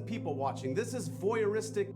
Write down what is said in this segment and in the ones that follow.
People watching. This is voyeuristic.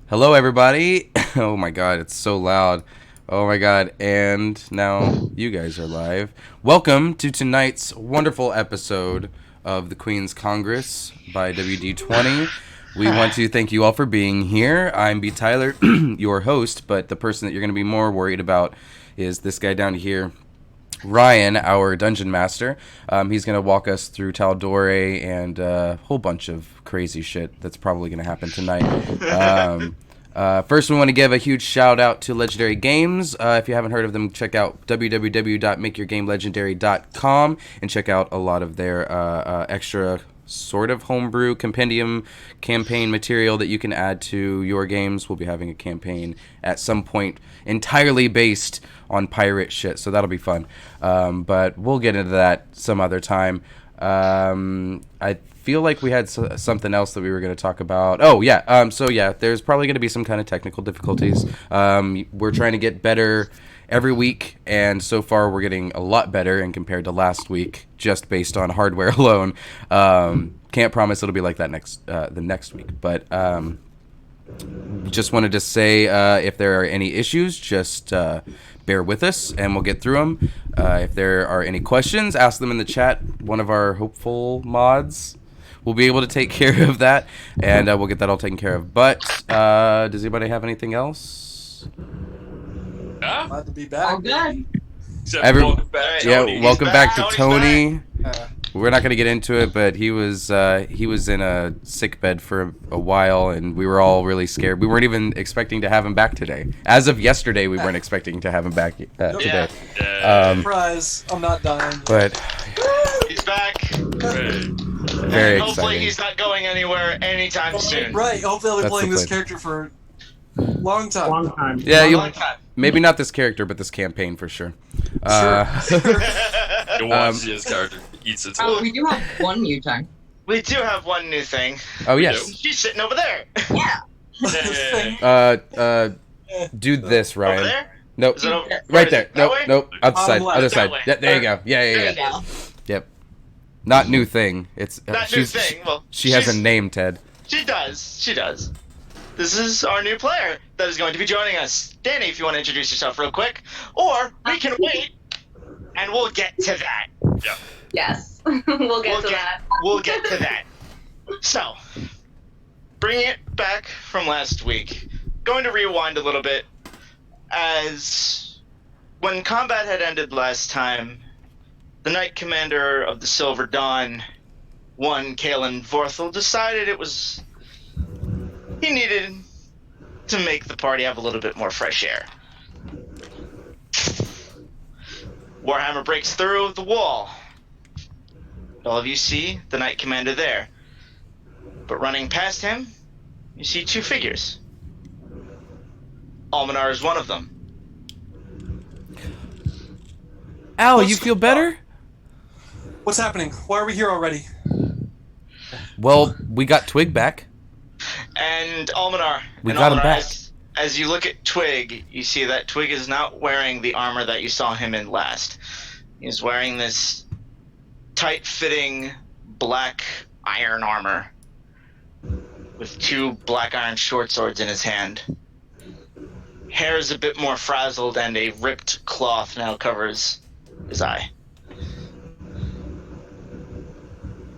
Hello, everybody. Oh my god, it's so loud. Oh my god, and now you guys are live. Welcome to tonight's wonderful episode of the Queen's Congress by WD20. We want to thank you all for being here. I'm B. Tyler, your host, but the person that you're going to be more worried about is this guy down here, Ryan, our dungeon master. He's going to walk us through Taldore and a whole bunch of crazy shit that's probably going to happen tonight. First, we want to give a huge shout out to Legendary Games. If you haven't heard of them, check out www.makeyourgamelegendary.com and check out a lot of their extra sort of homebrew compendium campaign material that you can add to your games. We'll be having a campaign at some point entirely based on pirate shit, so that'll be fun. But we'll get into that some other time. I feel like we had something else that we were going to talk about. Oh, yeah. So, yeah, there's probably going to be some kind of technical difficulties. We're trying to get better every week, and so far we're getting a lot better and compared to last week, just based on hardware alone. Can't promise it'll be like that the next week, but Just wanted to say if there are any issues, just bear with us and we'll get through them. If there are any questions, ask them in the chat. One of our hopeful mods will be able to take care of that, and we'll get that all taken care of. But does anybody have anything else? Glad to be back. All good. Welcome back, yeah, Tony. welcome back to Tony's Tony. We're not going to get into it, but he was in a sick bed for a while, and we were all really scared. We weren't even expecting to have him back today. As of yesterday, we weren't expecting to have him back today. Surprise! I'm not dying. But He's back. very Hopefully exciting. he's not going anywhere anytime soon. Right. Hopefully, I'll be That's playing the this plan. character for a long time. Yeah, Long time. maybe not this character, but this campaign for sure. You watch his character eats its Oh, we do have one new time. We do have one new thing. Oh yes. She's sitting over there. Yeah. Do this, Ryan. Over there? Nope. Is it over? Right is there. it that way? Nope. Other side. left. Other That side. way. Yeah, there you go. Yeah. There you go. Yep. Not new thing. It's That new thing. Well, she has a she's- name, Ted. She does. She does. This is our new player that is going to be joining us. Danny, if you want to introduce yourself real quick. Or we can wait, and we'll get to that. Yes. we'll get to that. We'll get to that. So, bringing it back from last week, going to rewind a little bit, as when combat had ended last time, the Knight Commander of the Silver Dawn, one Kalen Vorthel, decided he needed to make the party have a little bit more fresh air. Warhammer breaks through the wall. All of you see the Knight Commander there. But running past him, you see two figures. Almanar is one of them. Al, you feel better? What's happening? Why are we here already? Well, we got Twig back. And Almanar. We and got him Almanar, back. As you look at Twig, you see that Twig is not wearing the armor that you saw him in last. He's wearing this tight-fitting black iron armor with two black iron short swords in his hand. Hair is a bit more frazzled, and a ripped cloth now covers his eye.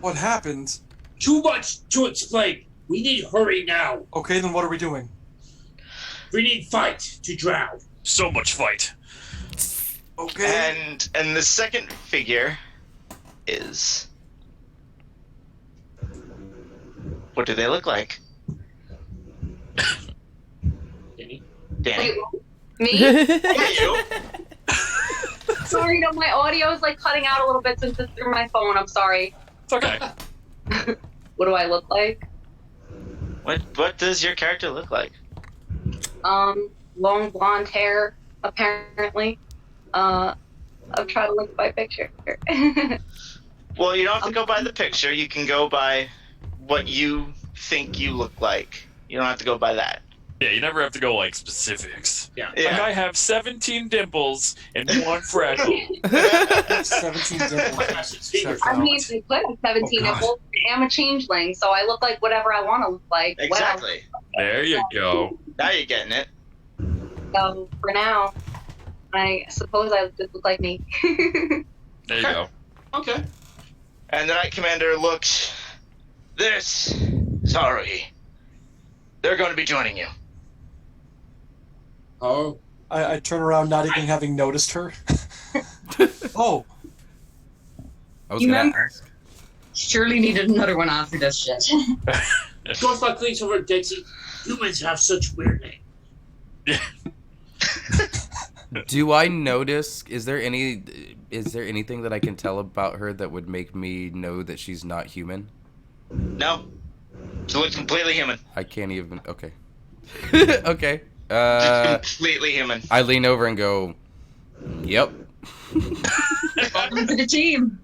What happened? Too much to explain. We need hurry now. Okay, then what are we doing? We need fight to drown. So much fight. Okay. And the second figure is... What do they look like? Danny? Danny. Wait, me? You? Sorry, no, my audio is like cutting out a little bit since it's through my phone. I'm sorry. It's okay. What do I look like? What does your character look like? Long blonde hair, apparently. I'm trying to look at my picture. Well, you don't have to go by the picture. You can go by what you think you look like. You don't have to go by that. Yeah, you never have to go like specifics. Yeah. Yeah. Like I have 17 dimples and one freckle. 17 dimples. Check I out. mean, they put 17 Oh, and well, I'm a changeling, so I look like whatever I want to look like. Exactly. There you go. Now you're getting it. So for now, I suppose I just look like me. There you go. Okay. And the Knight Commander looks. This is Haruhi. They're going to be joining you. Oh. I turn around, not even having noticed her. Oh, I was You gonna remember? ask. Surely needed another one after this shit. GORTHOCK thinks over Dexy. Humans have such weird names. Do I notice? Is there anything that I can tell about her that would make me know that she's not human? No. She looks completely human. I can't even. Okay. Okay. Completely human. I lean over and go, "Yep." Welcome to the team.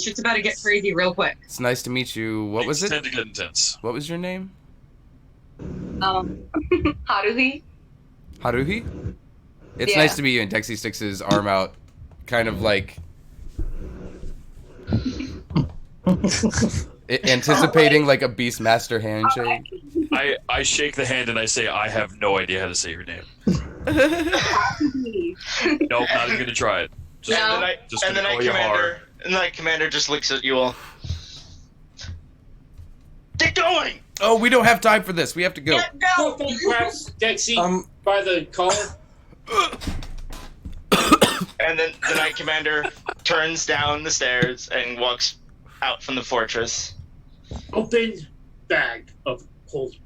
Shit's about to get crazy real quick. It's nice to meet you. What was Things it? tend to get intense. What was your name? Haruhi? Haruhi? It's Yeah. nice to meet you. And Dexy sticks his arm out, kind of like anticipating like a Beastmaster handshake. I shake the hand and I say, I have no idea how to say your name. Nope, not even gonna try it. Just, No. And the Knight Commander just looks at you all. Get going! Oh, we don't have time for this. We have to go. Gorthok grabs Dexy by the collar. And then the Knight Commander turns down the stairs and walks out from the fortress. Open bag of holding.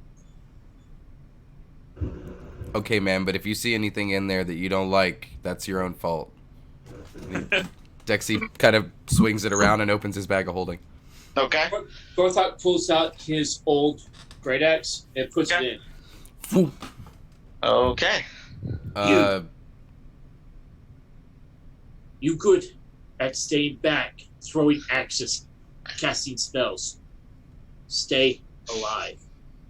Okay, man, but if you see anything in there that you don't like, that's your own fault. Dexy kind of swings it around and opens his bag of holding. Okay. Gorthok pulls out his old great axe and puts it in. Okay. You good at staying back, throwing axes, casting spells. Stay alive.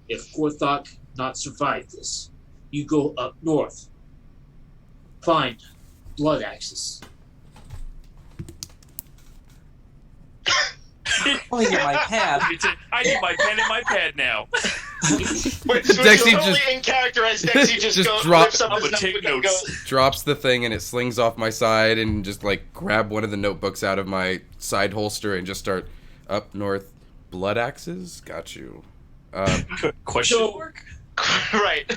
If Gorthok not survive this, you go up north. Find blood axes. Let me get my pad. I need my pen and my pad now. Wait, so Dexy totally just- in character as Dexy just drops- lifts up I'm his gonna take notebook and notes. goes, Drops the thing and it slings off my side and just like grab one of the notebooks out of my side holster and just start up north. Blood axes? Got you. Question So- mark? right.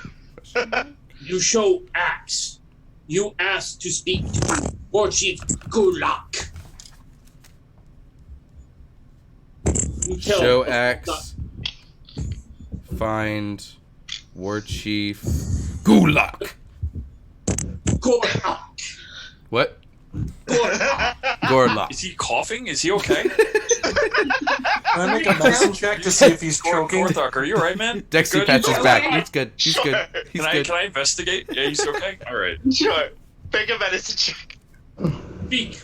You show axe. You ask to speak to War Chief Gulak. You tell Show axe. Find War Chief Gulak. Gorthok. What? Gorthok. Gorlock. Is he coughing? Is he okay? Can I make a medicine check to see if he's choking? Gorthok, are you alright, man? Dexy Good? pats his Okay. back. He's good. He's Sure. good. He's Can good. I investigate? Yeah, he's okay? Alright. Sure. Make a medicine check. Speak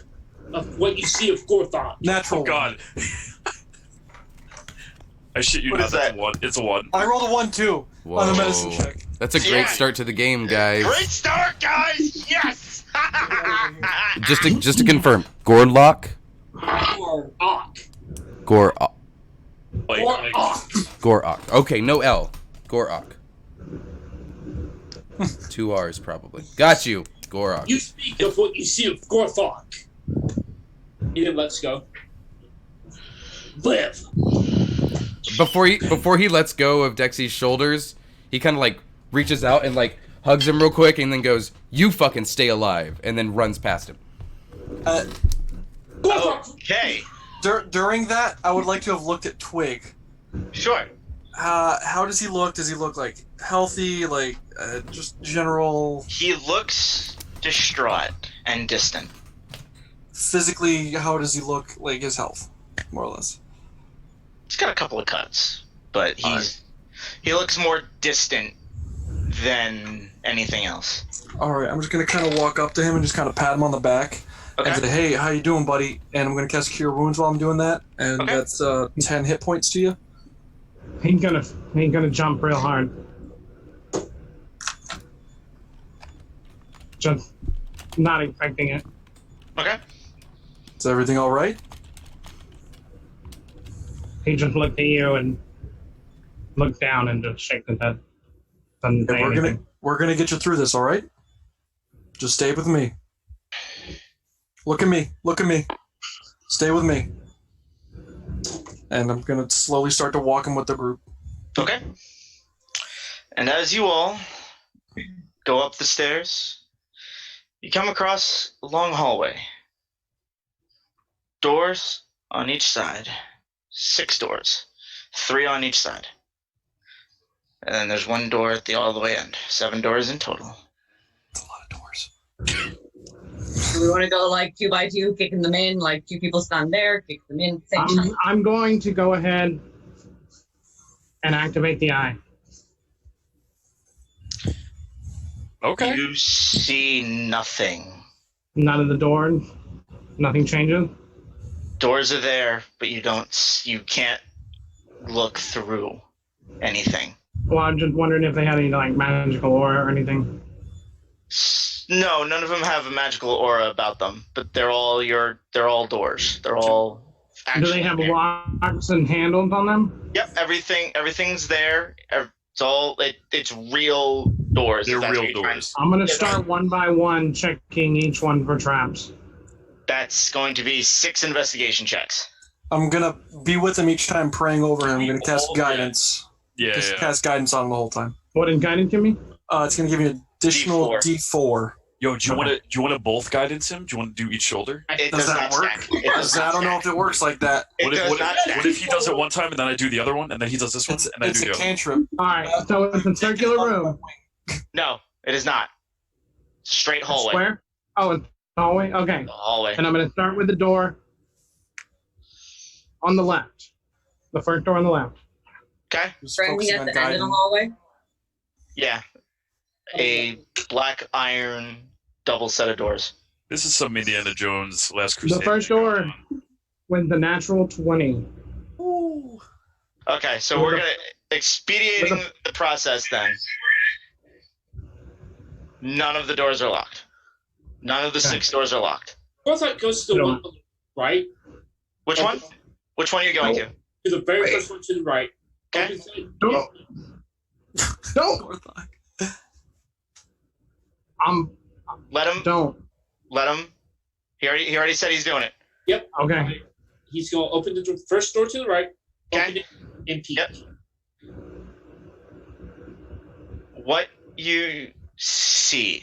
of what you see of Gorthok. Natural. Oh god. I shit you What not, is that's that? a 1. It's a 1. I rolled a 1 too on the medicine check. That's a great Yeah. start to the game, guys. Great start, guys! Yes! Just to confirm, Gorlock, Gorthok. Gorok, Like, Gorok. Okay, no L. Gorok. 2 R's probably. Got you, Gorok. You speak of what you see of Gorthok. Either let's go. Live. Before he lets go of Dexy's shoulders, he kind of like reaches out and like hugs him real quick and then goes, "You fucking stay alive," and then runs past him. Gorthok. Okay. During that, I would like to have looked at Twig. Sure. How does he look? Does he look like healthy? Like just general He looks distraught and distant. physically? How does he look? Like his health, more or less. He's got a couple of cuts, but he looks more distant than anything else. All right, I'm just gonna kind of walk up to him and just kind of pat him on the back Okay. and say, "Hey, how you doing, buddy?" And I'm gonna cast Cure Wounds while I'm doing that, and Okay. that's 10 hit points to you. He's gonna jump real hard. Just not expecting it. Okay. Is everything all right? He just looked at you and looked down and just shook his head. Doesn't say anything. We're gonna get you through this, all right? Just stay with me. Look at me. Look at me. Stay with me. And I'm gonna slowly start to walk him with the group. Okay. And as you all go up the stairs, you come across a long hallway. Doors on each side. 6 doors. 3 on each side. And then there's 1 door at the all the way end. 7 doors in total. That's a lot of doors. Do we want to go like 2 by 2, kicking them in, like 2 people stand there, kick them in, same time? I'm going to go ahead and activate the eye. okay. You see nothing. None of the doors. Nothing changes. Doors are there, but you can't look through anything. Well, I'm just wondering if they had any like magical aura or anything. No, none of them have a magical aura about them, but they're all doors. They're all Do they have there. locks and handles on them? Yep, everything's there. It's real doors. They're if that's real what you're trying doors. I'm gonna start one by one, checking each one for traps. That's going to be 6 investigation checks. I'm gonna be with him each time, praying over him. I'm gonna cast Oh, guidance. Yeah, Just yeah. cast guidance on him the whole time. What did guidance give me? It's gonna give you an additional D4. Yo, do you want to both guidance him? Do you want to do each shoulder? It Does does that not work? stack. It does not I don't know if stack. it works like that. It does not stack. What if he does it one time and then I do the other one, and then he does this one It's, and I it's do a the other one? cantrip. All right, so it's a circular room. No, it is not. Straight hallway. Square? Oh, it's hallway? Okay. The hallway. And I'm going to start with the door on the left. The first door on the left. Okay. Just Friendly focusing at on the end of guiding. the hallway. Yeah. A black iron double set of doors. This is some Indiana Jones Last Crusade. The first door with the natural 20. Ooh. Okay, so we're gonna expediting the process then. None of the doors are locked. None of the 6 doors are locked. Gorthok goes to the one on the right. Which one? Which one are you going to? To the very first one to the right. Okay. Don't. Don't. Let him. Don't. Let him. He already said he's doing it. Yep. Okay. He's going to open the first door to the right. Okay. Open it and peek. Yep. What you see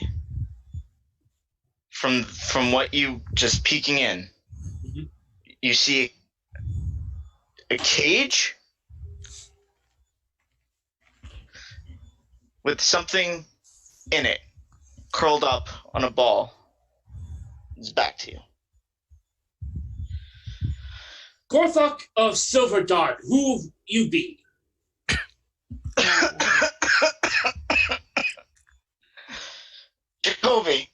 from what you just peeking in, Mhm. you see a cage with something in it, curled up on a ball. It's back to you. Gorthok of Silver Dart, who you be? Jacoby,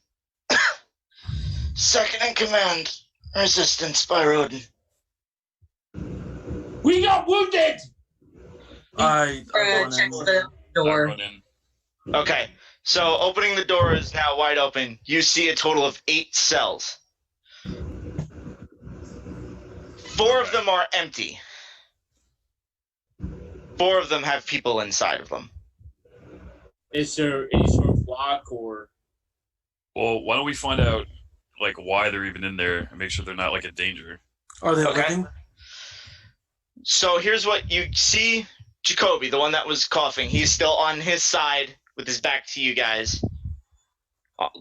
second in command, resistance by Rodin. We got wounded! I'm going Checks in. the door. Run in. Okay, so opening the door is now wide open. You see a total of 8 cells. 4 of them are empty. 4 of them have people inside of them. Is there any sort of lock or... Well, why don't we find out like why they're even in there and make sure they're not like a danger? Are they Okay. living? So here's what you see. Jacoby, the one that was coughing, he's still on his side with his back to you guys,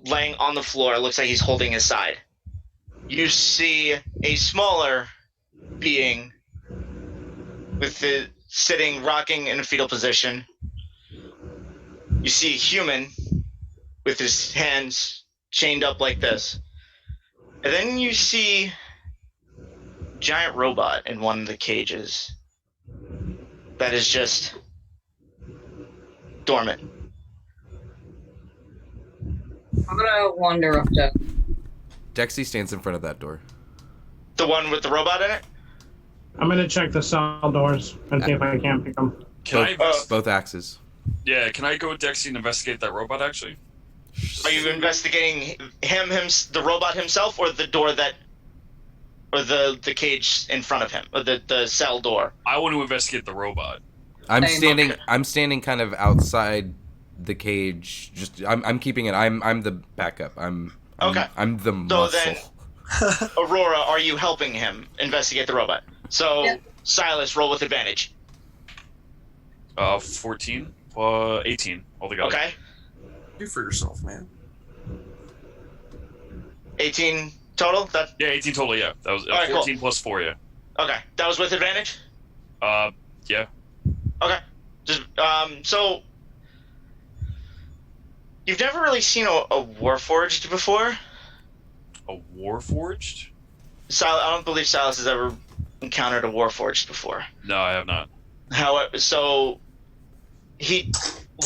laying on the floor. It looks like he's holding his side. You see a smaller being with the sitting, rocking in a fetal position. You see a human with his hands chained up like this. And then you see a giant robot in one of the cages that is just dormant. I'm gonna wander up to. Dexy stands in front of that door. The one with the robot in it? I'm going to check the cell doors and see if I can't pick them. Can Both axes. can I go with Dexy and investigate that robot actually? Are you investigating him, the robot himself, or the door that, or the cage in front of him, or the cell door? I want to investigate the robot. I'm Same. standing. Okay. I'm standing kind of outside the cage. Just I'm keeping it. I'm the backup. I'm Okay. I'm the So muscle. then, Aurora, are you helping him investigate the robot? So, Yeah. Silas, roll with advantage. 14, 18 altogether. Okay. Do for yourself, man. 18 total? That, Yeah, 18 total. Yeah, that was Alright, 14 plus 4. Yeah. okay. That was with advantage? Yeah. Okay. Just, so, you've never really seen a Warforged before? A Warforged? I don't believe Silas has ever encountered a Warforged before. No, I have not. However, so he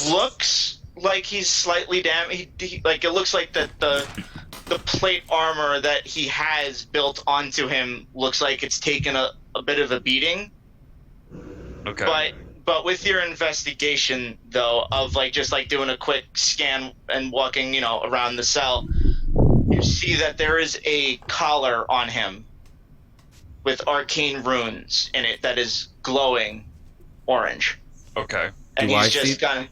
looks like he's slightly damaged. Like it looks like that the plate armor that he has built onto him looks like it's taken a bit of a beating. Okay. But with your investigation though of like just like doing a quick scan and walking around the cell, you see that there is a collar on him with arcane runes in it that is glowing orange. Okay. and Do I he's see- just kind of.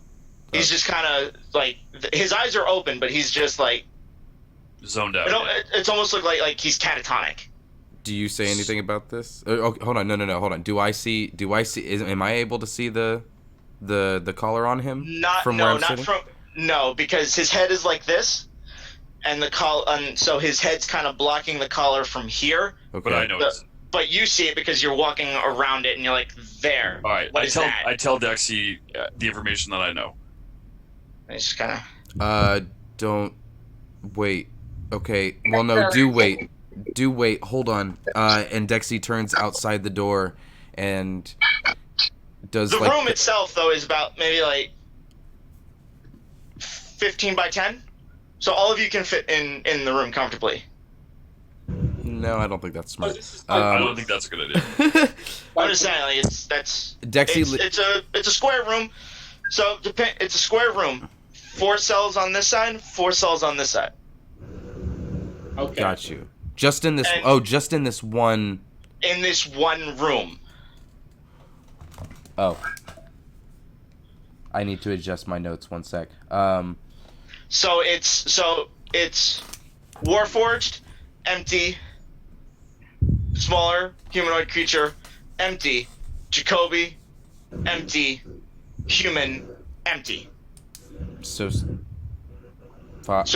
He's just kind of like his eyes are open, but he's just like Zoned out. it's almost look like he's catatonic. Do you say anything about this? Okay, hold on. No. Hold on. Do I see? Am I able to see the collar on him? No, because his head is like this, and the and so his head's kind of blocking the collar from here. Okay. But I know. But you see it because you're walking around it, and you're like, there. All right. What is that? I tell Dexy the information that I know. And he's just kind of. Don't wait. Okay. Well, no. Do wait. Hold on. And Dexy turns outside the door, and does The like room itself, though, is about maybe like 15 by 10. So all of you can fit in the room comfortably. No, I don't think that's smart. I don't think that's a good idea. I'm just saying, like, Dexy. it's a square room. So it's a square room. 4 cells on this side, 4 cells on this side. Okay. Got you. Just in this. Just in this one. In this one room. Oh. I need to adjust my notes 1 sec. So it's Warforged, empty. Smaller humanoid creature, empty. Jacoby, empty. Human, empty. So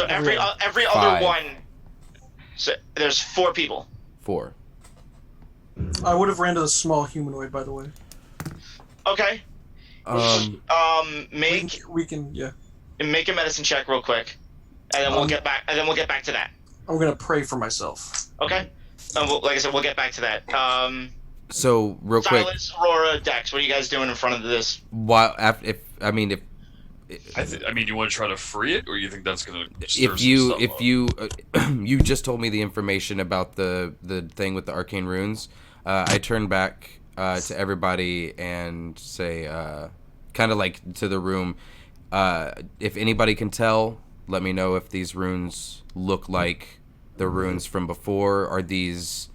every Five. other one. So there's 4 people. 4. I would have ran to the small humanoid, by the way. Okay. Make We can yeah. a medicine check real quick, and then we'll get back. And then we'll get back to that. I'm gonna pray for myself. Okay. Like I said, we'll get back to that. So real quick. Silas, Aurora, Dex, what are you guys doing in front of this? While if I mean, you want to try to free it, or you think that's gonna? if you you just told me the information about the thing with the arcane runes, I turn back to everybody and say, kind of like to the room, if anybody can tell, let me know if these runes look like the runes from before. Are these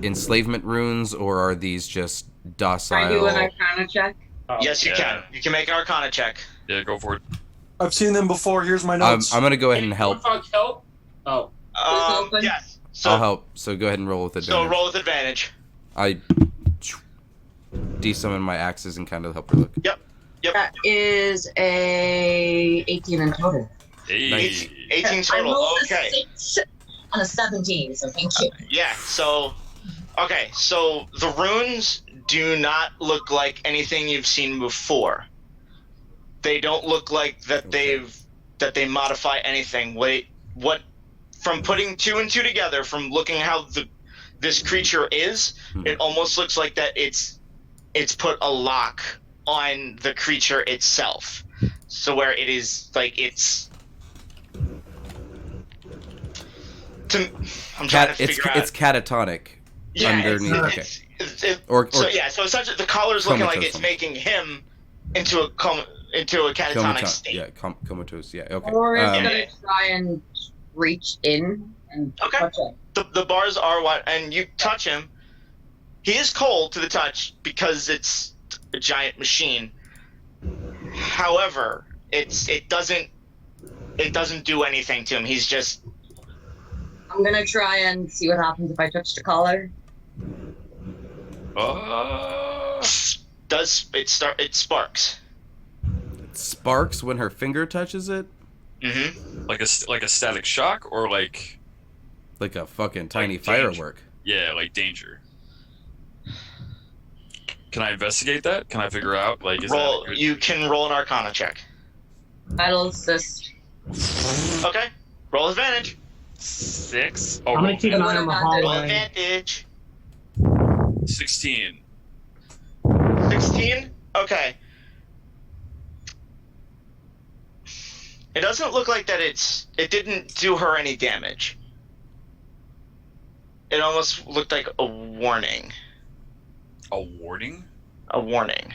enslavement runes, or are these just docile? Can I do an Arcana check? Yes, you can. You can make an Arcana check. Yeah, go for it. I've seen them before. Here's my notes. I'm gonna go ahead and help. Help? Oh. Yes. So, I'll help. So go ahead and roll with advantage. So roll with advantage. I de-summon my axes and kind of help her look. Yep. That is a 18 in total. Hey. Nice. 18 I total. rolled Okay. a 6 on a 17, so thank you. Yeah. So, okay. So the runes do not look like anything you've seen before. They don't look like that they modify anything. What from putting 2 and 2 together, from looking how this creature is, it almost looks like that it's put a lock on the creature itself. So where it is like I'm trying to figure out. It's catatonic. Yeah, underneath. So essentially the collar's looking like it's making him into a catatonic state. Yeah, comatose. Yeah, okay. Or it's gonna try and reach in and touch it. The bars are what, and you touch him. He is cold to the touch because it's a giant machine. However, it doesn't do anything to him. He's just. I'm gonna try and see what happens if I touch the collar. It sparks. It sparks when her finger touches it? Mm-hmm. Like a static shock, or like a fucking tiny like danger. firework. Yeah, like danger. Can I investigate that? Can I figure out is roll? that a good... You can roll an Arcana check. Battle assist. Okay. Roll advantage. 6. I'm gonna keep an eye on the Roll hallway. advantage. 16. 16? Okay. It doesn't look like that it didn't do her any damage. It almost looked like a warning. A warning? A warning.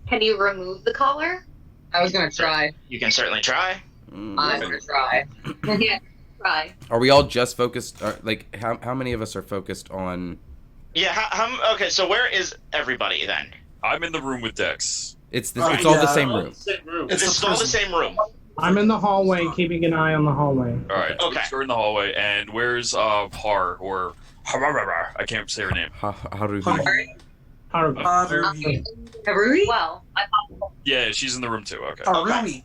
Can you remove the collar? I was gonna try. You can certainly try. I'm gonna try. Yeah, try. Are we all just focused? How many of us are focused on? Yeah, okay, so where is everybody then? I'm in the room with Dex. It's Right, all the yeah. same room. Same room. It's all the same room. I'm in the hallway, keeping an eye on the hallway. All right. Okay. So we're in the hallway, and where's Har or I can't say her name. Haruhi. Haruhi. Haruhi? Well, Yeah, she's in the room too. Okay. Haruhi.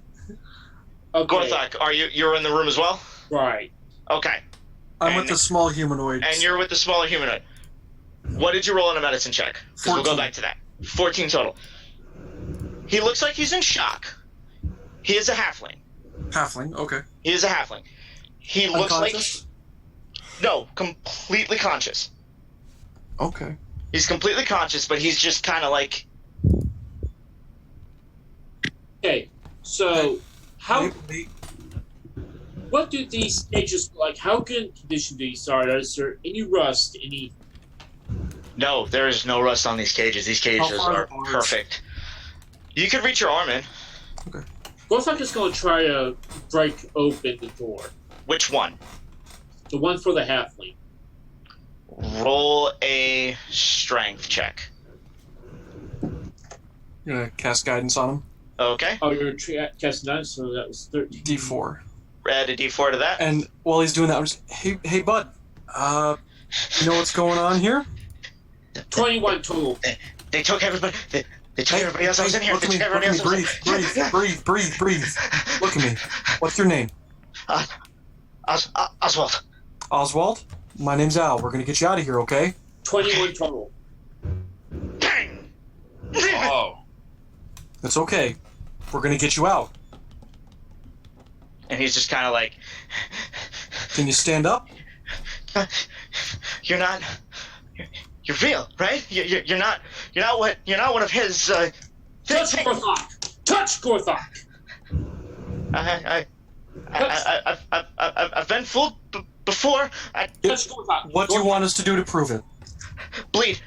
Okay. GORTHOCK, you're in the room as well? Right. Okay. I'm with the small humanoid. And you're with the smaller humanoid. What did you roll on a medicine check? 'Cause we'll go 14. back to that. 14 total. He looks like he's in shock. He is a halfling. Halfling, okay. He is a halfling. He looks Unconscious? no, completely conscious. Okay. He's completely conscious, but he's just kind of like, Okay. So, how? Wait. What do these cages like? How good in condition do these are? Is there any rust? Any? no, there is no rust on these cages. These cages How far are apart? perfect. You could reach your arm in. GORTHOCK is going to try to break open the door. Which one? The one for the halfling. Roll a strength check. You're gonna cast guidance on him. Okay. Oh, you're casting that, so that was 13. D4. Add a d4 to that. And while he's doing that, I'm just, hey, bud. You know what's going on here? 21 total. They took everybody. They took everybody else that was in here. Look They at me, took look everybody at me, else. that was in here. breathe. Look at me. What's your name? Oswald. Oswald? My name's Al. We're gonna get you out of here, okay? 21 total. Dang. Oh. It's okay. We're gonna get you out. And he's just kind of like, Can you stand up? you're not. You're real, right? You're not one of his. Touch GORTHOCK! Touch GORTHOCK! I've been fooled before. Touch GORTHOCK! What do you want us to do to prove it? Bleed.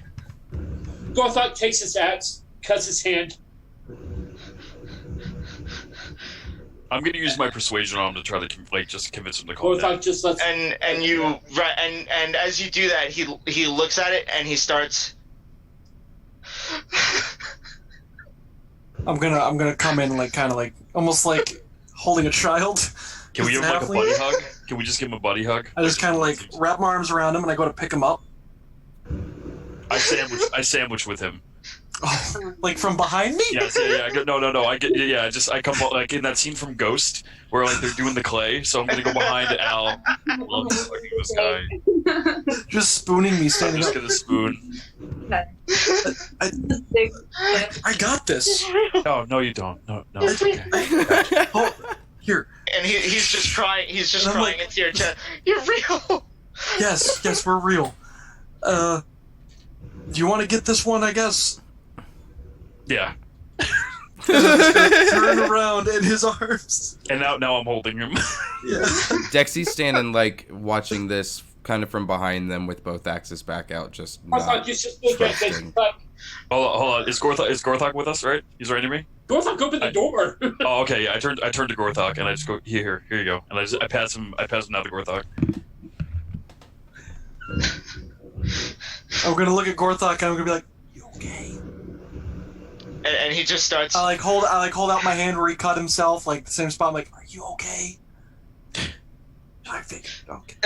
GORTHOCK takes his axe, cuts his hand. I'm gonna use my persuasion on him to try to just convince him to calm down. GORTHOCK just lets. And as you do that, he looks at it and he starts. I'm gonna come in like kind of like almost like holding a child. Can we give him like a Halfling. buddy hug? Can we just give him a buddy hug? I just kind of like wrap my arms around him and I go to pick him up. I sandwich with him. Oh, like from behind me? Yes, yeah. I come like in that scene from Ghost where like they're doing the clay. So I'm gonna go behind Al. Love fucking this guy. Just spooning me, I'm standing just up. gonna spoon. I got this. No, you don't. No, it's okay. Oh, here. And he's just crying. He's just And I'm crying like- into your chest. You're real. Yes, we're real. Do you want to get this one? I guess. Yeah. Turn around in his arms. And now I'm holding him. Yeah. Dexy's standing like watching this kind of from behind them with both axes back out, just GORTHOCK, not you just look at this. trusting. Hold on. Is GORTHOCK with us? Right? He's right near me. GORTHOCK, open the door. Oh, okay. Yeah, I turned to GORTHOCK and I just go here you go, and I pass him now to GORTHOCK. I'm gonna look at GORTHOCK and I'm gonna be like, "You okay?" And he just starts. I hold out my hand where he cut himself, like the same spot. I'm like, "Are you okay?" I figured. Okay.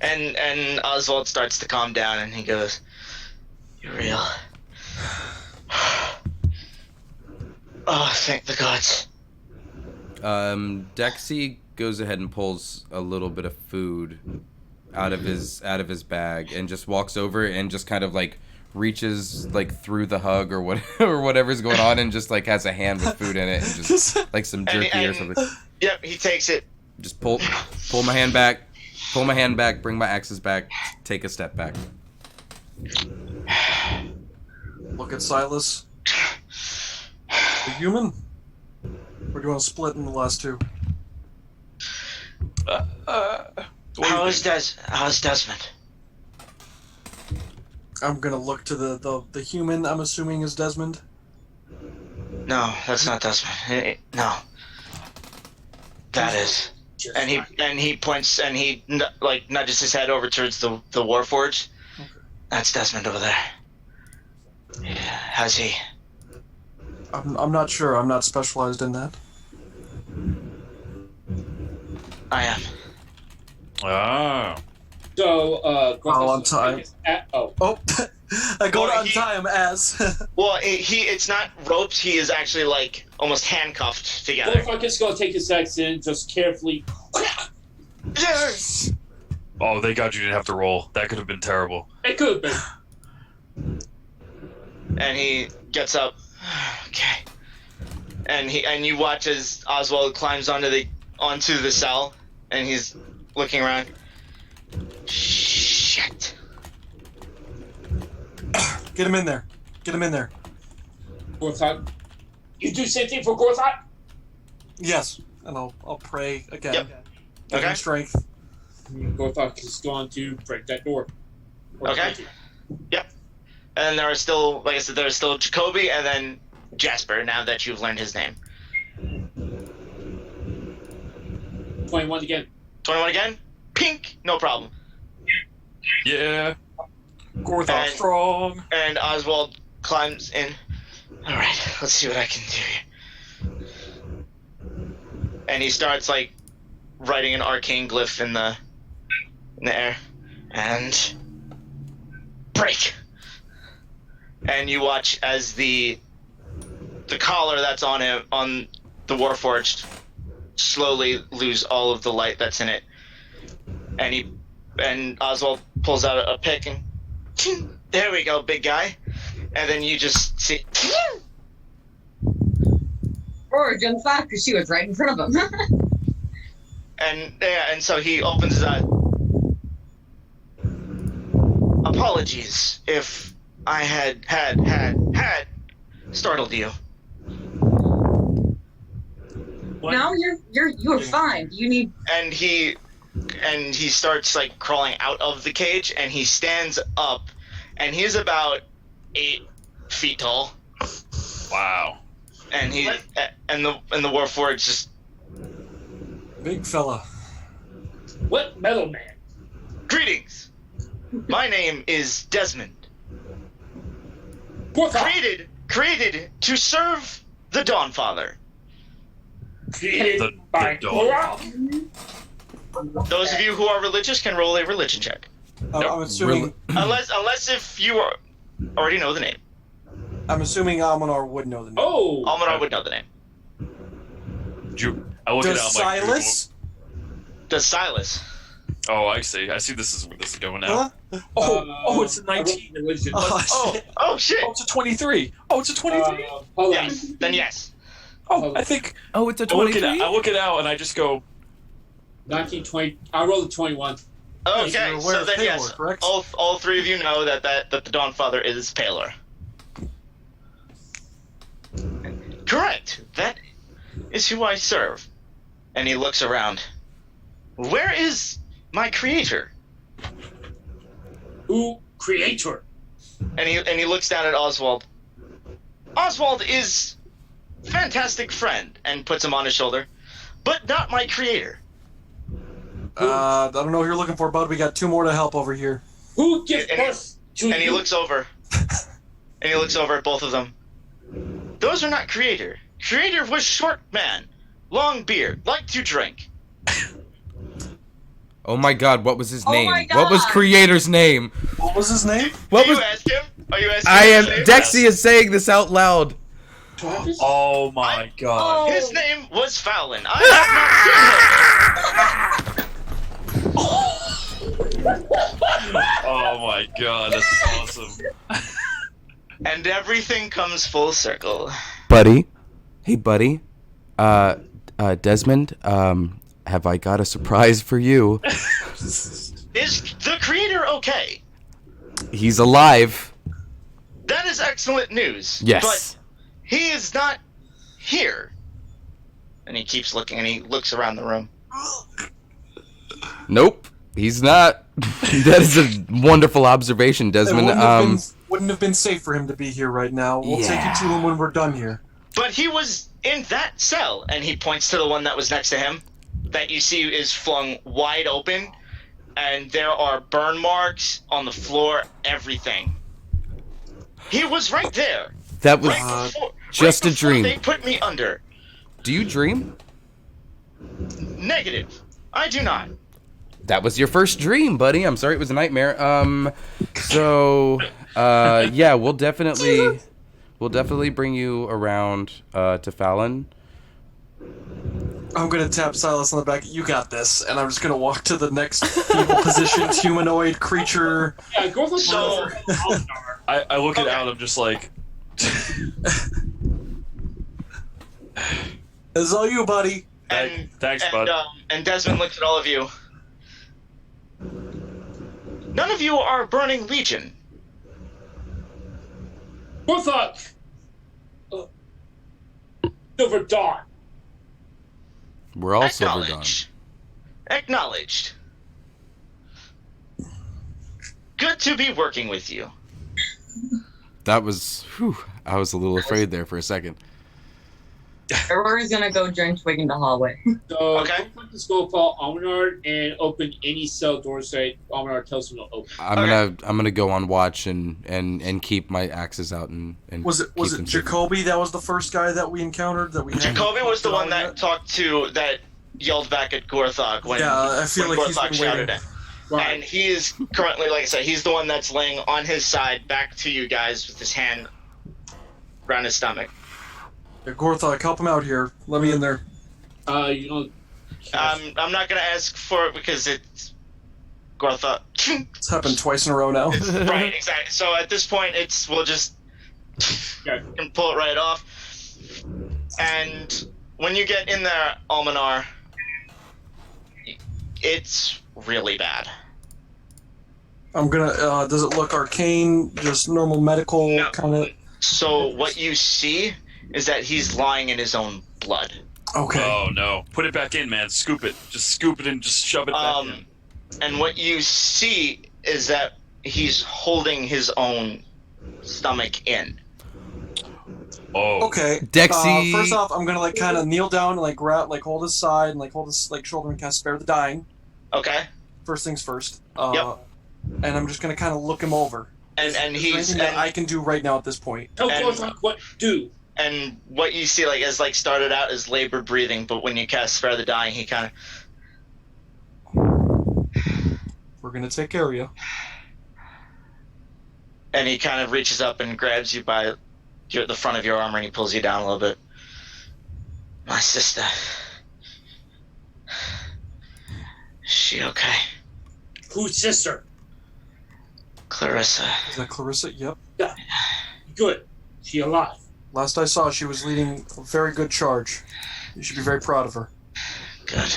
And Oswald starts to calm down and he goes, "You're real." Oh, thank the gods. Dexy goes ahead and pulls a little bit of food out of his bag and just walks over and just kind of like reaches like through the hug or what or whatever's going on and just like has a hand with food in it and just like some jerky or something. Yep, he takes it. Just pull my hand back, bring my axes back, take a step back. Look at Silas. The human? Or do you want to split in the last two? How's Desmond? I'm gonna look to the human. I'm assuming is Desmond. No, that's not Desmond. No, that is. And he points and he like nudges his head over towards the Warforged. Okay. That's Desmond over there. Yeah, how's he? I'm not sure. I'm not specialized in that. I am. Ah. So, I'll untie. Oh, I go to untie him as. Well, it's not ropes. He is actually like almost handcuffed together. Gorthok is going to take his axe in, just carefully. Yes. Oh, thank God you didn't have to roll. That could have been terrible. It could have been. And he gets up. Okay. And you watch as Oswald climbs onto the cell, and he's looking around. Shit. Get him in there. Get him in there. Gorthok. You do the same thing for Gorthok? Yes, and I'll pray again. Yep. Give him Okay. strength. Gorthok is going to break that door. Okay. Yep. And there are still, like I said, there's still Jacoby and then Jasper, now that you've learned his name. 21 again. 21 again? Pink, no problem. Yeah. Gorthok strong. And Oswald climbs in. Alright, let's see what I can do here. And he starts, like, writing an arcane glyph in the air. And break. And you watch as the collar that's on him, on the Warforged, slowly lose all of the light that's in it. And Oswald pulls out a pick and there we go, big guy. And then you just see Or jump back because she was right in front of him. and so he opens his eyes. Apologies if I had startled you. What? No, you're fine. You need. And he starts like crawling out of the cage, and he stands up, and he's about 8 feet tall. Wow. And the Warforged just Big fella. What metal man? greetings. My name is Desmond. Gorthok. Created to serve the Dawnfather. Created by the dog. Gorthok. Those of you who are religious can roll a religion check. I'm assuming. Unless if you already know the name. I'm assuming Almanar would know the name. Oh. Almanar would know the name. I look Does at it, I'm like, Silas? Does Silas? oh, I see. I see this is where this is going now. Huh? Oh, it's a 19. Religion. Oh shit. Oh, it's a 23. Oh, it's a 23. Hold Yes. Then yes. Oh, I think. Oh, it's a I look 23? I look it out and I just go. 1920. I rolled a 21. Okay. you're aware So of then Paylor, yes. correct? All three of you know that the Dawnfather is Paylor. Correct. That is who I serve. And he looks around. Where is my creator? Who creator? And he looks down at Oswald. Oswald is fantastic friend, and puts him on his shoulder, but not my creator. I don't know who you're looking for, bud. We got 2 more to help over here. Who gives And birth to And he you? looks over. And he looks over at both of them. Those are not creator. Creator was short man, long beard, liked to drink. Oh my god, what was his Oh name? my What was God. creator's name? What was his name? What Do was you ask him? Are you asking I him am his name? Dexy is saying this out loud. Oh my god. His name was Fallon. I have not seen him. Oh my god, that's awesome. And everything comes full circle. Buddy. Hey buddy. Desmond, have I got a surprise for you? Is the creator okay? He's alive. That is excellent news. Yes. But he is not here. And he keeps looking, and he looks around the room. Nope. He's not. That is a wonderful observation, It Desmond. wouldn't have been safe for him to be here right now. We'll take you to him when we're done here. But he was in that cell, and he points to the one that was next to him, that you see is flung wide open, and there are burn marks on the floor, everything. He was right there. that was Just right a dream. They put me under. Do you dream? Negative. I do not. That was your first dream, buddy. I'm sorry it was a nightmare. Yeah, we'll definitely bring you around to Fallon. I'm gonna tap Silas on the back. You got this, and I'm just gonna walk to the next fetal positioned humanoid creature. Yeah, go for So- I look at Al and I'm just like, It's all you, buddy. Thanks, bud. And Desmond looks at all of you. None of you are Burning Legion. GORTHOCK! Silver Dawn. We're all Silver Dawn. Acknowledged. Good to be working with you. That was. Whew, I was a little afraid there for a second. Aurora's gonna go join Twig in the hallway. So, Okay. GORTHOCK is going to call Almenard and open any cell doors that Almenard tells him to open. I'm gonna go on watch and keep my axes out and Was it keep them safe. Jacoby that was the first guy that we encountered that we? Jacoby was the one that yet? talked to that yelled back at GORTHOCK when I feel when like he's GORTHOCK been shouted waiting. at. Right. And he is currently, like I said, he's the one that's laying on his side back to you guys with his hand around his stomach. Yeah, GORTHOCK, help him out here. Let me in there. You know. I'm not gonna ask for it because it's GORTHOCK. It's happened twice in a row now. Right, exactly. So at this point, we'll just can pull it right off. And when you get in there, Almanar, it's really bad. I'm gonna. Does it look arcane? Just normal medical No. kind of. So what you see is that he's lying in his own blood. Okay. Oh no! Put it back in, man. Scoop it. Just scoop it and just shove it back in. And what you see is that he's holding his own stomach in. Oh. Okay. Dexy. First off, I'm gonna kind of kneel down and grab, hold his side and hold his shoulder and kind of spare the dying. Okay. First things first. Yep. And I'm just gonna kind of look him over. And Is there he's anything that I can do right now at this point. Tell And- GORTHOCK what to do. And what you see, as started out as labored breathing, but when you cast Spare the Dying, he kind of, We're gonna take care of you. and he kind of reaches up and grabs you by the front of your armor, and he pulls you down a little bit. My sister, is she okay? Whose sister? Clarissa. Is that Clarissa? Yep. Yeah. Good. She alive. Last I saw, she was leading a very good charge. You should be very proud of her. Good.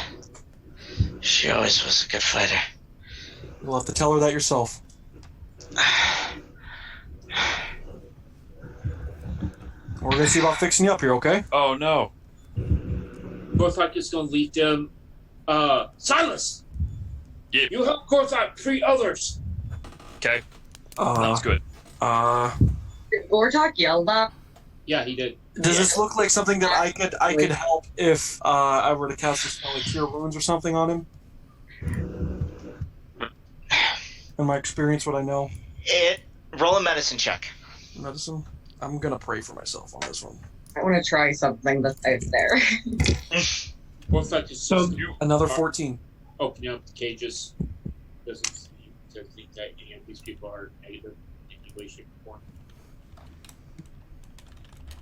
She always was a good fighter. You'll have to tell her that yourself. We're gonna see about fixing you up here, okay? Oh no! GORTHOCK is going to lead them. Silas! Yeah. You help GORTHOCK treat others. Okay. Sounds good. Did GORTHOCK yell that? Yeah, he did. Does this look like something that I could help if I were to cast a spell like Cure Wounds or something on him? In my experience, what I know. Roll a medicine check. Medicine? I'm gonna pray for myself on this one. I want to try something that's out there. GORTHOCK is So- Another 14. opening up the cages. Doesn't seem to think that any of these people are negative in any way, shape, or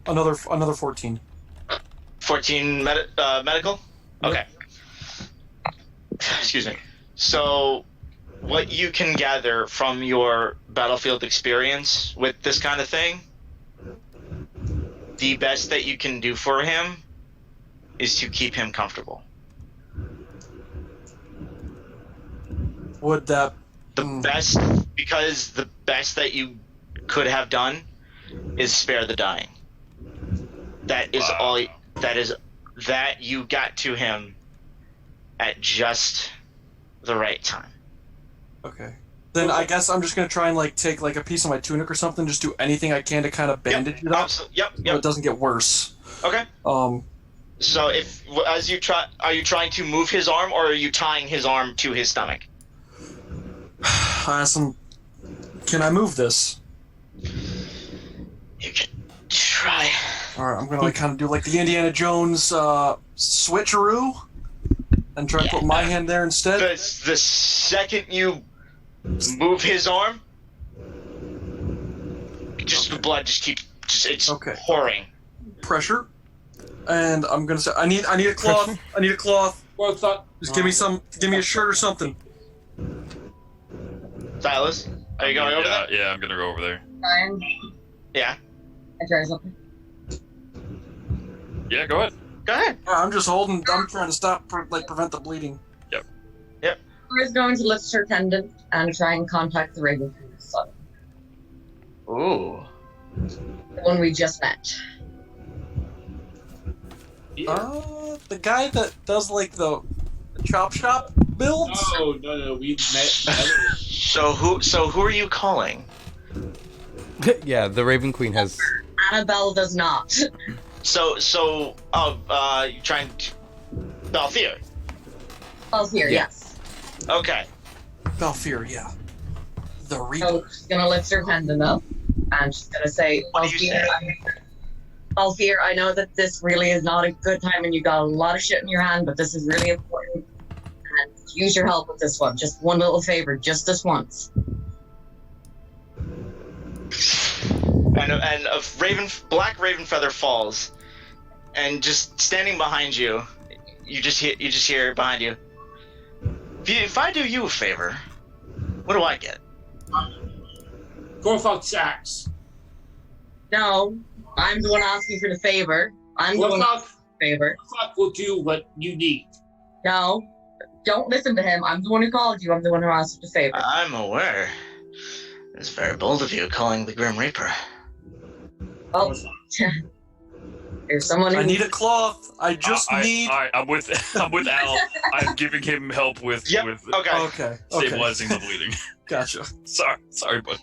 form. Another 14. 14 medical? Okay. Excuse me. So, what you can gather from your battlefield experience with this kind of thing, the best that you can do for him is to keep him comfortable. Would that... The best, because the best that you could have done is spare the dying. That is all. That you got to him at just the right time. Okay. Then I guess I'm just gonna try and take a piece of my tunic or something, just do anything I can to kind of bandage it up, Yep. so it doesn't get worse. Okay. So are you trying to move his arm, or are you tying his arm to his stomach? I asked him, can I move this? You can try. All right, I'm gonna like kind of do like the Indiana Jones switcheroo, and try to put my hand there instead. The second you move his arm, just the blood just keeps it's pouring. Pressure, and I'm gonna say I need a cloth. I need a cloth. GORTHOCK. Just give me some. Give me a shirt or something. Silas, are you going over there? Yeah, I'm gonna go over there. Ryan, Yeah. I try something. Yeah, go ahead. Go ahead. I'm just holding. I'm trying to stop, prevent the bleeding. Laura's going to lift her pendant and try and contact the Raven son. Ooh. The one we just met. The guy that does like the chop shop builds. No, we met. So who are you calling? Yeah, the Raven Queen has. Annabelle does not. You trying to... Balthier. Balthier, yes. Okay. Balthier, yeah. The Reaper. So she's gonna lift her pendant up, and she's gonna say, Balthier, I know that this really is not a good time, and you got a lot of shit in your hand, but this is really important, and use your help with this one. Just one little favor, just this once. And a black raven feather falls, and just standing behind you, you just hear behind you. If I do you a favor, what do I get? GORTHOCK's axe. No, I'm the one asking for the favor. I'm the one asking for the favor. GORTHOCK will do what you need. No, don't listen to him. I'm the one who called you. I'm the one who asked for the favor. I'm aware. It's very bold of you calling the Grim Reaper. Oh, there's someone. I need a cloth. I just need. I'm with Al. I'm giving him help with stabilizing the bleeding. Gotcha. Sorry, bud.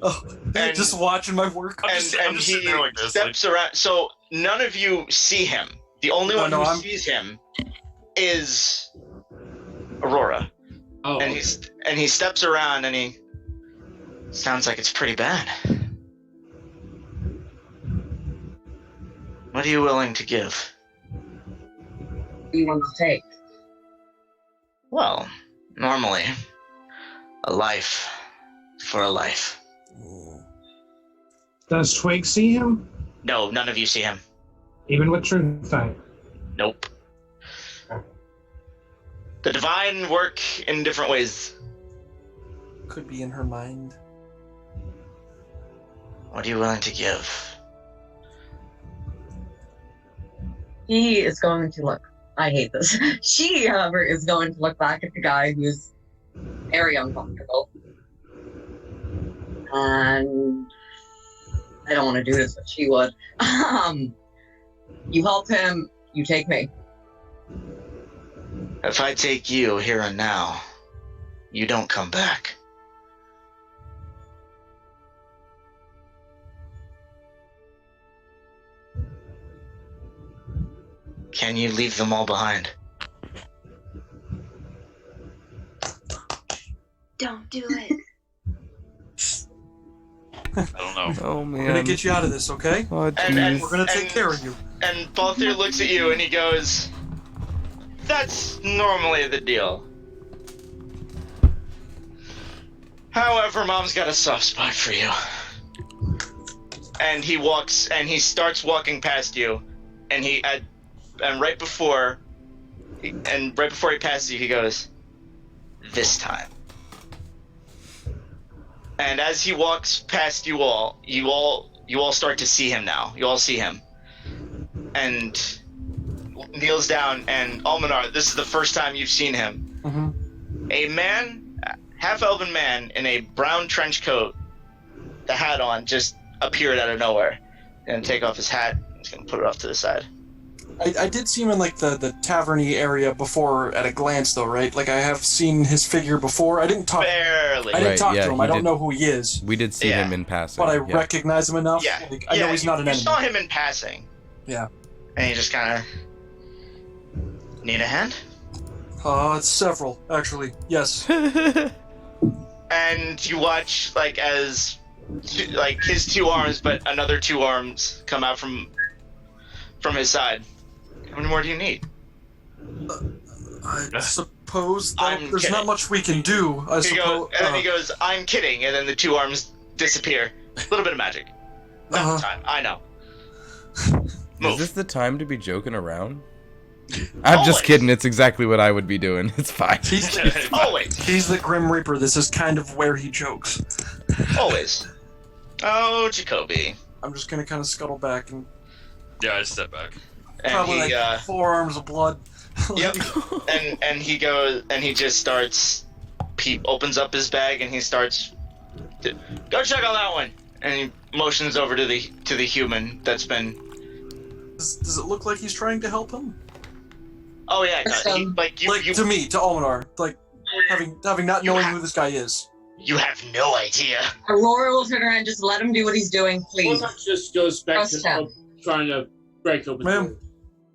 Oh, just watching my work. And he steps around. So none of you see him. The only one who sees him is Aurora. Oh. And he steps around and he sounds like it's pretty bad. What are you willing to give? What do you want to take? Well, normally, a life for a life. Does Twig see him? No, none of you see him. Even with True Sight? Nope. The divine work in different ways. Could be in her mind. What are you willing to give? He is going to look. I hate this. She, however, is going to look back at the guy who's very uncomfortable. And I don't want to do this, but she would. You help him, you take me. If I take you here and now, you don't come back. Can you leave them all behind? Don't do it. I don't know. Oh man. We're gonna get you out of this, okay? Oh, And we're gonna take care of you. And Balthier looks at you and he goes, "That's normally the deal. However, Mom's got a soft spot for you." And he starts walking past you, and right before he passes you, he goes, "This time." And as he walks past you all start to see him now. You all see him. And kneels down, and Almanar, this is the first time you've seen him. Mm-hmm. A man, half-elven man in a brown trench coat, the hat on, just appeared out of nowhere. And take off his hat. He's gonna put it off to the side. I did see him in like the taverny area before at a glance, though, right? Like I have seen his figure before. I didn't talk. Barely. I didn't talk to him. I don't did. know who he is. We did see him in passing. But I recognize him enough. Yeah. Like, I know he's not an enemy. You saw him in passing. Yeah. And he just kind of... Need a hand? It's several, actually. Yes. And you watch, like, as... Like, his two arms, but another two arms come out from from his side. How many more do you need? I suppose I'm there's kidding. not much we can do. I He suppose. goes, and then he goes, I'm kidding, and then the two arms disappear. A little bit of magic. Not time, I know. Move. Is this the time to be joking around? I'm Always. just kidding. It's exactly what I would be doing. It's fine. Always. He's the Grim Reaper. This is kind of where he jokes. Always. Oh, Jacoby. I'm just gonna kind of scuttle back and Yeah, I step back. And probably he, like 4 arms of blood. Yep. and he goes, and he just starts. He opens up his bag and he starts. Go check on that one. And he motions over to the human that's been. Does it look like he's trying to help him? Oh yeah, it does. You to me, to Almanar, like having not knowing who this guy is. You have no idea. Aurora will turn around, just let him do what he's doing, please. Gorthok just goes back Trust him. trying to break open the door.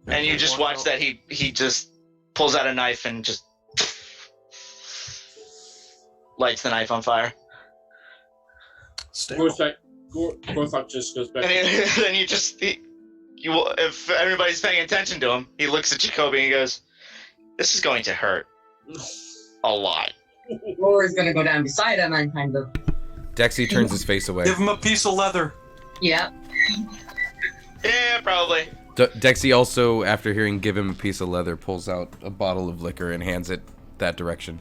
And you just watch that he just pulls out a knife and just lights the knife on fire. Gorthok just goes back. And then you just if everybody's paying attention to him, he looks at Jacoby and he goes, "This is going to hurt a lot." Aurora's gonna go down beside him and kind of. Dexy turns his face away. Give him a piece of leather. Yeah. Yeah, probably. Dexy also, after hearing "give him a piece of leather," pulls out a bottle of liquor and hands it that direction.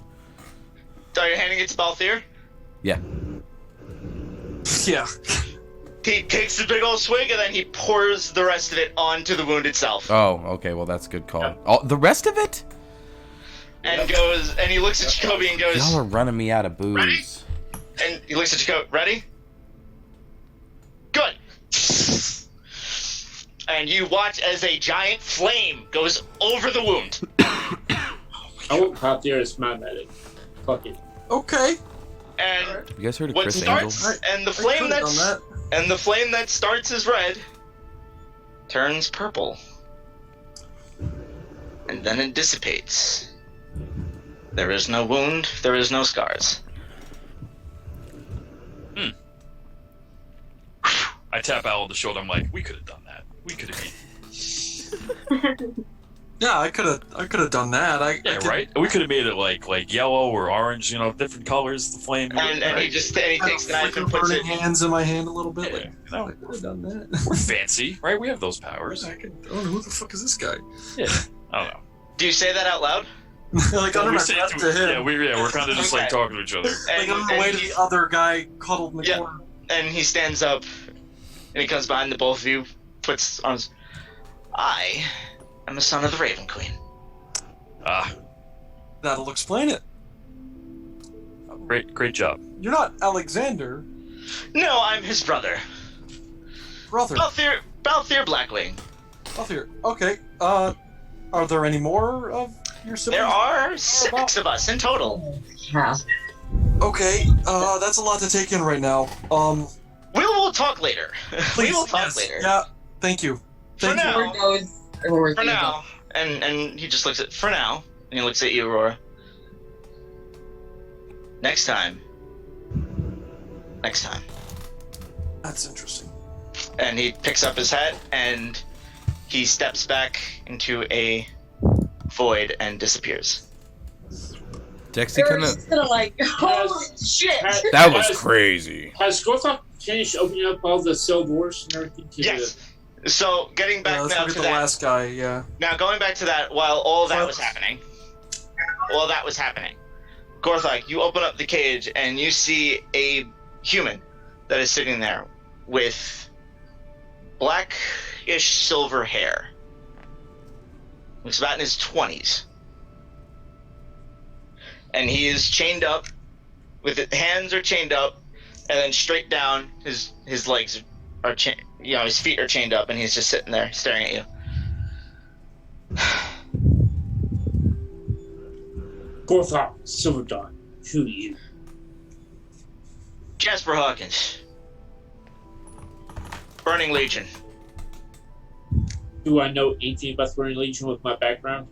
So you're handing it to Balthier? Yeah. Yeah. He takes the big old swig and then he pours the rest of it onto the wound itself. Oh, okay. Well, that's a good call. Oh, the rest of it? And goes, and he looks at Jacoby and goes, Y'all are running me out of booze. Ready? And he looks at Jacoby, ready? Good. And you watch as a giant flame goes over the wound. I won't pop there as my medic. Fuck it. Okay. And You guys heard of what Chris starts Angel? and the flame that. and the flame that starts as red turns purple. And then it dissipates. There is no wound, there is no scars. I tap Al on the shoulder. I'm like, we could have done that. We could have. Yeah, I could have done that. Right. We could have made it like yellow or orange. You know, different colors. The flame. And he takes the knife and puts burning it. hands in my hand a little bit. Yeah, Like, no, I could have done that. we're fancy, right? We have those powers. I don't know who the fuck is this guy. Yeah. I don't know. Do you say that out loud? Like under We my say breath it to him. Yeah, we're kind of just like Okay. talking to each other. Like on the way to the other guy cuddled in the Yeah. corner. And he stands up, and he comes behind the both of you, puts arms. I am a son of the Raven Queen. Ah, That'll explain it. great job. You're not Alexander, No, I'm his brother. brother. Balthier Blackwing. Oh, here. Okay. Are there any more of your siblings? There are 6 of us in total. Yeah. Okay. That's a lot to take in right now. We'll talk later. Please. We will talk yes. later. Yeah. Thank you. For Thank you. now. Aurora goes. Aurora's For gonna now, and he just looks at for now, and he looks at you, Aurora. Next time. That's interesting. And he picks up his hat and he steps back into a void and disappears. Dexy go. kind Aurora's of. just gonna like, holy shit! That was crazy. Has Gorthok finished opening up all the cell doors and everything? Yes. So getting back Let's now look at to the that. last guy. Yeah. Now going back to that, while all that was happening, Gorthok, you open up the cage and you see a human that is sitting there with blackish silver hair. Looks about in his 20s. And he is chained up, with his hands are chained up, and then straight down, his legs are chained, his feet are chained up, and he's just sitting there staring at you. Gorthok, Silver Dawn, who are you? Jasper Hawkins. Burning Legion. Do I know anything about the Burning Legion with my background?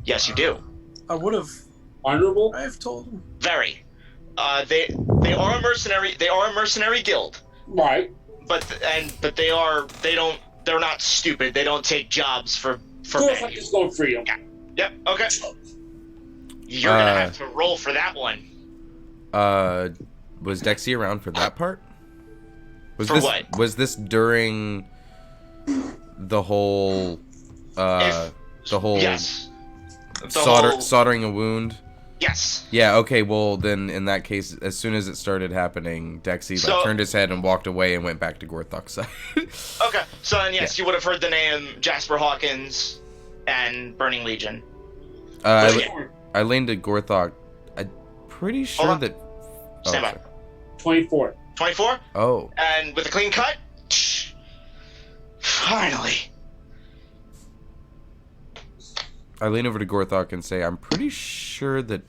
Yes, you do. I would have. Honorable? I have told him. Very. They are a mercenary. They are a mercenary guild. Right. But they they're not stupid. They don't take jobs for Gorthok money. is going for you. Yeah. Yep. Okay. You're gonna have to roll for that one. Was Dexy around for that part? For what? Was this during the whole Yes. soldering a wound? Yes. Yeah, okay, well then in that case, as soon as it started happening, Dexy turned his head and walked away and went back to Gorthock's side. Okay, so then yes, you would have heard the name Jasper Hawkins and Burning Legion. I leaned to Gorthock. I'm pretty sure that... Stand by. 24. 24? Oh. And with a clean cut? Finally. I lean over to Gorthock and say, I'm pretty sure that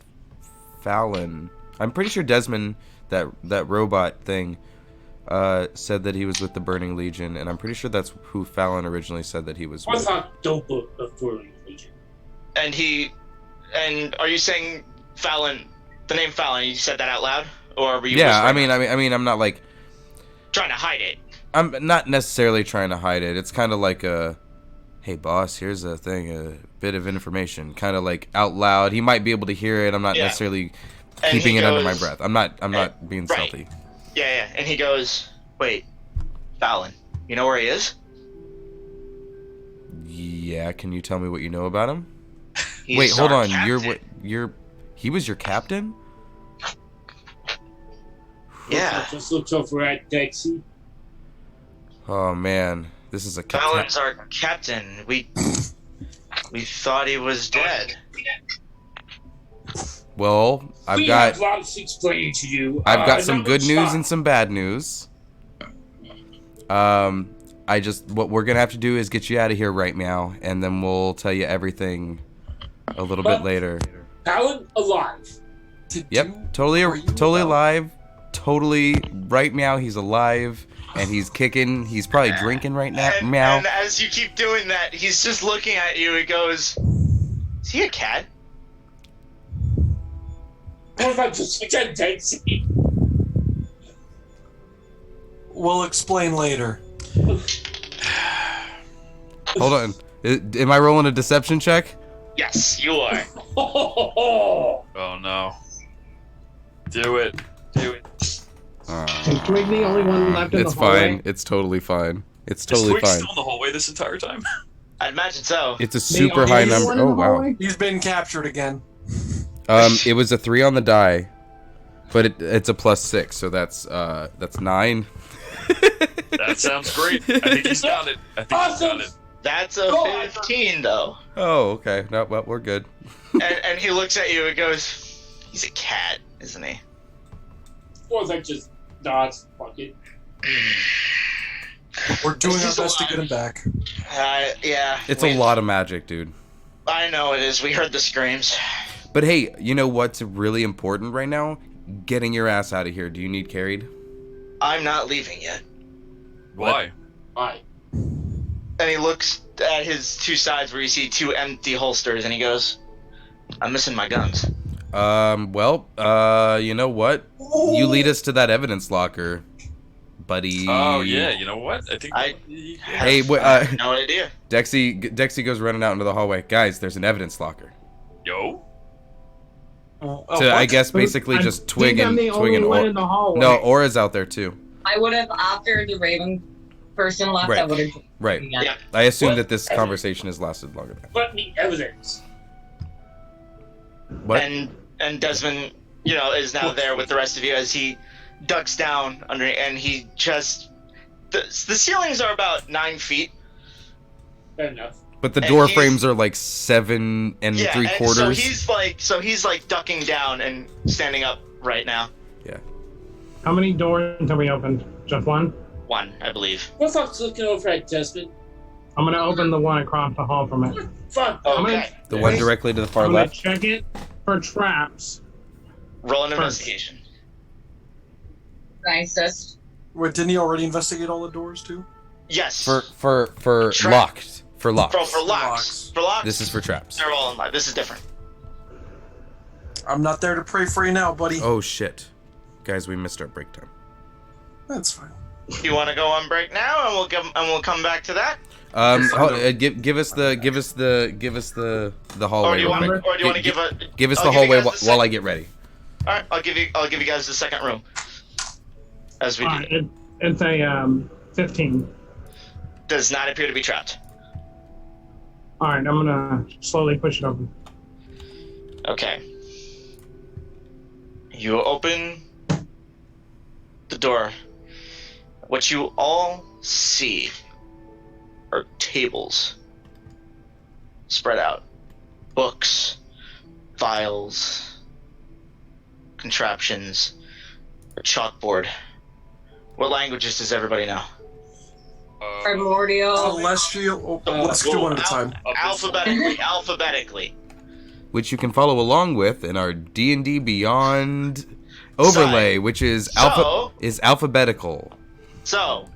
Fallon... I'm pretty sure Desmond, that robot thing, said that he was with the Burning Legion, and I'm pretty sure that's who Fallon originally said that he was with. Gorthok don't book a Burning Legion. And are you saying Fallon, the name Fallon, you said that out loud? Or were you Yeah, whispering? I mean, I'm not like... Trying to hide it. I'm not necessarily trying to hide it. It's kind of like a... Hey, boss, here's a thing, a bit of information. Kind of like out loud. He might be able to hear it. I'm not necessarily keeping it under my breath. I'm not being stealthy. Yeah. And he goes, wait, Fallon, you know where he is? Yeah, can you tell me what you know about him? He's Wait, hold our on. captain. He was your captain? Yeah. Just looks over at Dexy. Oh man, this is a Fallon's our captain. We thought he was dead. Well, I've We got have lots explaining to you. I've got some now good it's news time. and some bad news. What we're gonna have to do is get you out of here right now, and then we'll tell you everything a little bit later. Fallon alive. Yep, totally alive. Totally, right now he's alive, and he's kicking. He's probably drinking right now. Meow. And as you keep doing that, he's just looking at you. He goes, "Is he a cat?" What if I just again Dexy? We'll explain later. Hold on. Am I rolling a deception check? Yes, you are. Oh no. Do it. Is Twig the only one left in the It's hallway? fine. It's totally fine. It's Is totally Twig fine. still in the hallway this entire time? I'd imagine so. It's a super high number. Oh wow. He's been captured again. It was a 3 on the die, but it's a +6, so that's 9. That sounds great. I think he's got it. He's got it. That's a 15, though. Oh, okay. No, well, we're good. And he looks at you and goes, "He's a cat, isn't he?" Gorthok just nods. Fuck it. We're doing our He's best to alive. get him back. Yeah. It's a lot of magic, dude. I know it is. We heard the screams. But hey, you know what's really important right now? Getting your ass out of here. Do you need carried? I'm not leaving yet. Why? Why? And he looks at his two sides where you see 2 empty holsters, and he goes, "I'm missing my guns." You know what? You lead us to that evidence locker, buddy. Oh yeah, you know what? I think. Hey, no idea. Dexy goes running out into the hallway. Guys, there's an evidence locker. Yo. I guess basically just Twig and Aura. No, Aura's out there too. I would have, after the Raven person left, I would have. Right. Yeah. I assume that this conversation has lasted longer than that. Let me evidence. What? And Desmond, is now there with the rest of you as he ducks down under, and he just the ceilings are about 9 feet. Fair enough. But the door frames are like 7 3/4. So he's like ducking down and standing up right now. Yeah. How many doors have we opened? Just one? 1, I believe. Gorthok's looking over at Desmond. I'm gonna open the one across the hall from it. Fuck. Okay. The one directly to the far I'm gonna left. check it for traps. Roll an investigation. Can I assist? Wait, didn't he already investigate all the doors too? Yes. For locked. For locks. For locks. For locks. This is for traps. They're all in line. This is different. I'm not there to pray for you now, buddy. Oh shit. Guys, we missed our break time. That's fine. You want to go on break now, and we'll come back to that. Give us the hallway. Or do you want to give us I'll the give you hallway guys the while I get ready. All right, I'll give you guys the second room. As we do. It's a 15. Does not appear to be trapped. All right, I'm gonna slowly push it open. Okay. You open the door. What you all see are tables spread out, books, files, contraptions, a chalkboard. What languages does everybody know? Primordial. Celestial. Let's do one at a time. Alphabetically. Which you can follow along with in our D&D Beyond overlay, which is alphabetical. So.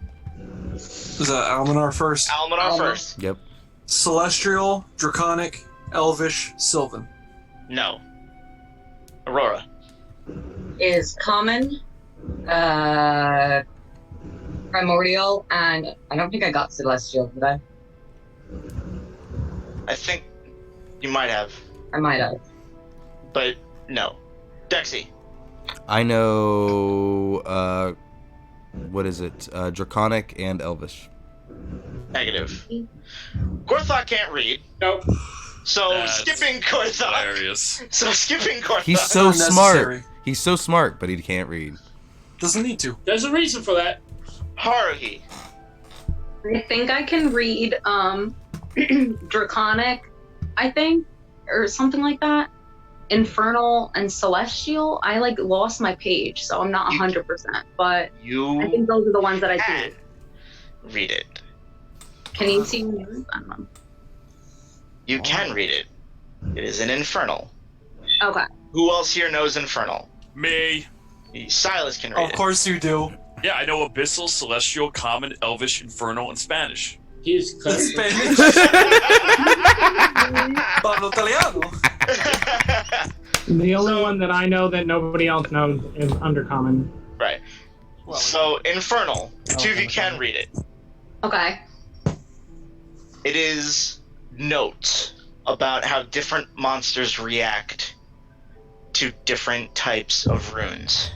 Is that Almanar first? Almanar first. Yep. Celestial, Draconic, Elvish, Sylvan. No. Aurora. Is common, primordial, and I don't think I got celestial, did I? I think you might have. I might have. But no. Dexy. I know, what is it? Draconic and Elvish. Negative. GORTHOCK can't read. Nope. So That's skipping GORTHOCK. Hilarious. So skipping GORTHOCK. He's so Unnecessary. smart. He's so smart, but he can't read. Doesn't need to. There's a reason for that. Haruhi. I think I can read Draconic, I think, or something like that. Infernal and Celestial. I lost my page, so I'm not 100%, but I think those are the ones that I can see. Read it. Can you see me? I don't know. You can read it. It is an Infernal. Okay. Who else here knows Infernal? Me. Silas can read it. Of course you do. Yeah, I know Abyssal, Celestial, Common, Elvish, Infernal, and Spanish. He is Spanish. Parlo italiano. The only one that I know that nobody else knows is Undercommon. Right. So, Infernal. The two of you can read it. Okay. It is notes about how different monsters react to different types of runes.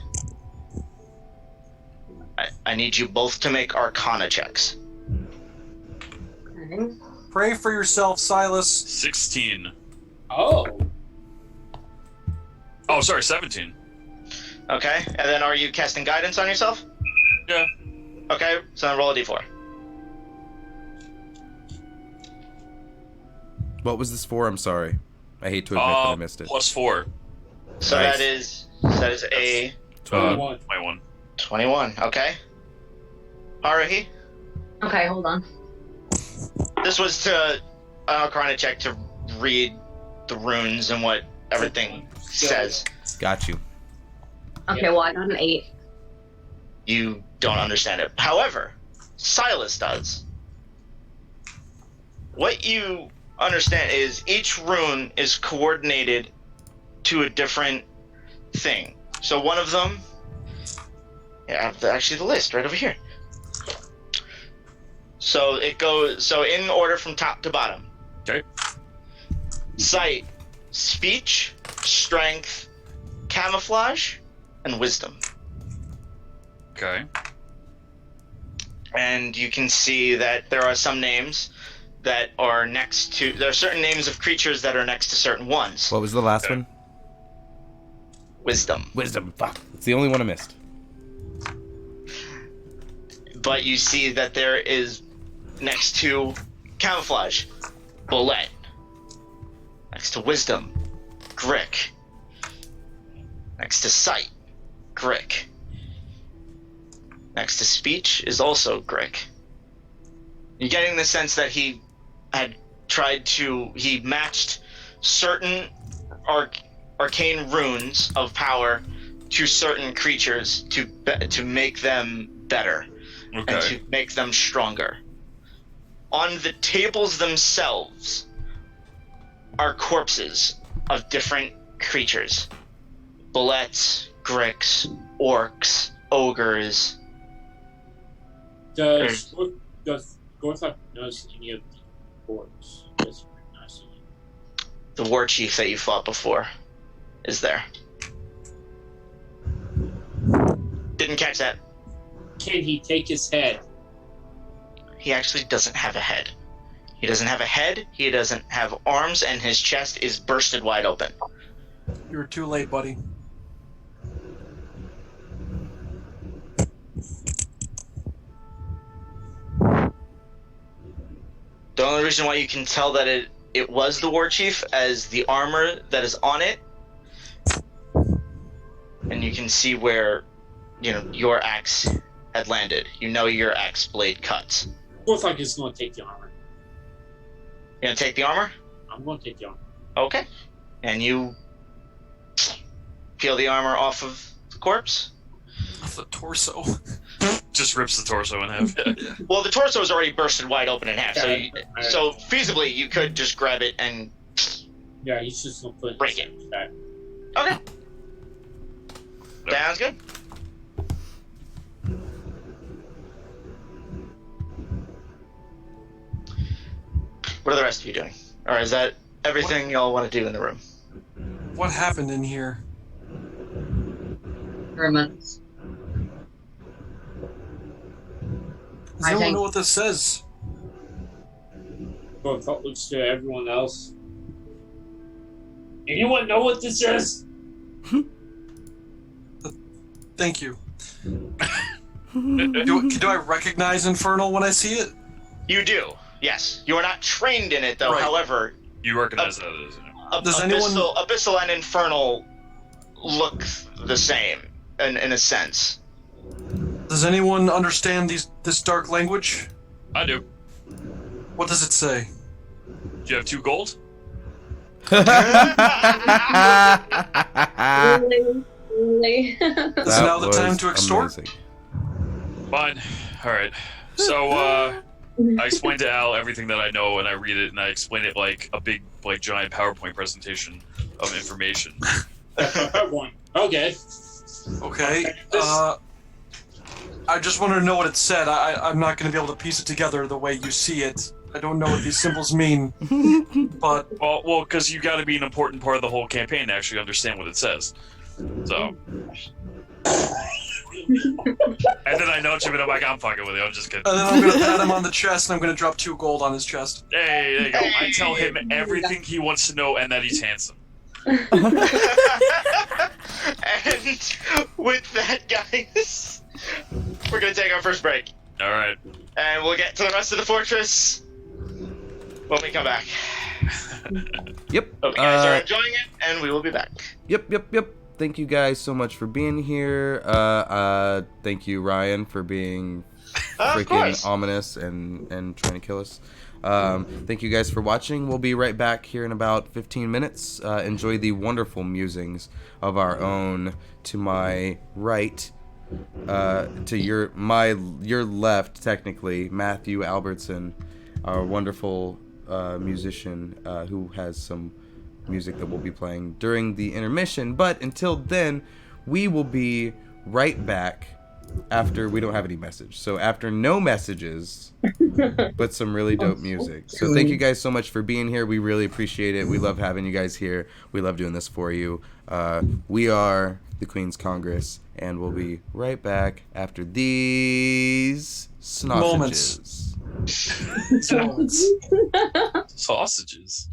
I need you both to make Arcana checks. Okay. Pray for yourself, Silas. 16. Oh. Oh, sorry, 17. Okay, and then are you casting guidance on yourself? Yeah. Okay, so then roll a d4. What was this for? I'm sorry. I hate to admit that I missed it. +4. So Nice. that is a 21. 21. Okay. Haruhi, Okay, hold on. this was to Arcana check to read the runes and what everything says. Got you. Okay, well, I got an 8. You don't understand it. However, Silas does. What you understand is each rune is coordinated to a different thing. So one of them, I have actually the list right over here. So it goes, in order from top to bottom. Okay. Sight, speech, strength, camouflage, and wisdom. Okay. And you can see that there are some names that are next to, there are certain names of creatures that are next to certain ones. What was the last one? Wisdom. Wisdom. Fuck. It's the only one I missed. But you see that there is next to camouflage, bullet. Next to wisdom, Grick. Next to sight, Grick. Next to speech is also Grick. You're getting the sense that he had he matched certain arcane runes of power to certain creatures to make them better. Okay. And to make them stronger. On the tables themselves are corpses of different creatures. Bullets, gricks, orcs, ogres. Does GORTHOCK knows any of the boards? Does he recognize any? The war chief that you fought before is there. Didn't catch that. Can he take his head? He actually doesn't have a head. He doesn't have a head, he doesn't have arms, and his chest is bursted wide open. You were too late, buddy. The only reason why you can tell that it was the war chief as the armor that is on it, and you can see where, your axe had landed. You know your axe blade cuts. GORTHOCK is going to take the armor. You gonna take the armor? I'm going to take the armor. Okay. And you peel the armor off of the corpse? Off the torso. Just rips the torso in half. Well, the torso is already bursted wide open in half, so feasibly you could just grab it and Yeah, he's just going to put break it. Back. Okay. Sounds good. What are the rest of you doing? Or is that everything y'all want to do in the room? What happened in here? Hermits. Does anyone know what this says? GORTHOCK looks to everyone else. Anyone know what this is? Thank you. do I recognize Infernal when I see it? You do, yes. You are not trained in it, though. Right. However, You recognize that as Does Abyssal and Infernal look the same, in a sense. Does anyone understand this dark language? I do. What does it say? Do you have 2 gold? Really? Is now the time to extort? Amazing. Fine. Alright. So, I explained to Al everything that I know, and I read it, and I explain it like a big, giant PowerPoint presentation of information. Okay. Okay. I just wanted to know what it said. I'm not going to be able to piece it together the way you see it. I don't know what these symbols mean, but... Well, because you got to be an important part of the whole campaign to actually understand what it says. So... And then I nudge him and I'm like, I'm fucking with you, I'm just kidding. And then I'm going to pat him on the chest and I'm going to drop 2 gold on his chest. Hey, there you go. I tell him everything he wants to know and that he's handsome. And with that, guys, we're going to take our first break. Alright. And we'll get to the rest of the fortress when we come back. Yep. Hope you guys are enjoying it, and we will be back. Yep. Thank you guys so much for being here. Thank you, Ryan, for being freaking ominous and trying to kill us. Thank you guys for watching. We'll be right back here in about 15 minutes. Enjoy the wonderful musings of our own to my right, to your left, technically, Matthew Albertson, our wonderful musician who has some music that we'll be playing during the intermission. But until then, we will be right back after we don't have any message. So after no messages, but some really dope music. So thank you guys so much for being here. We really appreciate it. We love having you guys here. We love doing this for you. We are the Queen's Congress, and we'll be right back after these sausages. Sausages.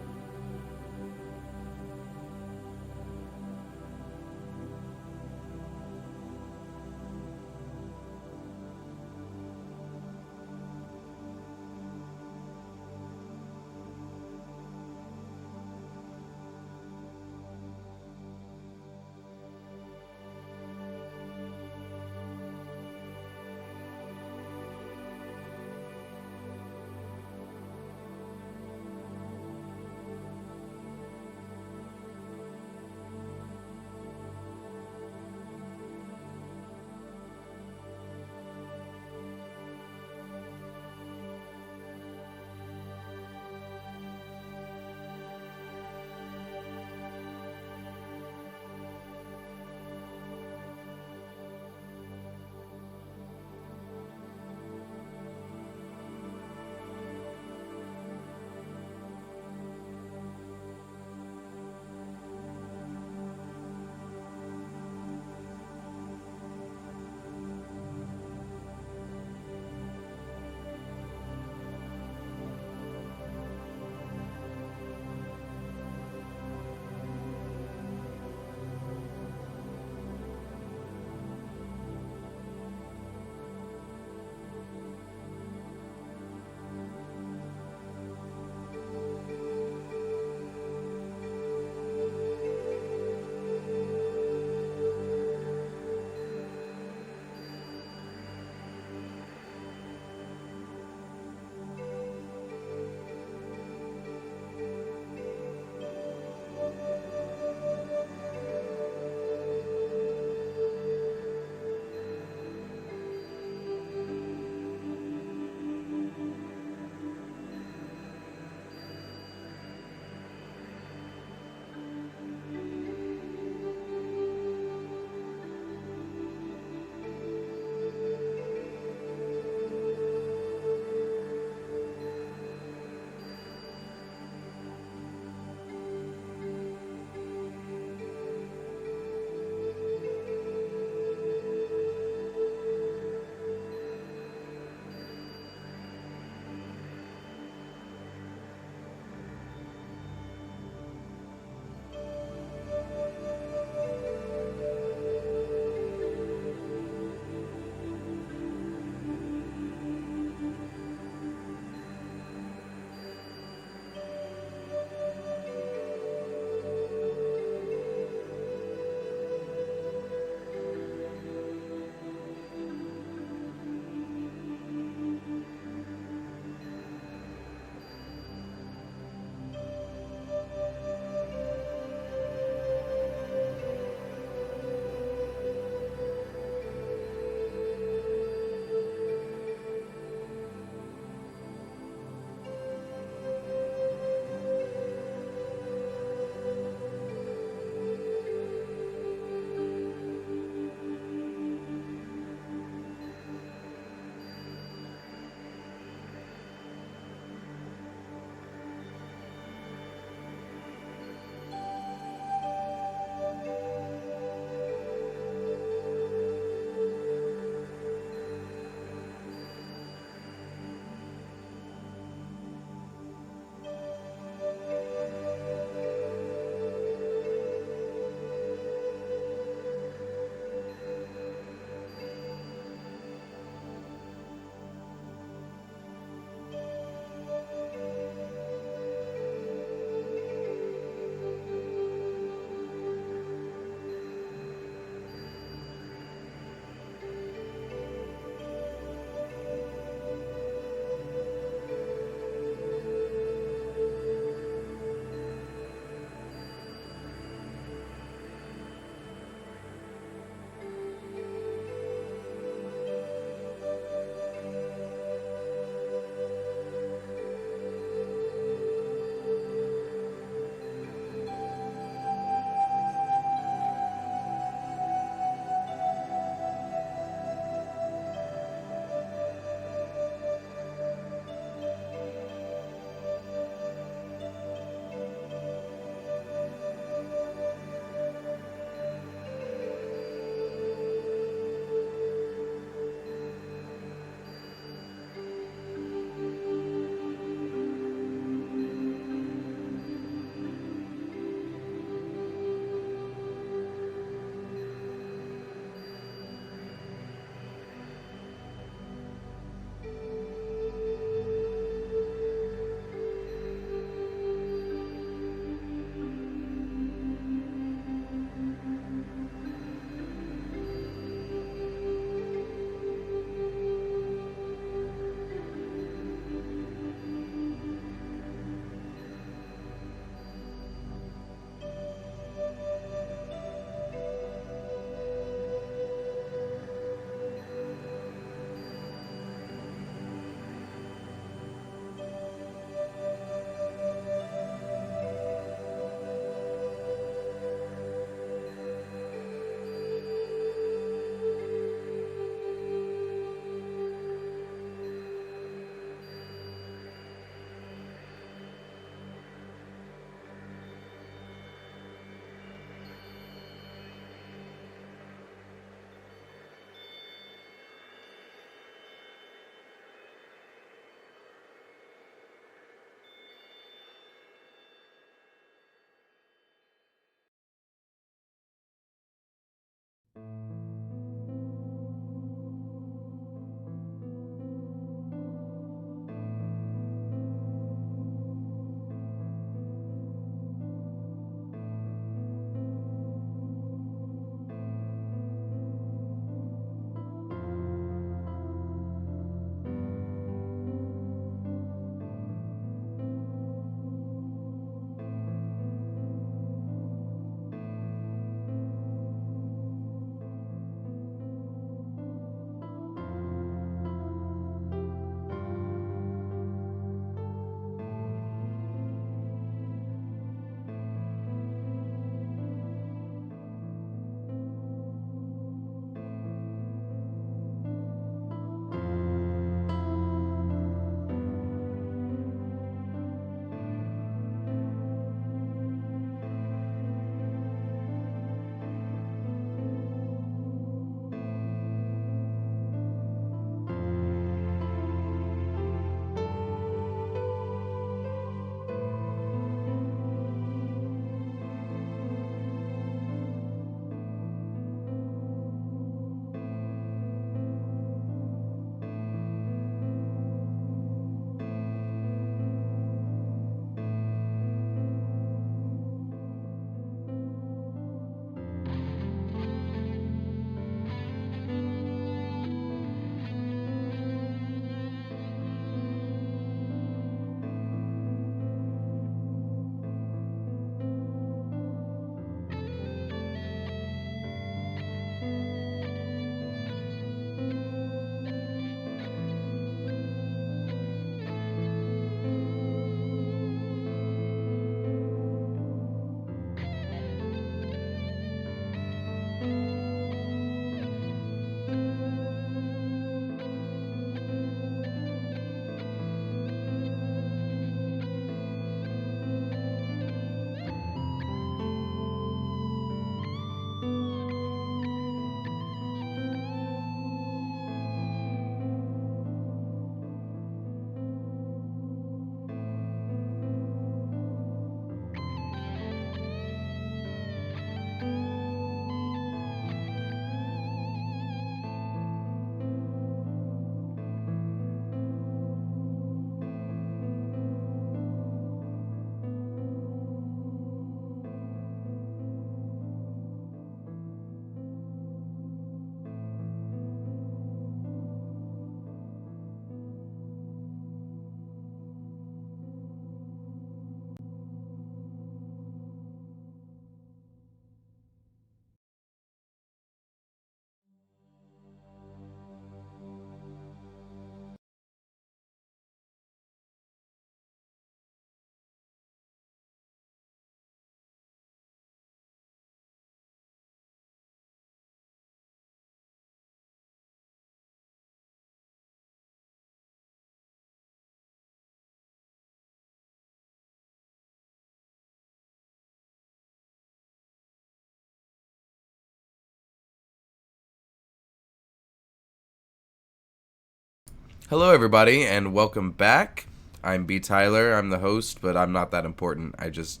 Hello, everybody, and welcome back. I'm B. Tyler. I'm the host, but I'm not that important. I just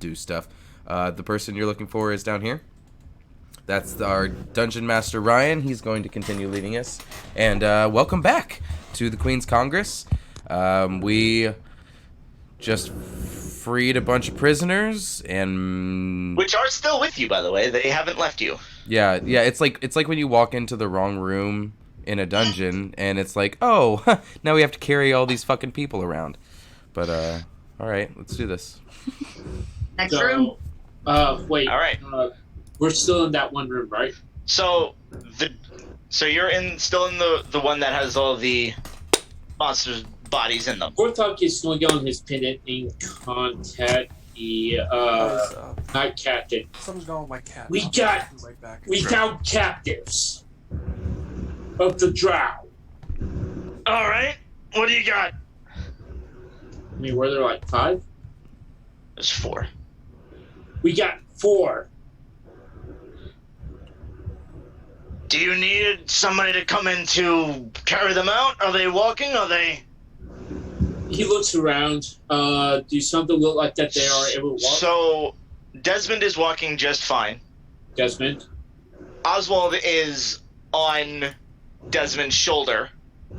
do stuff. The person you're looking for is down here. That's our Dungeon Master, Ryan. He's going to continue leading us. And welcome back to the Queen's Congress. We just freed a bunch of prisoners, and which are still with you, by the way. They haven't left you. Yeah. It's like when you walk into the wrong room in a dungeon, and it's like, oh, now we have to carry all these fucking people around. But all right, let's do this. Next room. Wait. All right. We're still in that one room, right? So you're still in the one that has all the monsters' bodies in them. GORTHOCK is going on his pendant in contact the night captain. Something's going with my cat. We found captives of the drow. All right. What do you got? I mean, were there like 5? There's 4. We got 4. Do you need somebody to come in to carry them out? Are they walking? Are they... He looks around. Do something look like that they are able to walk? So, Desmond is walking just fine. Desmond? Oswald is on Desmond's shoulder.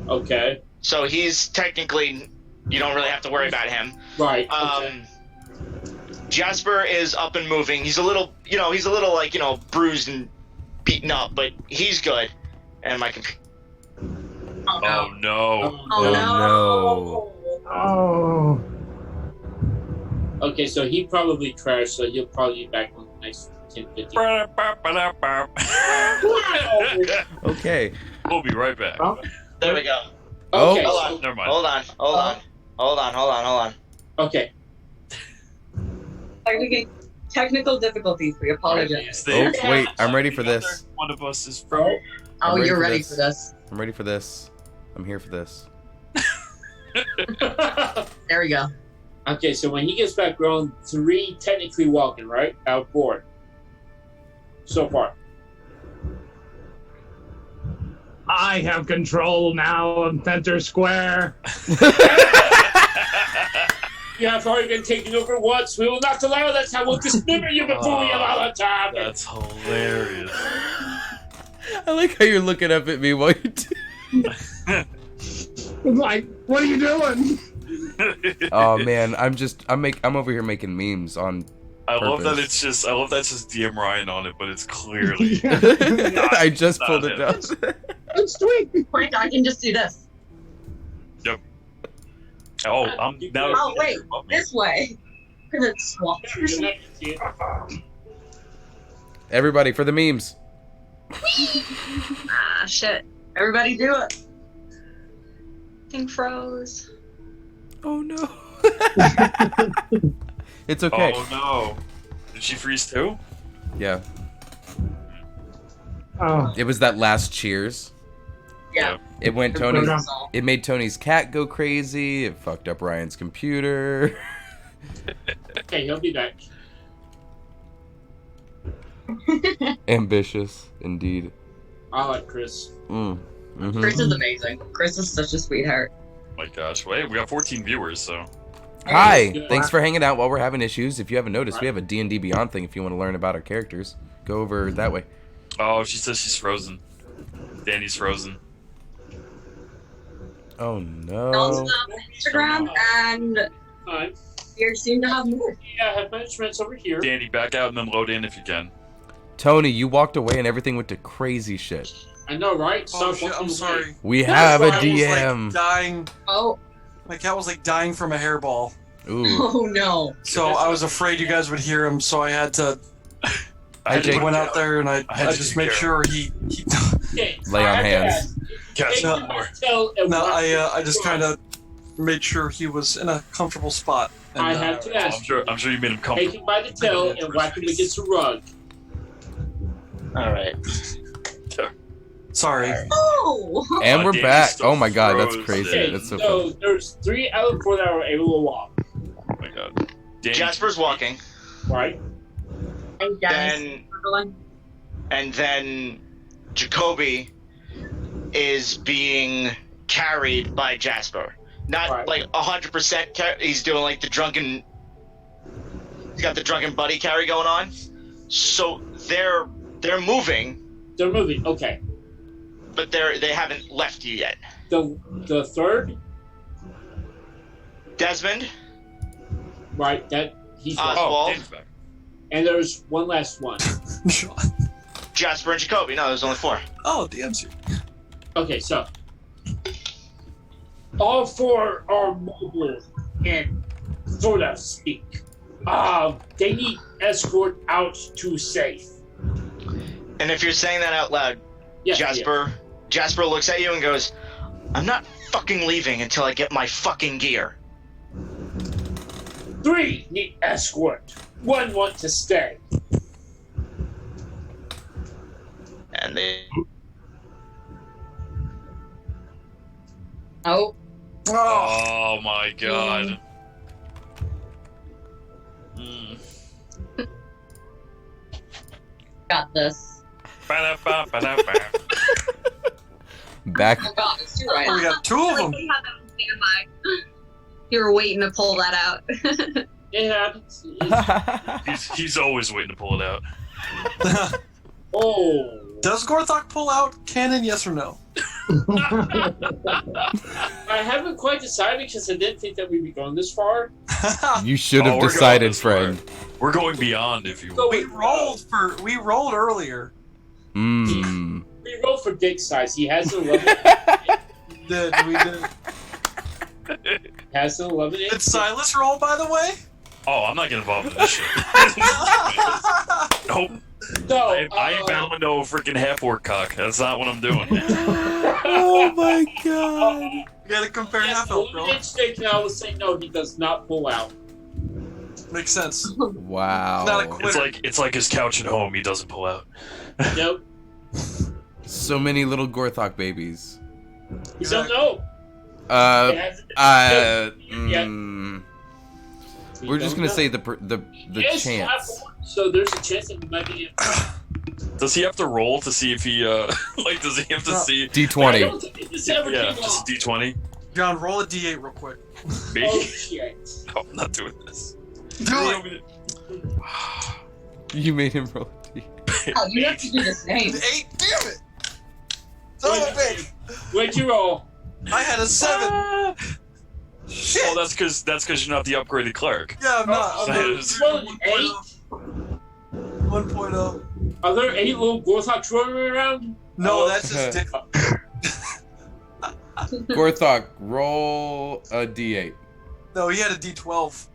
Okay. So he's technically... You don't really have to worry about him. Right, okay. Jasper is up and moving. He's a little, like, bruised and beaten up, but he's good. And my computer... Oh no. Oh. Okay, so he probably crashed, so he'll probably be back on the next 10-15. Okay. We'll be right back. There we go. Okay, Hold on. Never mind. Hold on. Okay. Technical difficulties. We apologize. Oh, wait, I'm ready for this. One of us is from. Oh, ready you're for ready this. for this. I'm ready for this. I'm here for this. There we go. Okay, so when he gets back, we're on 3 technically walking, right? Outboard. So far. I have control now of Center Square. You have already been taken over once. We will not allow that. I will dismember you before we allow the time. That's hilarious. I like how you're looking up at me while you do. Like, what are you doing? Oh man, I'm over here making memes on I love that purpose. I love that says DM Ryan on it, but it's clearly. I just not pulled it him. down. It's Twig. Wait, I can just do this. Yep. Oh, I'm now. Oh, wait. This way. Because it's swapped. Everybody for the memes. Ah, shit. Everybody do it. Thing froze. Oh no. It's okay. Oh no! Did she freeze too? Yeah. Oh. It was that last cheers. Yeah. It went Tony's. It made Tony's cat go crazy. It fucked up Ryan's computer. Okay, he'll be back. Ambitious, indeed. I like Chris. Mm-hmm. Chris is amazing. Chris is such a sweetheart. Oh my gosh! Wait, we got 14 viewers, so. Hi, Good. thanks for hanging out while we're having issues. If you haven't noticed, we have a D&D Beyond thing if you want to learn about our characters. Go over that way. Oh, she says she's frozen. Danny's frozen. Oh no. Also, Instagram, and Hi. you seem to have more. Yeah, I have my instruments over here. Danny, back out and then load in if you can. Tony, you walked away and everything went to crazy shit. I know, right? Oh Stop shit, walking I'm away. sorry. We have a My cat was, DM. like, dying. Oh. My cat was like dying from a hairball. Ooh. Oh no. So I was afraid you guys would hear him, so I had to. I Jake. just went out there and I had to just take made care sure he Okay, Lay on I have to hands. ask, Catch take No. him to the hotel and No, walk I just kind of made sure he was in a comfortable spot. And, I have to ask. I'm sure you made him Take comfortable. him by the tail and whack him against the rug. All right. Sorry. Oh. And we're Danny's back. still Oh my god, that's frozen. crazy. Okay, That's so so funny. there's 3 out of 4 that are able to walk, Oh my god. Danny, Jasper's walking. right? And Danny's struggling. And then Jacoby is being carried by Jasper. Not like 100%. He's doing like the drunken. He's got the drunken buddy carry going on. So they're moving. They're moving. Okay. But they haven't left you yet. The third. Desmond. Right. That he's Oswald. And there's one last one. Jasper and Jacoby. No, there's only 4. Oh, DM's here. Okay, so all 4 are mobile and so to speak. They need escort out to safe. And if you're saying that out loud, Yes, Jasper looks at you and goes, "I'm not fucking leaving until I get my fucking gear." 3 need escort. 1 want to stay. And they. Oh. Oh my god. Got this. Back. Oh god, it's 2 right. We got 2 of them. You were waiting to pull that out. It happens. He's always waiting to pull it out. Oh. Does Gorthok pull out cannon, yes or no? I haven't quite decided because I didn't think that we'd be going this far. You should have decided, friend. We're going beyond, if you will. We rolled earlier. Mmm. We rolled for dick size. He has an 11. We did. Has an 11. Did Silas roll, by the way? Oh, I'm not getting involved in this shit. Nope. No, I ain't bowing no freaking half-orc cock. That's not what I'm doing. Oh my god. You gotta compare Yes, half-elf, bro. State now was saying no, he does not pull out. Makes sense. Wow. Not a quitter. It's like his couch at home. He doesn't pull out. Nope. So many little Gorthok babies. You don't know. We're just gonna say the Yes, chance. So there's a chance that we might be. Does he have to roll to see if he like? Does he have to see D20? I don't think this ever Yeah, came just off. D20. John, roll a D8 real quick. Me? Oh shit! No, I'm not doing this. Do it. You made him roll a D. Oh, you have to do the same. 8, damn it! Son of a bitch! What'd you roll? I had a 7. Shit! Well, that's because you're not the upgraded cleric. Yeah, I'm not. I'm Oh, not. Roll an 8. 1.0. Are there 8 little Gorthok running around? No, that's just dick. Gorthok, roll a D8. No, he had a D12.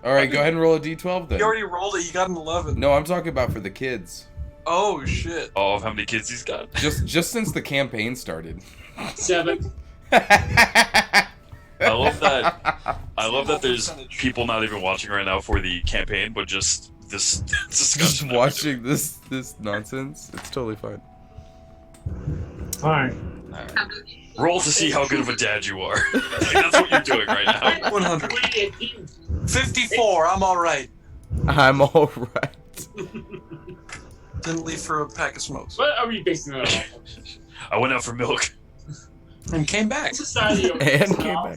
Alright, go ahead and roll a D12 then. He already rolled it. He got an 11. No, I'm talking about for the kids. Oh shit! Oh, of how many kids he's got? Just since the campaign started. 7. I love that there's people not even watching right now for the campaign, but just this Just discussion. watching this nonsense. It's totally fine. Alright. Roll to see how good of a dad you are. Like, that's what you're doing right now. 100. 54. I'm all right. I'm alright. Didn't leave for a pack of smokes. What are we basing that on? I went out for milk. And came back. Society of And came back.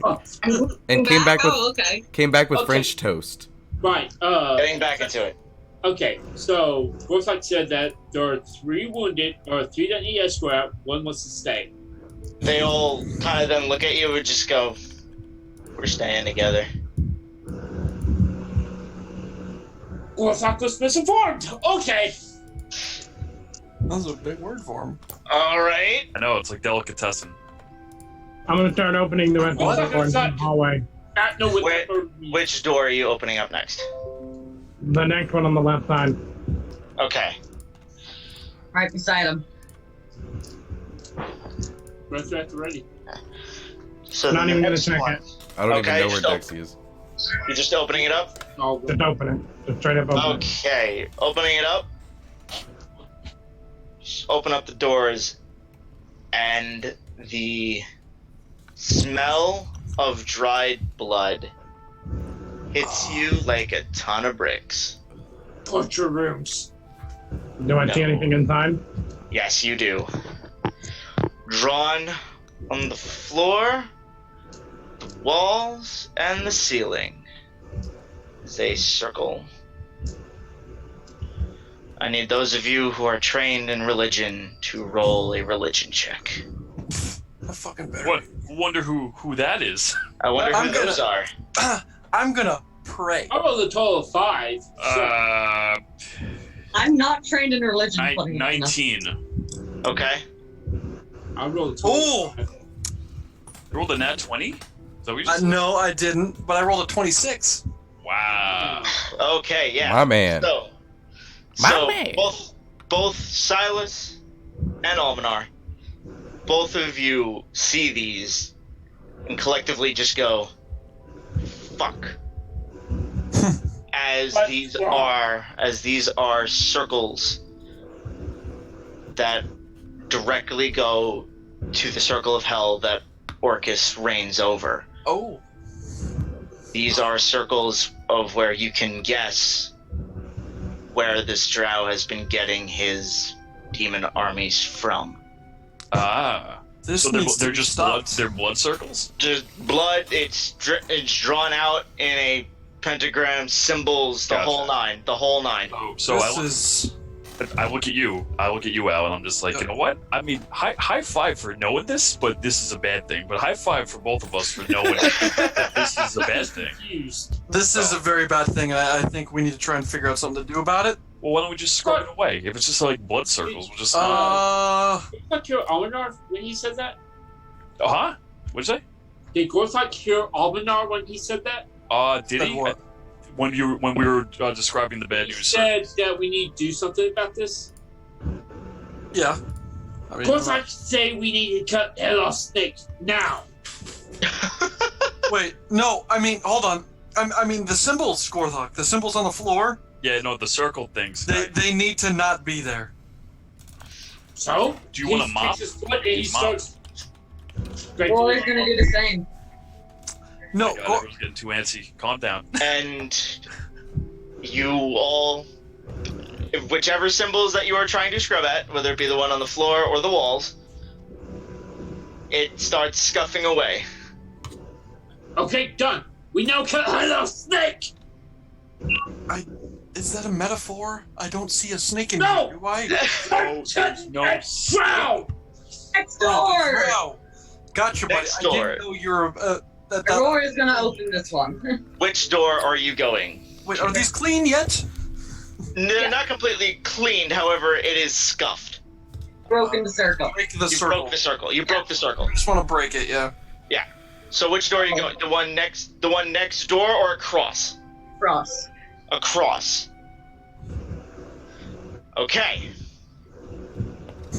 And came back with okay. Okay. French toast. Right. Getting back into it. Okay. So Gorthok said that there are 3 wounded, or 3 that need escort out. 1 wants to stay. They all kind of then look at you and just go, "We're staying together." Gorthok was misinformed. Okay. That was a big word for him. All right. I know, it's like delicatessen. I'm gonna start opening the rest of the doors in the hallway. Which door are you opening up next? The next one on the left side. Okay. Right beside him. Resurrect ready. So Not the even gonna next check one- it. I don't Okay, even know where just Dexy is. You're just opening it up? Just open it. Just straight up open it. Okay, opening it up. Just open up the doors, and the smell of dried blood hits you like a ton of bricks. Torture rooms. Do I see anything inside? Yes, you do. Drawn On the floor, the walls, and the ceiling is a circle. I need those of you who are trained in religion to roll a religion check. I fucking better. What? Wonder who that is. I wonder who those are. I'm gonna pray. I rolled a total of 5. I'm not trained in religion. 19. Okay. I rolled a total of 5. You rolled a nat 20? Is that what you just said? No, I didn't, but I rolled a 26. Wow. Okay, yeah. My man. So both Silas and Almanar, both of you see these and collectively just go, fuck. As these are circles that directly go to the circle of hell that Orcus reigns over. Oh. These are circles of where you can guess where this drow has been getting his demon armies from. So they're just blood. They're blood circles. Just blood. It's drawn out in a pentagram, symbols, the whole nine. Oh, so I look at you, Al, and I'm just like, you know what? I mean, high five for knowing this, but this is a bad thing. But high five for both of us for knowing that this is a bad thing. This is a very bad thing. I think we need to try and figure out something to do about it. Well, why don't we just scrub it away? If it's just like blood circles, we'll just. Did Gorthok cure Almanar when he said that? Huh? What'd you say? Did Gorthok cure Almanar when he said that? Did he? When we were describing the bad news. He said that we need to do something about this. Yeah. I mean, Gorthok say we need to cut the head off Snake now. Wait, no. I mean, hold on. I mean the symbols, Gorthok. The symbols on the floor. Yeah, no, the circle things. They need to not be there. So? Do you want to mop? Well, he's gonna do the same. No, everyone's getting too antsy. Calm down. And you all, whichever symbols that you are trying to scrub at, whether it be the one on the floor or the walls, it starts scuffing away. Okay, done. We now cut the head off Snake. Is that a metaphor? I don't see a snake in No! here, do I? No. Next door! Wow. Gotcha, buddy. Next I door. didn't know you're Aurora is gonna open this one. Which door are you going? Wait, are these clean yet? No, not completely cleaned, however, it is scuffed. Broken the circle. Break the You circle. broke the circle. You broke the circle. I just want to break it, yeah. Yeah. So which door are you going? The one next door or across? Cross. Across. Okay.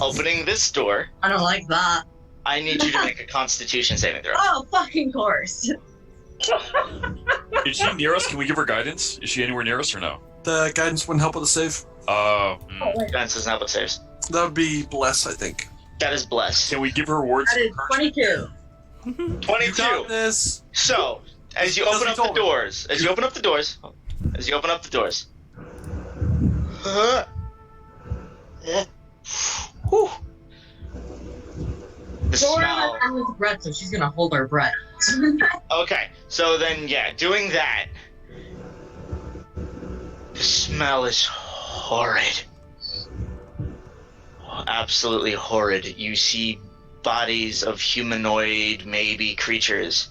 Opening this door. I don't like that. I need you to make a Constitution saving throw. Oh, fucking course. Is she near us? Can we give her guidance? Is she anywhere near us or no? The guidance wouldn't help with the save. Guidance doesn't help with saves. That would be bless, I think. That is bless. Can we give her words? That is 22. 22. You got this. So, as you open up the doors, Whew. The smell. I'm with breath, so she's gonna hold her breath. Okay, so then, yeah, doing that. The smell is horrid. Absolutely horrid. You see bodies of humanoid, maybe creatures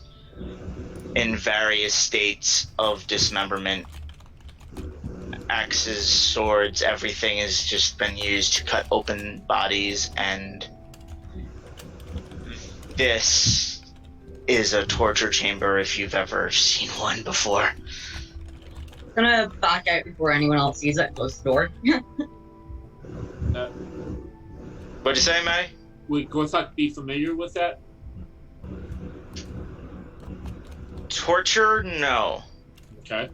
in various states of dismemberment. Axes, swords, everything has just been used to cut open bodies, and this is a torture chamber if you've ever seen one before. I'm gonna back out before anyone else sees it. Close the door. What'd you say, Maddie? Would Gorthok be familiar with that? Torture? No. Okay.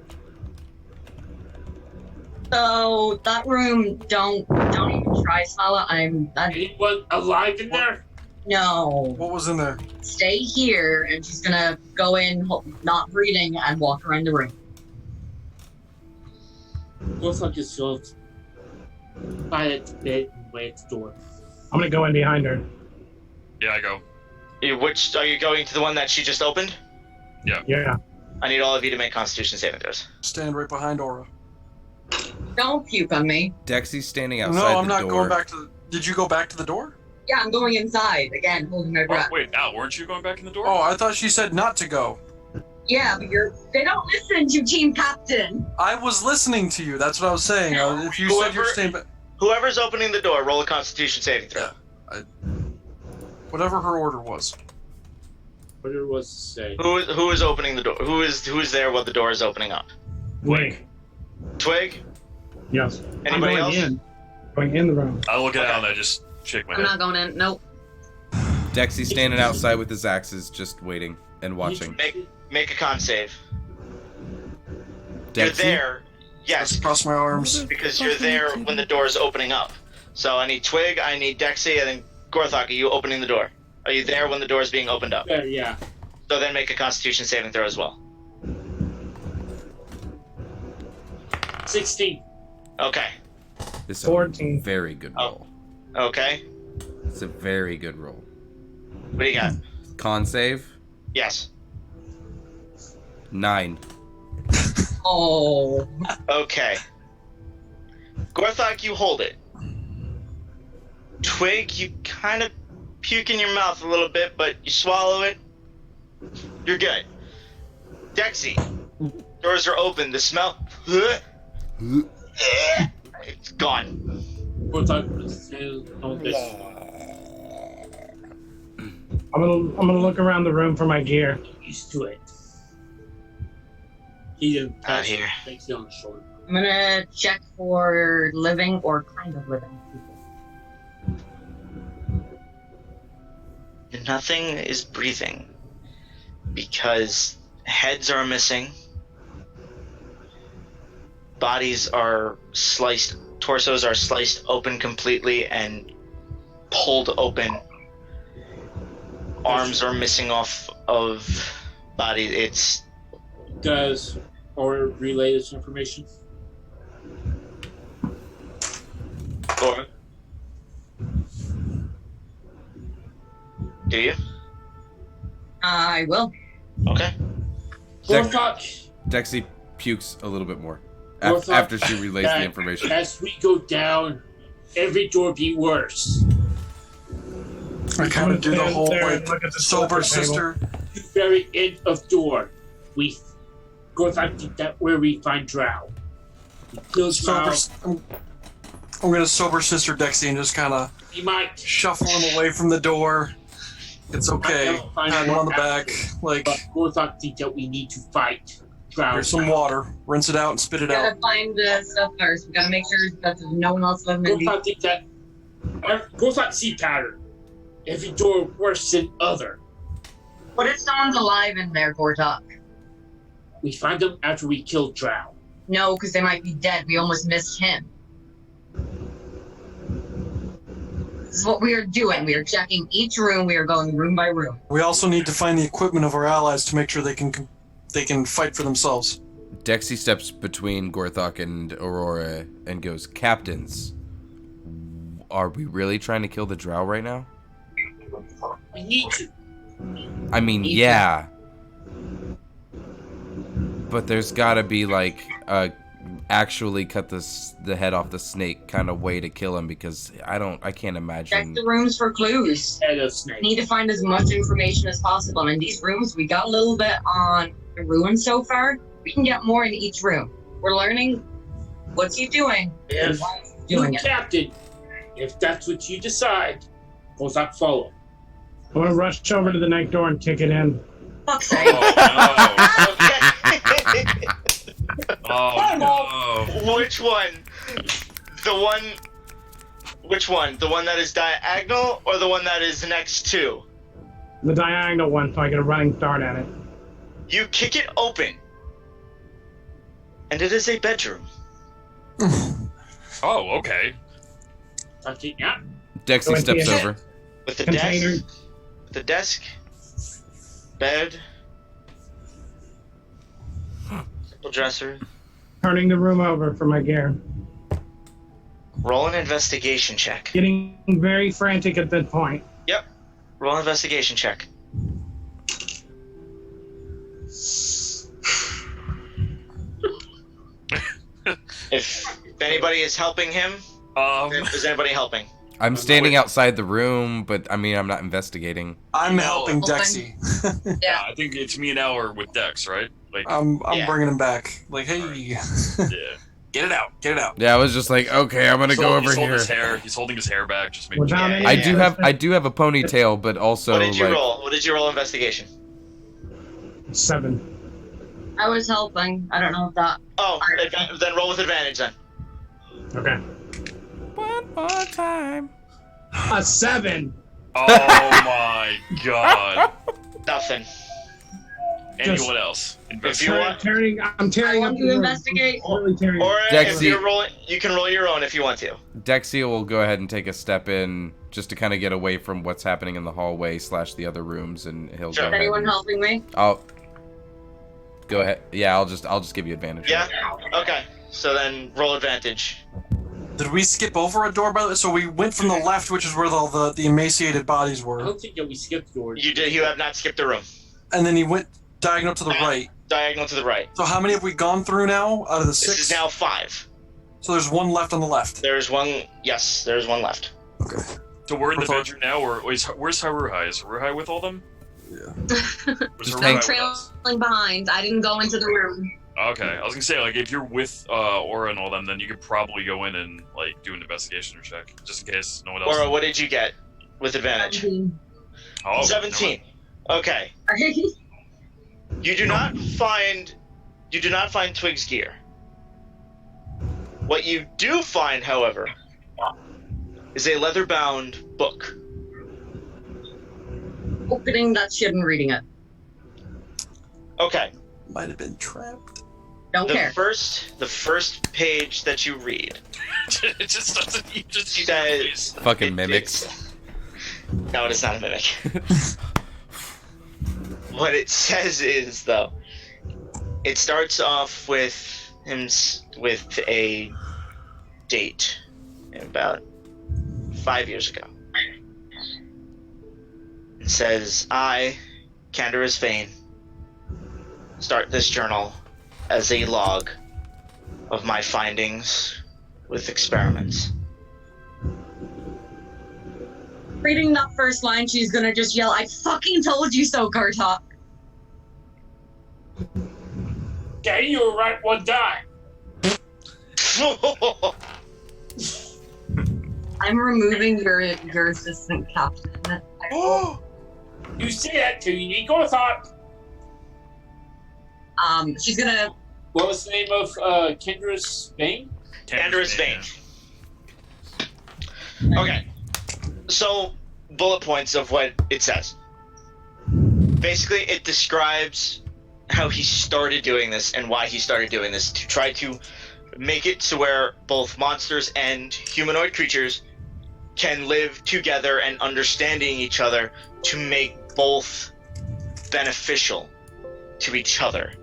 So that room, don't even try, Sala. Anyone alive in there? No. What was in there? Stay here, and she's gonna go in, not breathing, and walk around the room. Gorthok is shoved by the bed and way at the door. I'm gonna go in behind her. Yeah, I go. Which are you going to the one that she just opened? Yeah. I need all of you to make Constitution saving throws. Stand right behind Aura. Don't puke on me. Dexy's standing outside No, I'm the not door. going back to the... Did you go back to the door? Yeah, I'm going inside again, holding my breath. Wait, Al, weren't you going back in the door? Oh, I thought she said not to go. Yeah, but they don't listen to Team Captain. I was listening to you. That's what I was saying. If you said you're staying back... Whoever's opening the door, roll a Constitution saving throw. Yeah, whatever her order was. Whatever it was to say. Who is opening the door? Who is there while the door is opening up? Twig? Yes. Anybody else? Going in the room. I look at Al and I just shake my I'm head. not going in. Nope. Dexy's standing outside with his axes, just waiting and watching. Make a con save. Dexy? You're there. Yes. Cross my arms. Because you're there when the door is opening up. So I need Twig, I need Dexy, and then GORTHOCK, are you opening the door? Are you there when the door is being opened up? Yeah. So then make a Constitution saving throw as well. 16. Okay. It's 14. a very good roll. Okay. It's a very good roll. What do you got? Con save? Yes. 9. Oh. Okay. GORTHOCK, you hold it. Twig, you kind of puke in your mouth a little bit, but you swallow it. You're good. Dexy, doors are open. The smell... It's gone. I'm gonna look around the room for my gear. Used to it. He didn't Out here. Thanks on the shoulder. I'm gonna check for living or kind of living people. Nothing is breathing because heads are missing, bodies are sliced, torsos are sliced open completely and pulled open, arms are missing off of body. It's... Does or relay this information? Or do you? I will. Okay. Dexy pukes a little bit more GORTHOCK, after she relays the information. As we go down, every door be worse. I kind of do the whole like sober sister. The very end of door, we GORTHOCK did that where we find Drow. We kill Drow. I'm gonna sober sister Dexy and just kind of shuffle him away from the door. It's okay. Pat him on the back. Like, but GORTHOCK thinks that we need to fight Drow. Here's some water. Rinse it out and spit it We out. gotta find the stuff first. We gotta make sure that there's no one else living in GORTHOCK thinks that GORTHOCK see pattern. Every door worse than other. What if someone's alive in there, GORTHOCK? We find them after we kill Drow. No, because they might be dead. We almost missed him. This is what we are doing. We are checking each room. We are going room by room. We also need to find the equipment of our allies to make sure they can fight for themselves. Dexy steps between GORTHOCK and Aurora and goes, "Captains, are we really trying to kill the Drow right now?" We need to. I mean, yeah. But there's gotta be like a actually cut the head off the snake kind of way to kill him, because I can't imagine. Check the rooms for clues. Head of snake. Need to find as much information as possible. And in these rooms, we got a little bit on the ruins so far. We can get more in each room. We're learning what's he doing and If why he's doing you it. captain, if that's what you decide, GORTHOCK follow. I'm gonna rush over to the next door and kick it in. Fuck's sake. Oh no! Which one? Which one? The one that is diagonal or the one that is next to? The diagonal one, so I get a running start at it. You kick it open, and it is a bedroom. Oh, okay. Yeah. Dexy steps over. With the Container. desk, bed, simple dresser. Turning the room over for my gear. Roll an investigation check. Getting very frantic at that point. Yep. Roll an investigation check. If anybody is helping him, is anybody helping? I'm standing outside the room, but I mean, I'm not investigating. I'm helping Dexy. Yeah, I think it's me and Al are with Dex, right? Like, I'm bringing him back. Like, hey, yeah, get it out. Yeah, I was just like, okay, I'm gonna go over here. He's holding his hair back, just making sure. I do have a ponytail, but also. What did you roll? What did you roll investigation? 7. I was helping. I don't know if that. Oh, then roll with advantage then. Okay. One more time. A 7. Oh my god. Nothing. Anyone else? If you want, I'm tearing up to investigate. or Dexy, if you're rolling, you can roll your own if you want to. Dexy will go ahead and take a step in just to kind of get away from what's happening in the hallway / the other rooms, and he'll go Is ahead. anyone helping me? I'll go ahead. Yeah, I'll just give you advantage. Yeah. Okay. So then roll advantage. Did we skip over a door, by the way? So we went from the left, which is where all the emaciated bodies I were. don't think that we skipped doors. You did. You have not skipped a room. And then he went diagonal to the right. Diagonal to the right. So how many have we gone through now out of the 6? This is now 5. So there's one left on the left. There's one. Yes, there's one left. Okay. So we're in the bedroom now, or where's Haruhi? Is Haruhi with all them? Yeah. I'm trailing behind. I didn't go into the room. Okay, I was gonna say, like, if you're with Aura and all them, then you could probably go in and, like, do an investigation check, just in case no one else... Aura, what did you get with advantage? 17. Oh, 17. Okay. You do not find Twig's gear. What you do find, however, is a leather-bound book. Opening that shit and reading it. Okay. Might have been trapped. Don't care. The first page that you read. It just doesn't. You just says fucking mimics. No, it is not a mimic. What it says is, though, it starts off with a date about 5 years ago. It says, I, Canderous Vane, start this journal as a log of my findings with experiments. Reading that first line, she's gonna just yell, I fucking told you so, GORTHOCK. Okay, you were right one time. I'm removing your assistant captain. You say that till you need GORTHOCK. She's gonna... What was the name of Canderous Vane? Canderous Vane. Okay. So, bullet points of what it says. Basically, it describes how he started doing this and why he started doing this, to try to make it to where both monsters and humanoid creatures can live together and understanding each other, to make both beneficial to each other.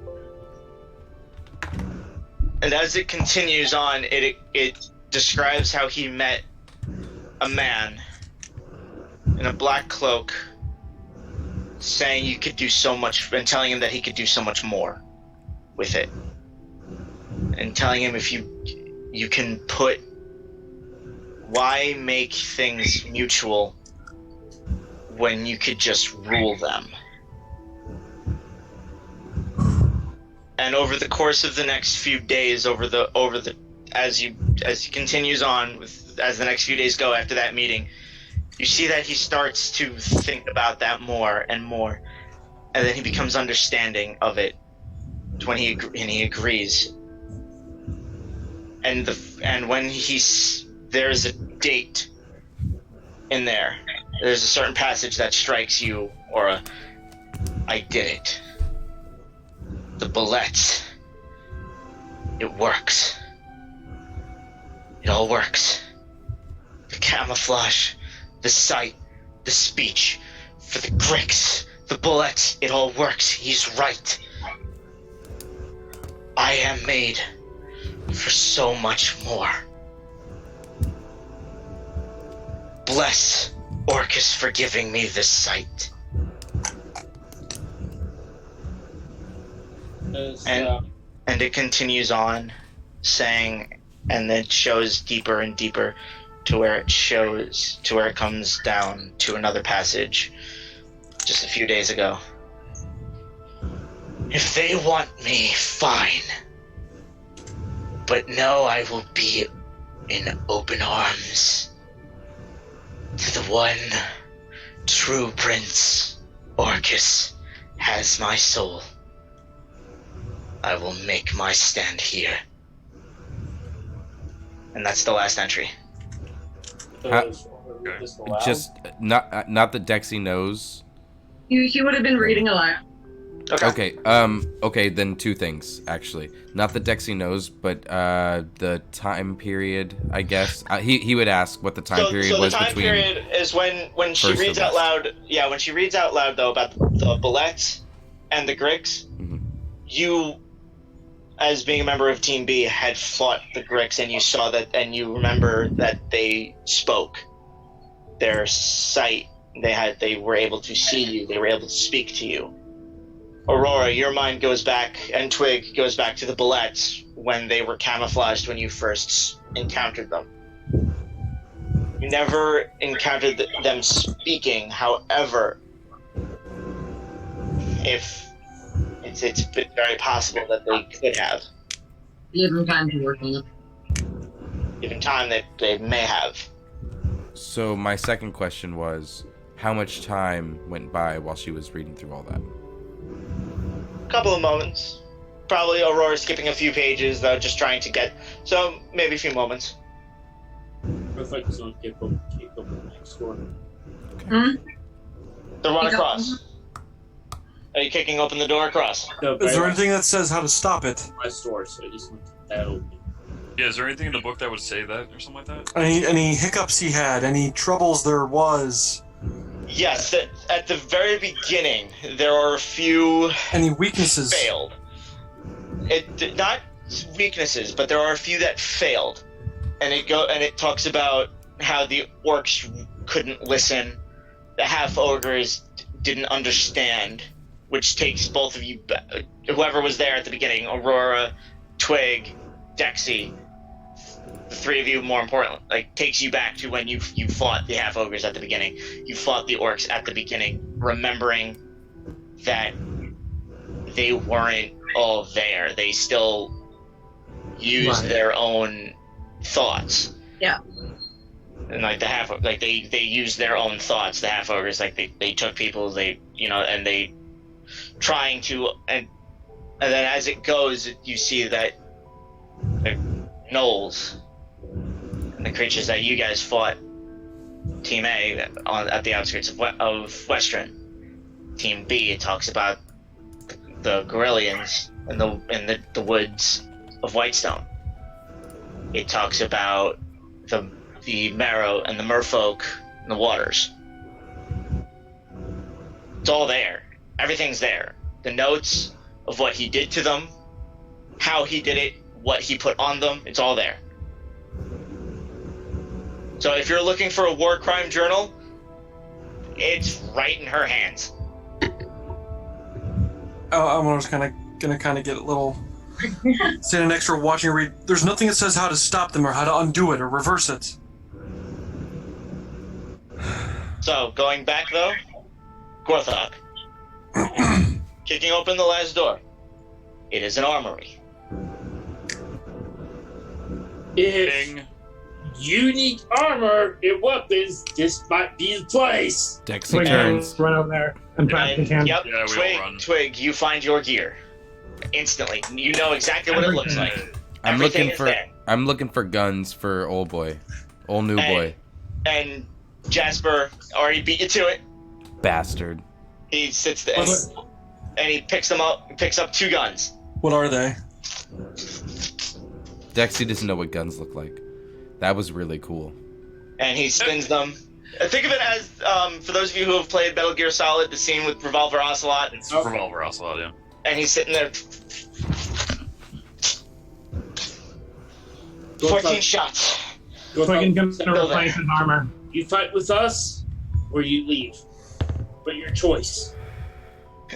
And as it continues on, it describes how he met a man in a black cloak, saying you could do so much, and telling him that he could do so much more with it, and telling him if you can put, why make things mutual when you could just rule them. And over the course of the next few days, as he continues on with, as the next few days go after that meeting, you see that he starts to think about that more and more, and then he becomes understanding of it when he agrees. And when there's a date in there. There's a certain passage that strikes you, or I did it. The bullets. It works. It all works. The camouflage, the sight, the speech, for the Gricks, the bullets, it all works. He's right. I am made for so much more. Bless Orcus for giving me this sight. And it continues on, saying, and then shows deeper and deeper to where it comes down to another passage just a few days ago. If they want me, fine. But no, I will be in open arms to the one true prince. Orcus has my soul. I will make my stand here. And that's the last entry. Just not that Dexy knows. He would have been reading aloud. Okay. Okay. Then two things actually. Not that Dexy knows, but the time period. I guess he would ask what the time period was between. So the time period is when she reads out loud. Yeah, when she reads out loud though about the Bullets and the Gricks, you, as being a member of Team B, had fought the Gricks, and you saw that, and you remember that they spoke. Their sight. They were able to see you. They were able to speak to you. Aurora, your mind goes back, and Twig goes back to the Bullets when they were camouflaged when you first encountered them. You never encountered them speaking, however, if it's very possible that they could have. Given time to work on it. Given time that they may have. So my second question was, how much time went by while she was reading through all that? Couple of moments. Probably Aurora skipping a few pages though, just trying to get, so maybe a few moments. I thought he's on kick up next door. The run across. Are you kicking open the door across? No, is there anything that says how to stop it? My store, so I just want that open. Yeah, is there anything in the book that would say that or something like that? Any hiccups he had, any troubles there was? Yes, at the very beginning, there are a few... Any weaknesses? Failed. Not weaknesses, but there are a few that failed. And it talks about how the orcs couldn't listen, the half-ogres didn't understand, which takes both of you, whoever was there at the beginning, Aurora, Twig, Dexy, the three of you, more importantly, takes you back to when you fought the half-ogres at the beginning. You fought the orcs at the beginning, remembering that they weren't all there. They still used their own thoughts. Yeah. And they used their own thoughts, the half-ogres, they took people, and they trying to, and then as it goes, you see that the gnolls and the creatures that you guys fought, Team A, at the outskirts of Western. Team B, it talks about the Gorillians in the woods of Whitestone. It talks about the Marrow and the Merfolk in the waters. It's all there. Everything's there. The notes of what he did to them, how he did it, what he put on them, it's all there. So if you're looking for a war crime journal, it's right in her hands. I was gonna get a little standing next to her watching her read. There's nothing that says how to stop them or how to undo it or reverse it. So going back though, GORTHOCK. Kicking open the last door. It is an armory. If you need armor and weapons, this might be the place. Dexy turns. Run over there and pass the can. Yep, yeah, Twig, you find your gear instantly. You know exactly what it looks like. I'm looking for guns for old new boy. And Jasper already beat you to it. Bastard. He sits there and he picks them up. He picks up 2 guns. What are they? Dexy doesn't know what guns look like. That was really cool. And he spins them. Think of it as, for those of you who have played Metal Gear Solid, the scene with Revolver Ocelot. It's Revolver Ocelot, yeah. And he's sitting there. 14 shots. Twig gonna replace his armor. You fight with us, or you leave. But your choice.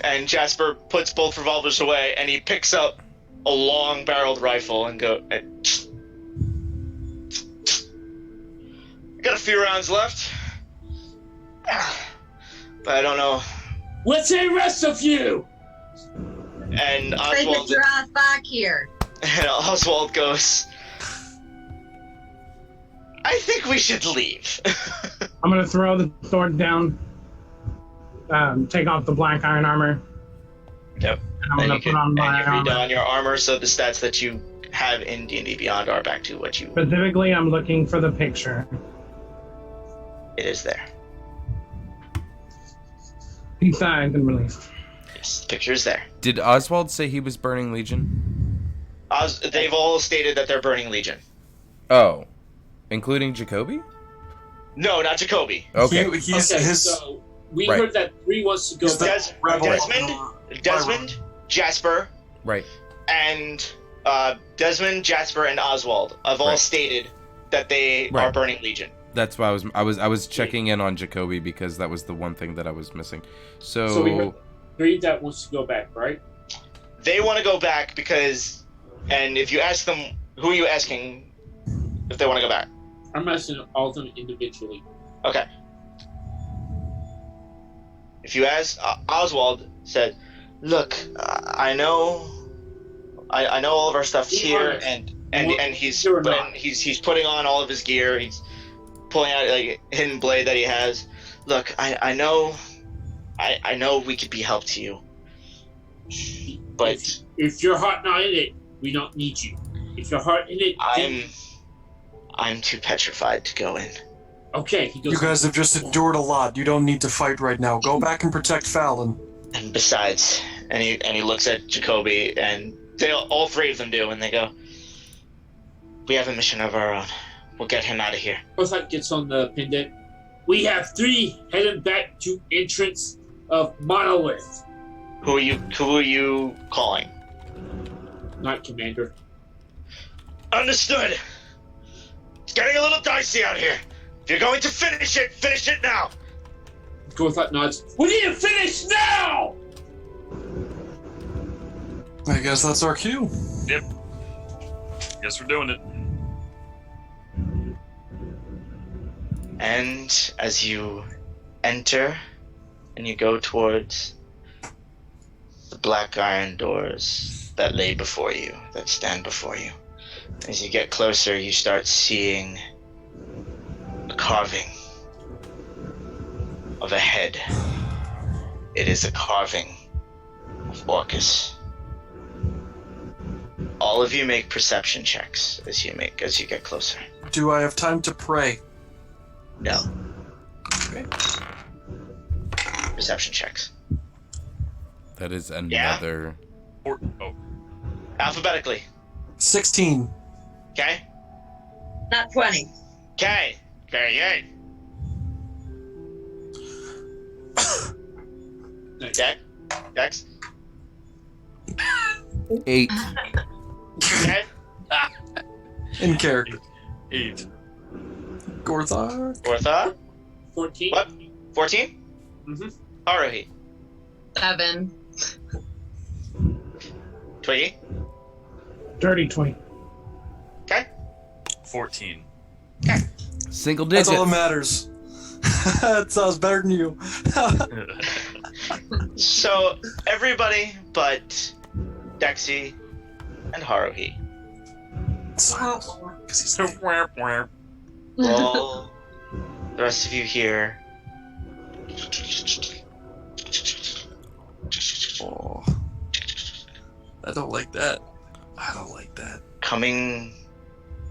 And Jasper puts both revolvers away, and he picks up a long-barreled rifle and go. I got a few rounds left, but I don't know. What's the rest of you? And Take Oswald. your ass back here. And Oswald goes, I think we should leave. I'm gonna throw the sword down, take off the black iron armor. Yep. And I'm gonna put on my and you read armor. on your armor, so the stats that you have in D&D Beyond are back to what you... Specifically, I'm looking for the picture. It is there. Peace signs and relief. Yes, the picture is there. Did Oswald say he was burning Legion? They've all stated that they're burning Legion. Oh. Including Jacoby? No, not Jacoby. Okay. So we heard that 3 wants to go back. Desmond, Jasper, right, and Desmond, Jasper, and Oswald have all stated that they are burning Legion. That's why I was checking in on Jacoby because that was the one thing that I was missing. So we heard 3 that wants to go back, right? They want to go back because, and if you ask them, who are you asking if they want to go back? I'm asking all of them individually. Okay. If you ask, Oswald said, "Look, I know all of our stuff's here, and he's putting on all of his gear. He's pulling out like a hidden blade that he has. Look, I know we could be help to you, but if your heart not in it, we don't need you. If your heart in it, I'm too petrified to go in." Okay, he goes. You guys have just endured a lot. You don't need to fight right now. Go back and protect Fallon. And besides, and he looks at Jacoby, and all 3 of them do, and they go, "We have a mission of our own. We'll get him out of here." GORTHOCK gets on the pendant. We have 3 headed back to entrance of Monolith. Who are you calling? Not Commander. Understood. It's getting a little dicey out here. If you're going to finish it now. GORTHOCK nods. We need to finish now! I guess that's our cue. Yep. Guess we're doing it. And as you enter and you go towards the black iron doors that lay before you, that stand before you, as you get closer, you start seeing a carving of a head. It is a carving of Orcus. All of you make perception checks as you get closer. Do I have time to pray? No. Okay. Perception checks. That is another... Alphabetically. 16. Okay. Not 20. Okay. Very good. Dex? 8. Okay. In character. 8. GORTHOCK? 14. What? 14? Mm-hmm. Haruhi. 7. Twiggy. Dirty 20. Okay. 14. Okay. Single digits. That's all that matters. That sounds better than you. So, everybody but Dexy and Haruhi. Well, the rest of you here. Oh, I don't like that. I don't like that. Coming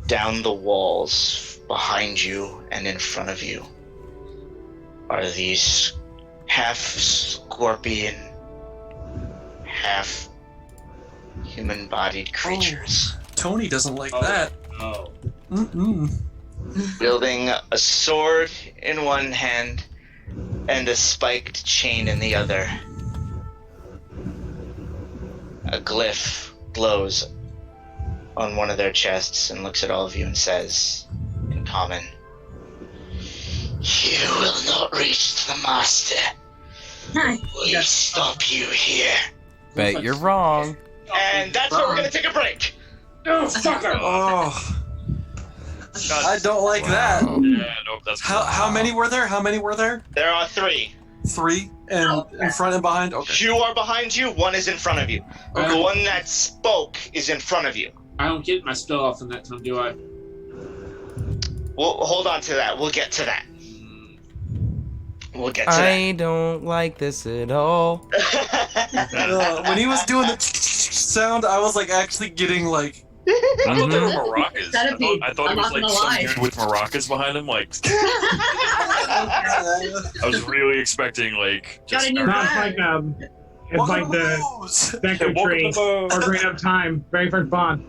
down the walls behind you and in front of you are these half scorpion, half human-bodied creatures. Oh, Tony doesn't like that. Oh. Mm-mm. Wielding a sword in one hand and a spiked chain in the other. A glyph glows on one of their chests and looks at all of you and says, in common, You will not reach the master. We stop you here. Bet you're wrong. And that's where we're gonna take a break. Oh, fucker! Oh. I don't like that. Yeah, nope, that's How many were there? How many were there? There are 3. 3? And in front and behind? Okay. 2 are behind you, 1 is in front of you. Okay. The one that spoke is in front of you. I don't get my spell off in that time, do I? We'll hold on to that. We'll get to that. We'll get to that. I don't like this at all. When he was doing the sound, I was like actually getting like. I thought they were maracas. Centipede. I thought it was like some dude with maracas behind him. Like, I was really expecting like just. No, it's like the vector tree. Or green of time. Very first bond.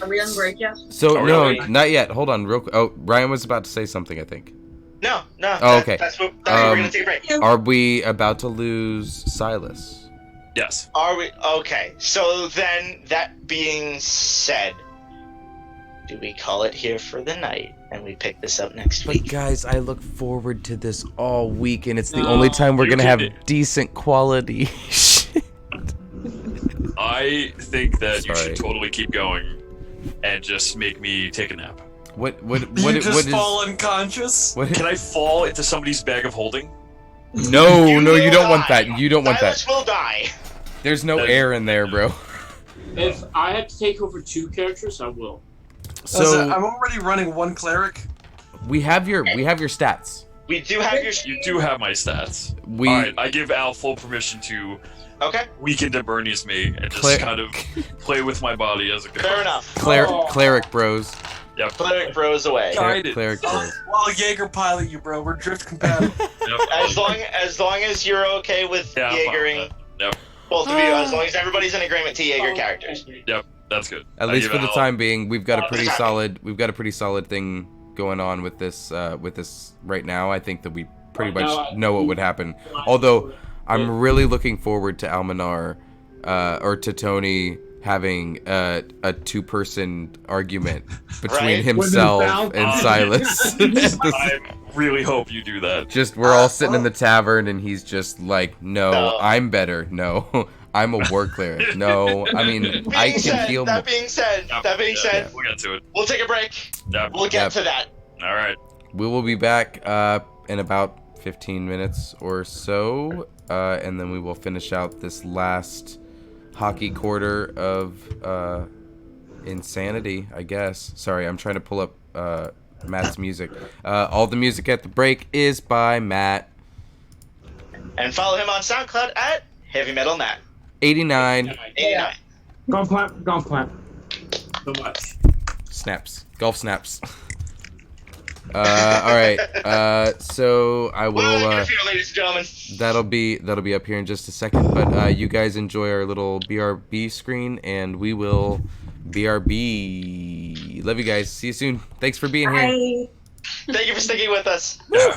Are we on break yet? So Oh, no, really? not yet. Hold on, real quick. Oh, Ryan was about to say something, I think. No. Oh, okay. That's where we're gonna take a break. Are we about to lose Silas? Yes. Are we? Okay. So then, that being said, do we call it here for the night and we pick this up next But week? guys, I look forward to this all week, and it's the only time we're you gonna have can- decent quality. I think that you Sorry. should totally keep going, and just make me take a nap. What You just is? fall unconscious? What? Can I fall into somebody's bag of holding? No, you will don't want die. that. You don't want Silas that. will die. There's no air in there, bro. If I had to take over 2 characters, I will. So I'm already running 1 cleric. we have your stats. We do have your. You do have my stats. We Alright, I give Al full permission to Okay. weaken to Bernie's me and just Cler- kind of play with my body as it goes. Fair enough. cleric bros. Yep. Cleric bros away. Guided. Cleric bros. Well, Jaeger pilot you, bro. We're drift compatible. Yep. As long as you're okay with Yeah, I'm fine with Jaegering, that. Yep. both of you, as long as everybody's in agreement to Jaeger characters. Yep. That's good. At I least give for the Al- time being, we've got a pretty solid thing going on with this right now. I think that we pretty much know what would happen. Although I'm really looking forward to Almanar or to Tony having a 2-person argument between Right. himself himself? and Silas. I really hope you do that. Just we're all sitting in the tavern and he's just like, no, No. I'm better. No, I'm a war cleric. No, I mean I can heal. That being said, We'll get to it. we'll take a break. Yep. We'll get Yep. to that. All right. We will be back in about 15 minutes or so, and then we will finish out this last hockey quarter of insanity, I guess. Sorry, I'm trying to pull up Matt's music. All the music at the break is by Matt. And follow him on SoundCloud at Heavy Metal Matt 89 89. Golf clap. So much. snaps. Golf snaps. All right. So I Well, will. good for you, ladies and gentlemen. That'll be up here in just a second. But you guys enjoy our little BRB screen, and we will BRB. Love you guys. See you soon. Thanks for being here. Thank you for sticking with us. Yeah.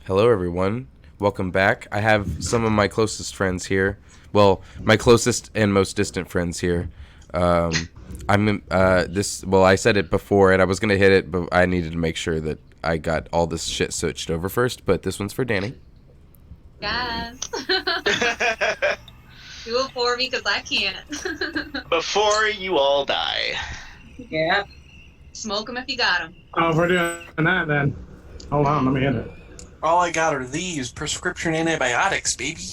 Hello, everyone. Welcome back. I have some of my closest friends here. Well, my closest and most distant friends here. I said it before, and I was gonna hit it, but I needed to make sure that I got all this shit switched over first. But this one's for Danny. Yes. Do it for me, because I can't. Before you all die. Yeah. Smoke them if you got them. Oh, if we're doing that, then hold on, let me hit it. All I got are these prescription antibiotics, baby.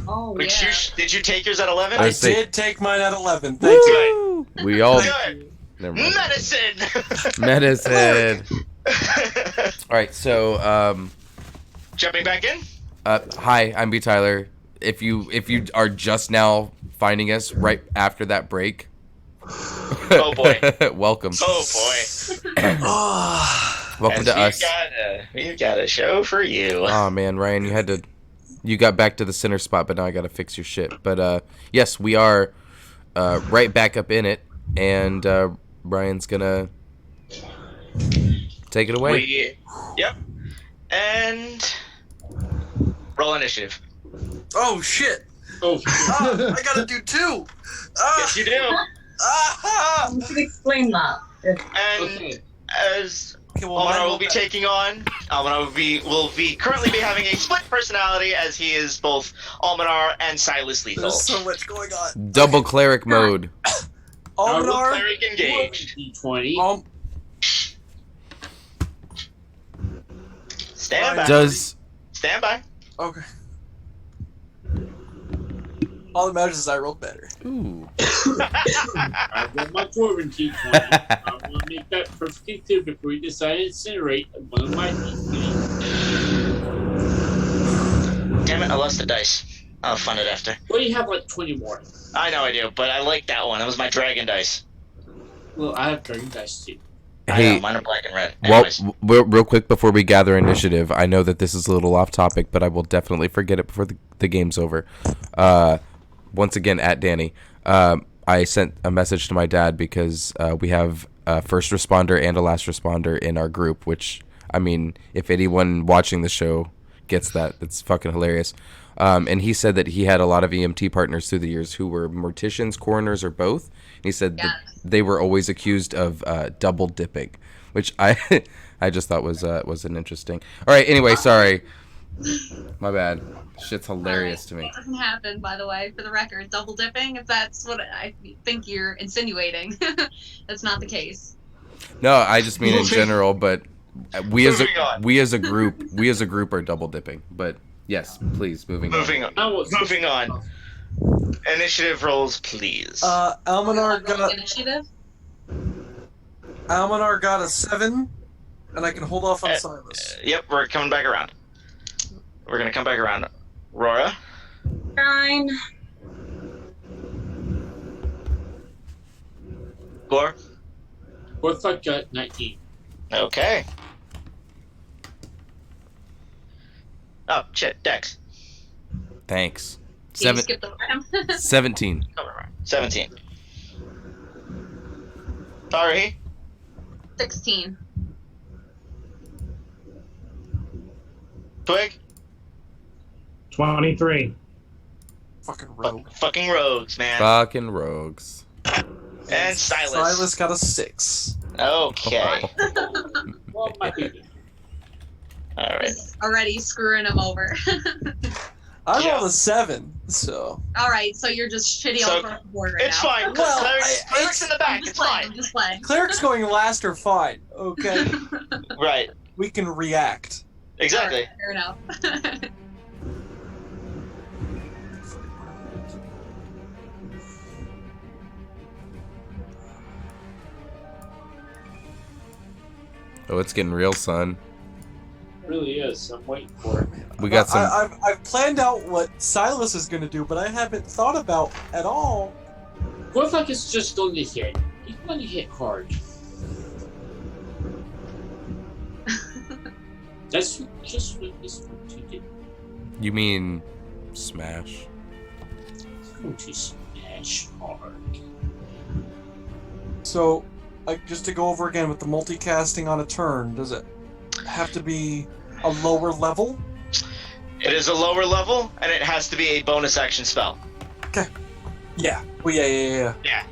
Oh, Which yeah. did you take yours at 11? I did take mine at 11. Thank you. We all. Good. Never mind. Medicine. Medicine. All right, so Jumping back in. hi, I'm B. Tyler. If you are just now finding us right after that break, oh boy, welcome. Oh boy. Welcome to us. We've got a show for you. Oh man, Ryan, you got back to the center spot, but now I gotta fix your shit. But yes, we are right back up in it, and Brian's gonna take it away. Yep. And roll initiative. Oh shit! Oh, I gotta do 2. Yes, you do. You should explain that. And as Almanar will be taking on, Almanar will be currently be having a split personality, as he is both Almanar and Silas Lethal. There's so much going on. Double cleric mode. Almanar, cleric engaged. D20. Stand by. Stand by. Okay. All that matters is I rolled better. Ooh. I rolled my dwarven D20. I want to make that perfectly clear before you decide to incinerate one of my D20. Damn it, I lost the dice. I'll find it after. Well, you have like 20 more. I know I do, but I like that one. It was my dragon dice. Well, I have dragon dice too. Hey, I know, mine are black and red. well, Anyways. real quick before we gather initiative, I know that this is a little off topic, but I will definitely forget it before the game's over. Once again, at Danny, I sent a message to my dad because we have a first responder and a last responder in our group, which, I mean, if anyone watching the show gets that, it's fucking hilarious. And he said that he had a lot of EMT partners through the years who were morticians, coroners, or both. He said that they were always accused of double dipping, which I just thought was an interesting. All right, anyway, sorry. My bad. Shit's hilarious to me. It doesn't happen, by the way, for the record. Double dipping, if that's what I think you're insinuating. That's not the case. No, I just mean in general, but we as a group are double dipping. But yes, please, moving on. Initiative rolls, please. Almanar got initiative. Almanar got a 7, and I can hold off on Silas. Yep, we're coming back around. We're gonna come back around. Rora? 9. Gore? GORTHOCK got 19. Okay. Oh, shit, Dex. Thanks. You skipped the item. 17. 17. Haruhi? 16. Twig? 23. Fucking rogue. Fucking rogues, man. Fucking rogues. And Silas. Silas got a 6. Okay. Well, my baby. Alright. Already screwing him over. I rolled a 7, so. Alright, so you're just shitty all across the board right it's now. fine, because cleric's in the back. It's fine. I'm just playing. Cleric's going last are fine, okay? Right. We can react. Exactly. Right, fair enough. Oh, it's getting real, son. It really is. I'm waiting for it. We got some. I've planned out what Silas is going to do, but I haven't thought about at all. GORTHOCK is just going to hit. He's going to hit hard. That's just what he's going to do. You mean smash? He's going to smash hard. So, just to go over again with the multicasting on a turn, does it have to be a lower level? It is a lower level, and it has to be a bonus action spell. Okay. Yeah. Well, yeah. Yeah.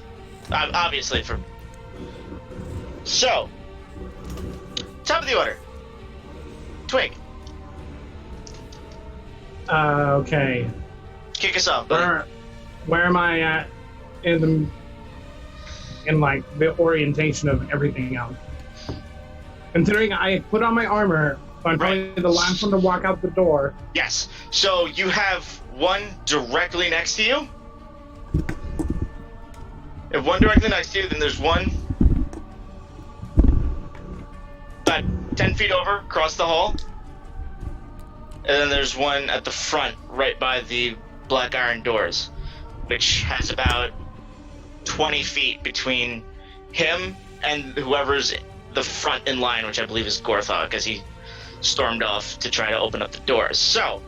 Obviously, for... So, top of the order. Twig. Okay. Kick us off, buddy. Where am I at in like the orientation of everything else? Considering I put on my armor, so I'm probably the last one to walk out the door. Yes. So you have one directly next to you. If one directly next to you, then there's one about 10 feet over across the hall. And then there's one at the front, right by the black iron doors, which has about 20 feet between him and whoever's the front in line, which I believe is GORTHOCK, as he stormed off to try to open up the doors. So,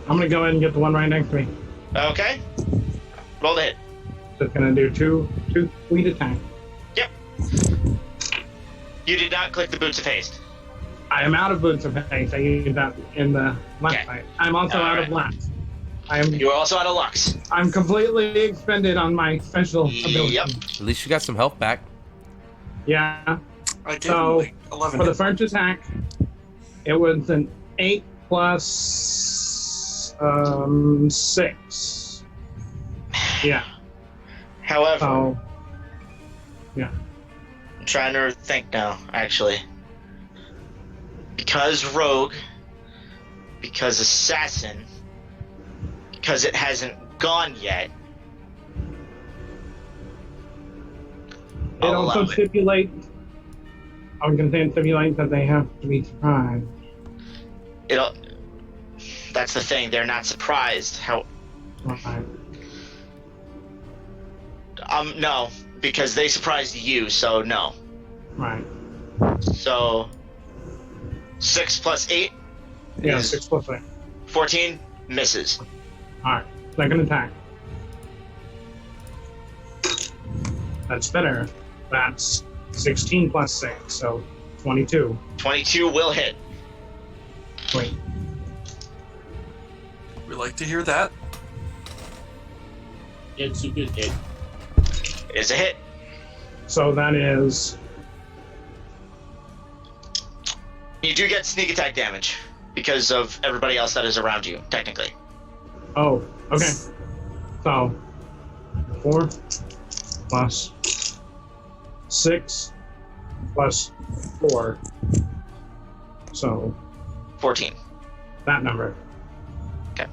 I'm gonna go ahead and get the one right next to me. Okay. Roll the hit. Just gonna do two sweet attacks. Yep. You did not click the Boots of Haste. I am out of Boots of Haste. I used that in the last fight. I'm also out of Lux. You are also out of Lux. I'm completely expended on my special ability. Yep. At least you got some health back. Yeah. I gave So, him like 11 for the hit first attack, it was an 8 plus 6. Yeah. However, yeah. I'm trying to think now, actually. Because Rogue, because Assassin, because it hasn't gone yet. It also stipulates, I was going to say it stipulates that they have to be surprised. That's the thing, they're not surprised. Right. No, because they surprised you, so no. Right. So, 6 plus 8? Yeah, 6 plus 8. 14 misses. Alright, second attack. That's better. That's 16 plus 6, so 22. 22 will hit. Wait. We like to hear that. It's a good hit. Is a hit. So that is... You do get sneak attack damage because of everybody else that is around you, technically. Oh, okay. So, 4 plus 6 plus 4. So, 14. that number. Okay.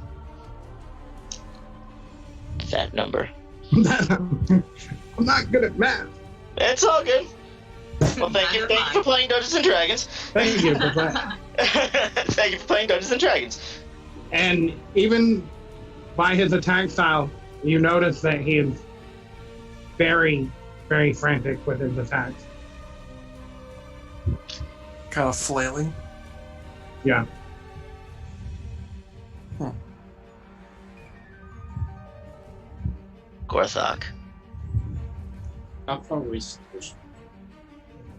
That number. I'm not good at math. It's all good. Well, thank you for playing Dungeons and Dragons. Thank you for that. Thank you for playing Dungeons and Dragons. And even by his attack style, you notice that he is very, very frantic with his attacks. Kind of flailing. Yeah. GORTHOCK. How far away is the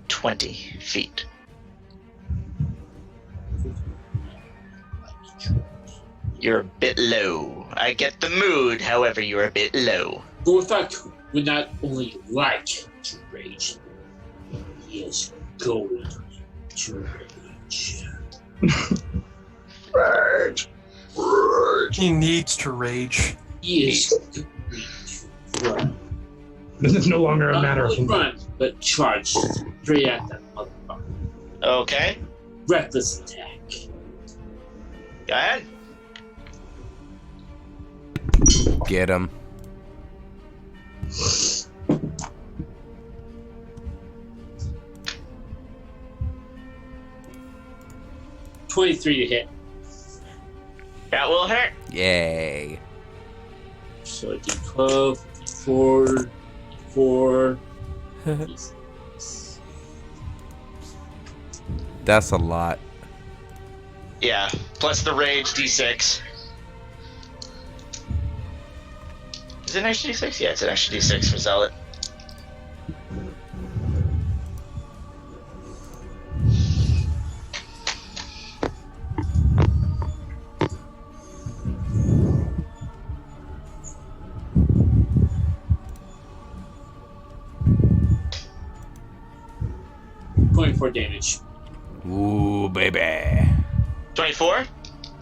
20 feet. You're a bit low. I get the mood, however, you're a bit low. GORTHOCK would not only like to rage, he is going to rage. Rage. Rage. He needs to rage. He is going to run. This is no longer a matter of run, but charge straight at that motherfucker. Okay. Reckless attack. Go ahead. Get him. $23 to hit. That will hit. Yay. So I do 12, 4, 4. That's a lot. Yeah, plus the rage d6. Is it an extra d6? Yeah, it's an extra d6 for Zealot. 24 damage. Ooh, baby. 24?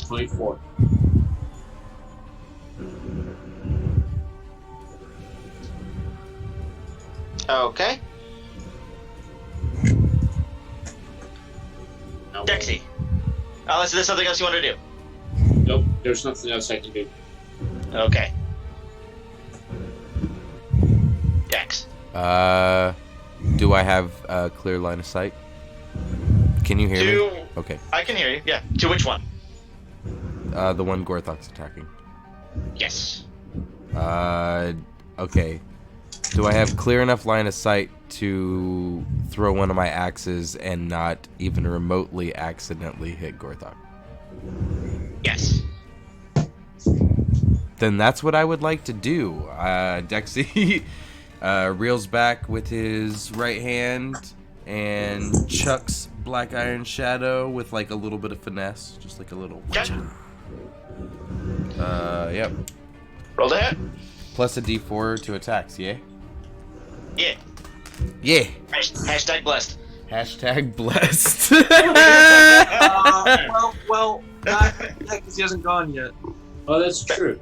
24. Okay. Now, Dexy. Unless there's something else you want to do. Nope, there's nothing else I can do. Okay. Dex. Do I have a clear line of sight? Can you hear me? Okay. I can hear you, yeah. To which one? The one Gorthok's attacking. Yes. Okay. Do I have clear enough line of sight to throw one of my axes and not even remotely accidentally hit Gorthok? Yes. Then that's what I would like to do. Dexy reels back with his right hand and chucks Black Iron Shadow with like a little bit of finesse, just like a little. Yep. Roll the hit. Plus a D4 to attacks. Yeah. Yeah. Yeah. Hashtag blessed. Hashtag blessed. Well, not because he hasn't gone yet. Oh, that's true.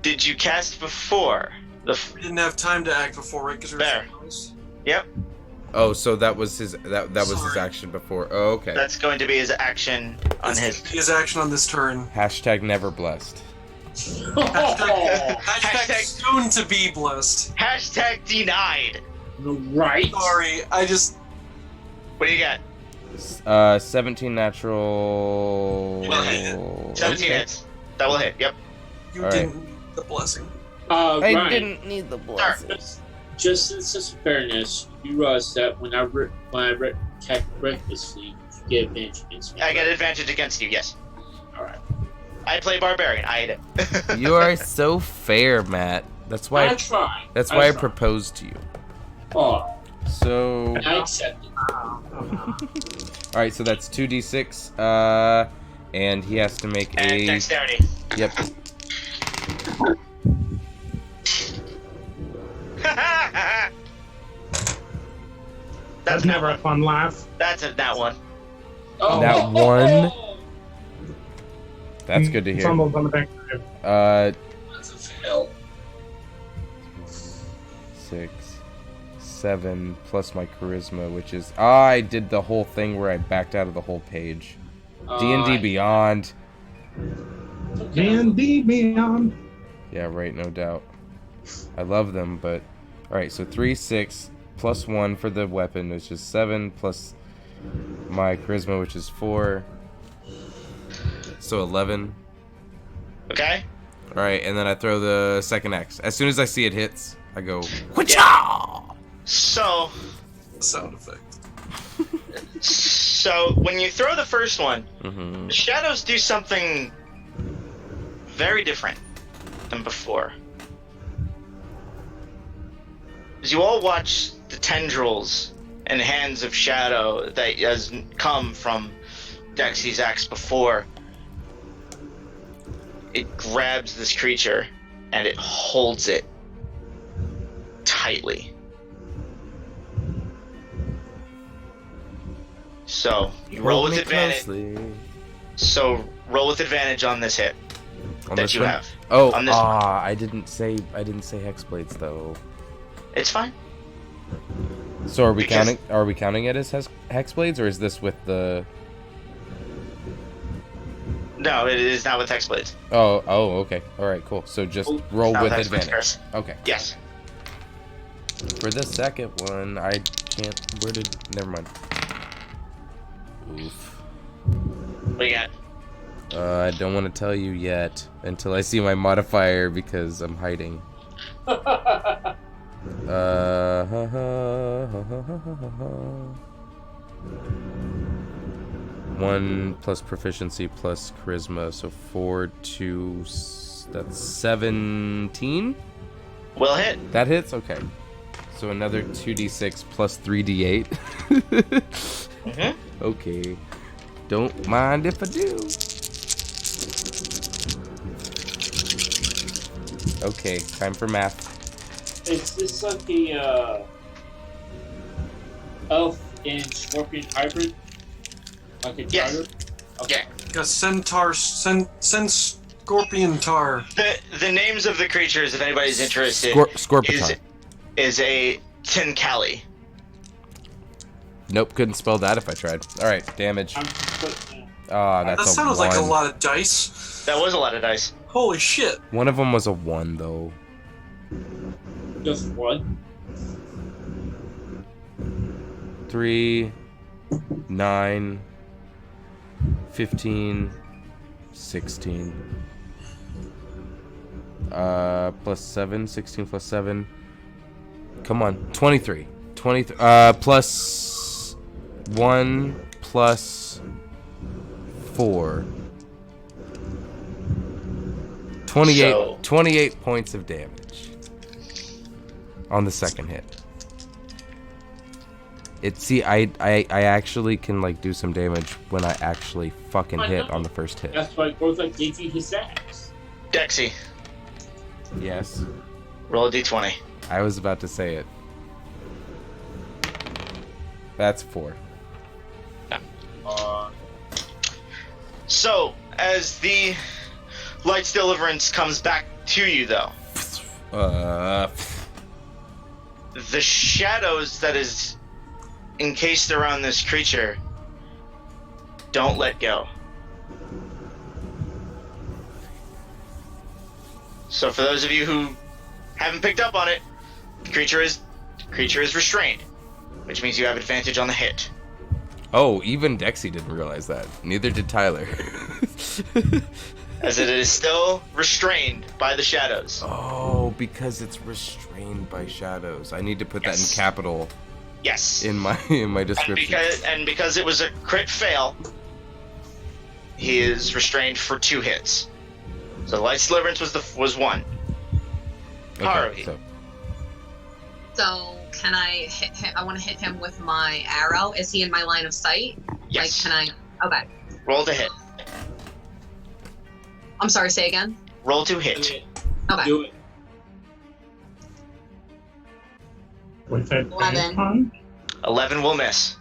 Did you cast before? We didn't have time to act before, right? Because Fair. Yep. Oh, so that was his was his action before. Oh, okay. That's going to be his action on his action on this turn. Hashtag never blessed. Hashtag soon to be blessed. Hashtag denied. Right. Sorry, I just. What do you got? 17 natural. 17 hits. Double hit. Yep. You didn't need the blessing. I didn't need the blessing. Just in sense of fairness, you realize that when I attack recklessly, you get advantage against me. I get advantage against you. Yes. All right. I play barbarian. I hate it. You are so fair, Matt. That's why I try. That's why I proposed to you. Oh. So. I accept it. All right, so that's 2d6, and he has to make a dexterity. Yep. That's never a fun laugh. That's that one. Oh. That one. That's good to hear. Fumbles on the back. That's a fail. 6, 7 plus my charisma, which is I did the whole thing where I backed out of the whole page. D&D Beyond. D&D Beyond. Yeah, right, no doubt. I love them, but all right. So 3, 6 plus 1 for the weapon, which is 7 plus my charisma, which is 4. So 11. Okay. All right, and then I throw the second axe. As soon as I see it hits, I go, Wha-cha! So. Sound effect. So when you throw the first one, the shadows do something very different than before. As you all watch the tendrils and hands of shadow that has come from Dexy's axe before, it grabs this creature and it holds it tightly. So roll with advantage. So roll with advantage on this hit on that this you one? have. Oh, on this one. I didn't say hexblades though. It's fine. So are we counting? Are we counting it as hexblades, or is this with the? No, it is not with hexblades. Oh, okay. All right, cool. So just roll with advantage. Okay. Yes. For the second one, I can't. Never mind. Oof. What do you got? I don't want to tell you yet until I see my modifier because I'm hiding. 1 plus proficiency plus charisma, so 4, 2, that's 17? Well hit. That hits? Okay. So another 2d6 plus 3d8. Okay. Don't mind if I do. Okay, time for math. Is this like the elf in Scorpion Hybrid? Like a Yes. charter? Okay. Yeah, Centaur, Scorpion Tar. The names of the creatures, if anybody's interested, Scorpitar. is a Tenkali. Nope, couldn't spell that if I tried. All right, damage. Ah, that's That a sounded 1. like a lot of dice. That was a lot of dice. Holy shit. One of them was a 1, though. Just one? 3, 9, 15, 16. Plus 7, 16 plus 7. Come on, 23. 23. Plus 1 plus 4. 28. So- 28 points of damage on the second hit. I actually can like do some damage when I actually fucking hit on the first hit. That's why GORTHOCK gave you his axe. Dexy, Yes, roll a d20. I was about to say it. That's 4. So, as the Light's Deliverance comes back to you, though, the shadows that is encased around this creature don't let go. So for those of you who haven't picked up on it, the creature is restrained, which means you have advantage on the hit. Oh, even Dexy didn't realize that. Neither did Tyler. As it is still restrained by the shadows. Oh, because it's restrained by shadows. I need to put that in Yes. capital Yes. in my description. And because it was a crit fail, he is restrained for 2 hits. So Light's Deliverance was 1. Haruhi. So can I hit him? I want to hit him with my arrow. Is he in my line of sight? Yes. Like, can I? Okay. Roll to hit. I'm sorry. Say again. Roll to hit. Okay. Do it. With it. 11. 11 will miss.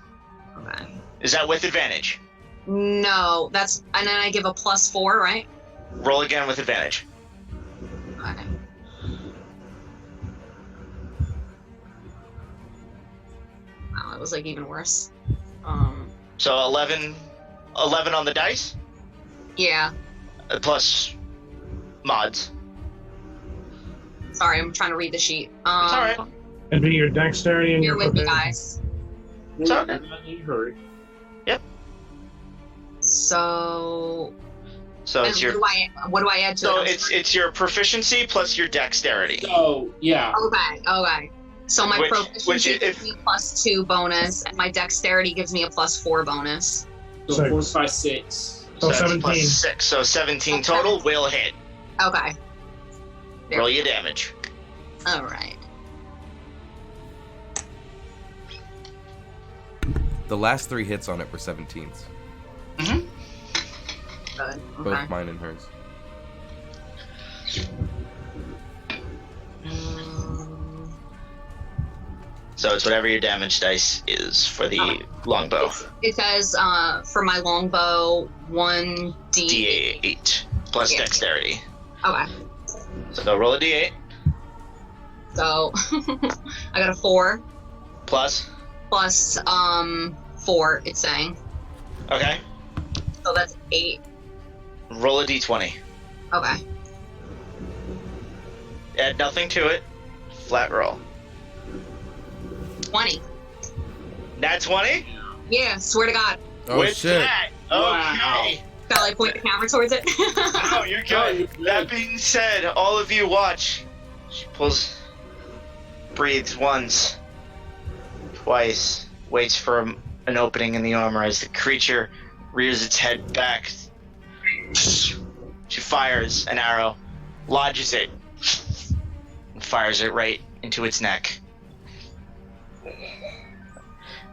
Okay. Is that with advantage? No, that's and then I give a +4, right? Roll again with advantage. Okay. Wow, that was like even worse. So 11 on the dice, Yeah. plus mods. Sorry, I'm trying to read the sheet. It's alright. It'd be your dexterity and Bear your with me, preparedness. guys. It's okay. Hurry. So. So it's your What do I add to so it? it's your proficiency plus your dexterity. So, yeah. Okay. So my Which proficiency if- gives me +2 bonus, and my dexterity gives me a +4 bonus. So Six. 4, 5, 6. So that's 17. plus 6. So 17 total will hit. Okay. There Roll we your damage. All right. The last 3 hits on it were 17s. Mm-hmm. Good. Both Okay. mine and hers. So it's whatever your damage dice is for the longbow. It says for my longbow 1d. D8 plus Yeah. dexterity. Okay. So roll a D8 So I got a 4 plus. plus 4. It's saying. Okay. So that's 8. Roll a D20. Okay. Add nothing to it. Flat roll. 20. Nat 20? Yeah. Swear to God. Oh With shit! that, Wow. okay. Shall I point the camera towards it? No, you're good. That being said, all of you watch. She breathes once, twice, waits for an opening in the armor as the creature rears its head back. She fires an arrow, lodges it, and fires it right into its neck.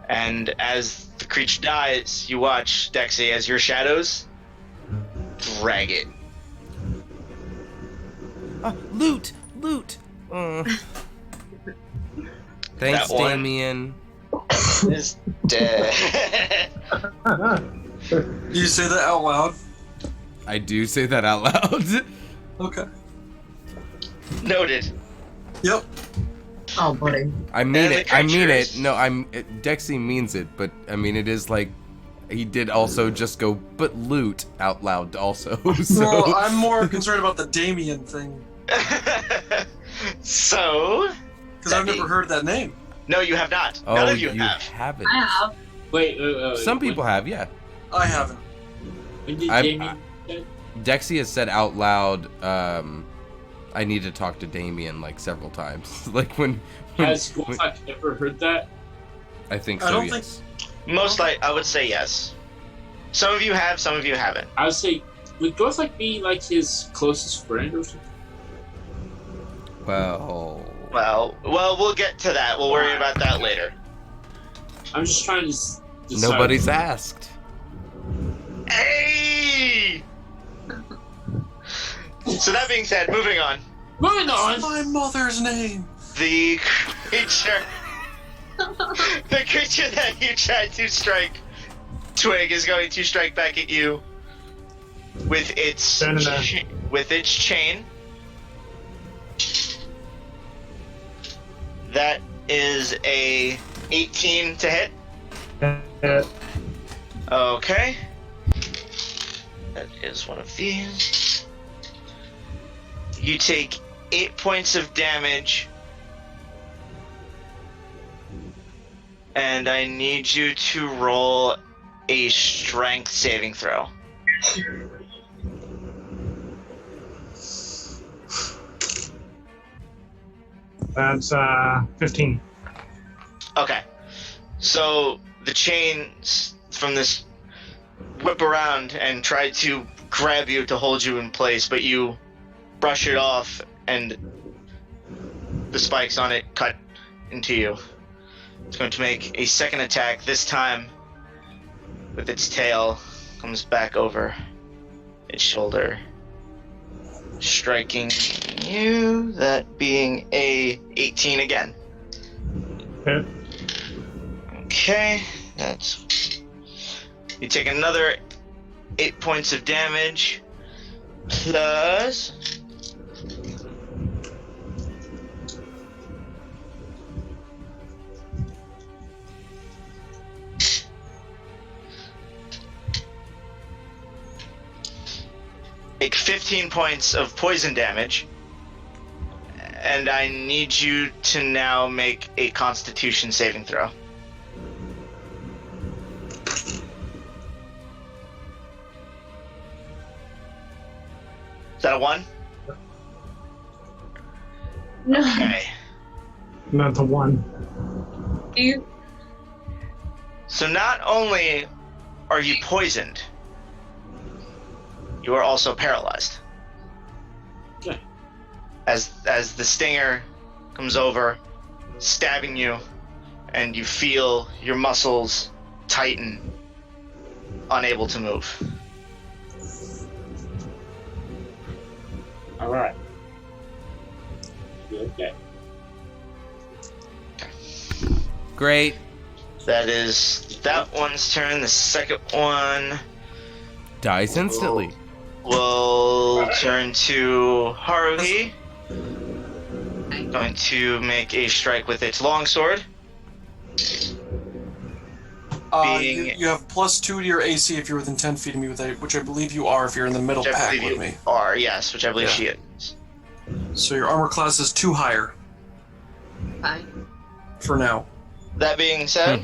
And as the creature dies, you watch, Dexy, as your shadows drag it. Loot! Thanks, That one. Damien. is dead. Do you say that out loud? I do say that out loud. Okay. Noted. Yep. Oh, buddy. I mean And it. the I mean it. creatures. No, Dexy means it, but I mean it is like he did also just go but loot out loud also. So Well, I'm more concerned about the Damien thing So, because I've never heard that name. no, you have not. oh, None of you have. haven't. I have. Wait. Some people have, yeah. I haven't. When did I- Damien dead? Dexy has said out loud, I need to talk to Damien like several times. Like when Has GORTHOCK ever heard that? I think I so, don't yes. Most like, I would say yes. Some of you have, some of you haven't. I would say, would GORTHOCK be like his closest friend or something? Well, Well, we'll get to that. We'll worry about that later. I'm just trying to decide. nobody's asked. Hey! So that being said, moving on. Moving That's on! my mother's name. The creature... the creature that you tried to strike, Twig, is going to strike back at you with its chain. That is a 18 to hit. Okay. That is one of these. You take 8 points of damage. And I need you to roll a strength saving throw. That's 15. Okay. So the chains from this whip around and try to grab you to hold you in place, but you brush it off and the spikes on it cut into you. It's going to make a second attack, this time with its tail, comes back over its shoulder, striking you, that being a 18 again. Hit. Okay, that's... You take another 8 points of damage, plus... Take 15 points of poison damage, and I need you to now make a Constitution saving throw. Is that a 1? No. Okay. That's a 1. You. So not only are you poisoned, you are also paralyzed. Okay. As the stinger comes over, stabbing you, and you feel your muscles tighten, unable to move. Alright. Okay. Great. That is that one's turn. The second one Dies instantly. will turn to Haruhi. Going to make a strike with its longsword. You have +2 to your AC if you're within 10 feet of me, which I believe you are if you're in the middle Which I pack believe with you me. are, yes, which I believe Yeah. she is. So your armor class is 2 higher Okay. for now. That being said,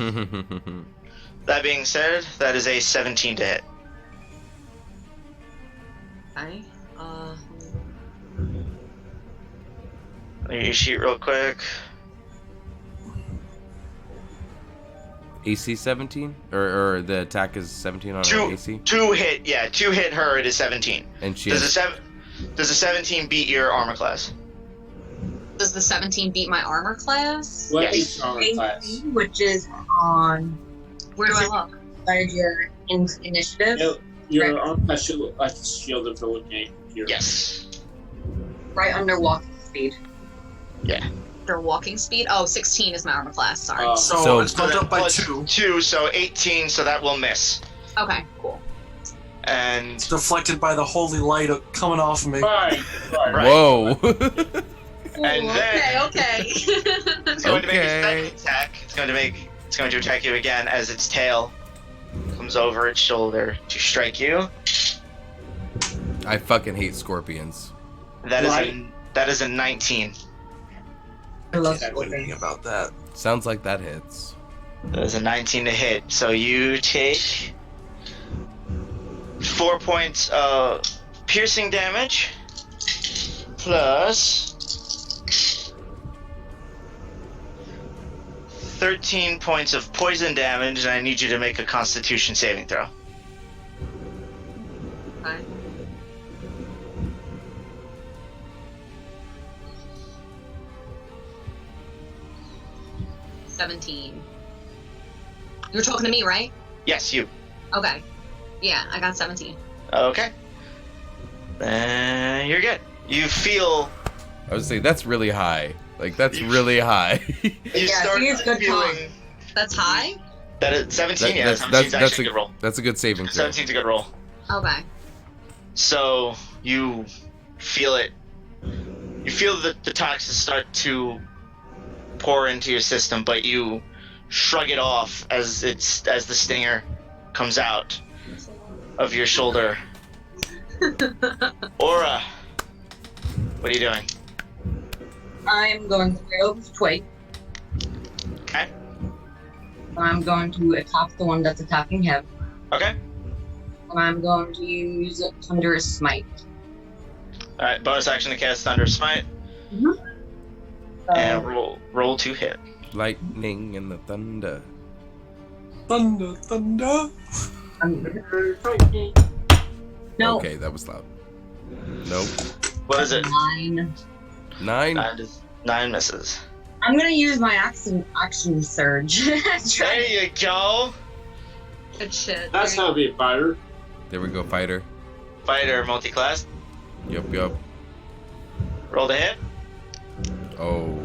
that is a 17 to hit. Okay. Look at your sheet real quick. AC 17? Or the attack is 17 on her AC? Two hit her, it is 17. And she Does has... a 17 beat your armor class? Does the 17 beat my armor class? What Yes. is your armor class? Which is on. Where do I look? Inside your initiative. Your armor class should look like a shield if you're looking at here. Yes. Right under walking speed. Yeah. after walking speed. Oh, 16 is my armor class. Sorry. So it's bumped up by plus 2. 2, so 18. So that will miss. Okay, cool. And it's deflected by the holy light coming off of me. Right. Whoa. And then Okay. it's going to make a second attack. It's going to attack you again as its tail comes over its shoulder to strike you. I fucking hate scorpions. That is a 19. I love Thinking about that. Sounds like that hits. That is a 19 to hit. So you take 4 points of piercing damage plus 13 points of poison damage, and I need you to make a Constitution saving throw. Okay. $17. You were talking to me, right? Yes, you. Okay. Yeah, I got 17. Okay. You're good. You feel. I would say that's really high. Like, that's really high. You start feeling. That's high? That is 17. That- Yeah, that's- 17's that's actually a good roll. That's a good saving throw. 17's a good roll. Okay. So you feel it. You feel the toxins start to pour into your system, but you shrug it off as the stinger comes out of your shoulder. Aura, what are you doing? I'm going to go with Twig. Okay. I'm going to attack the one that's attacking him. Okay. And I'm going to use Thunderous Smite. All right. Bonus action to cast Thunder Smite. And roll to hit. Lightning and the thunder. Thunder. No. Okay, that was loud. Nope. What is it? 9. 9? 9 misses. I'm gonna use my action surge. There you go. Good shit. That's how to be a fighter. There we go, fighter. Fighter multi-class. Yup. Roll to hit. Oh.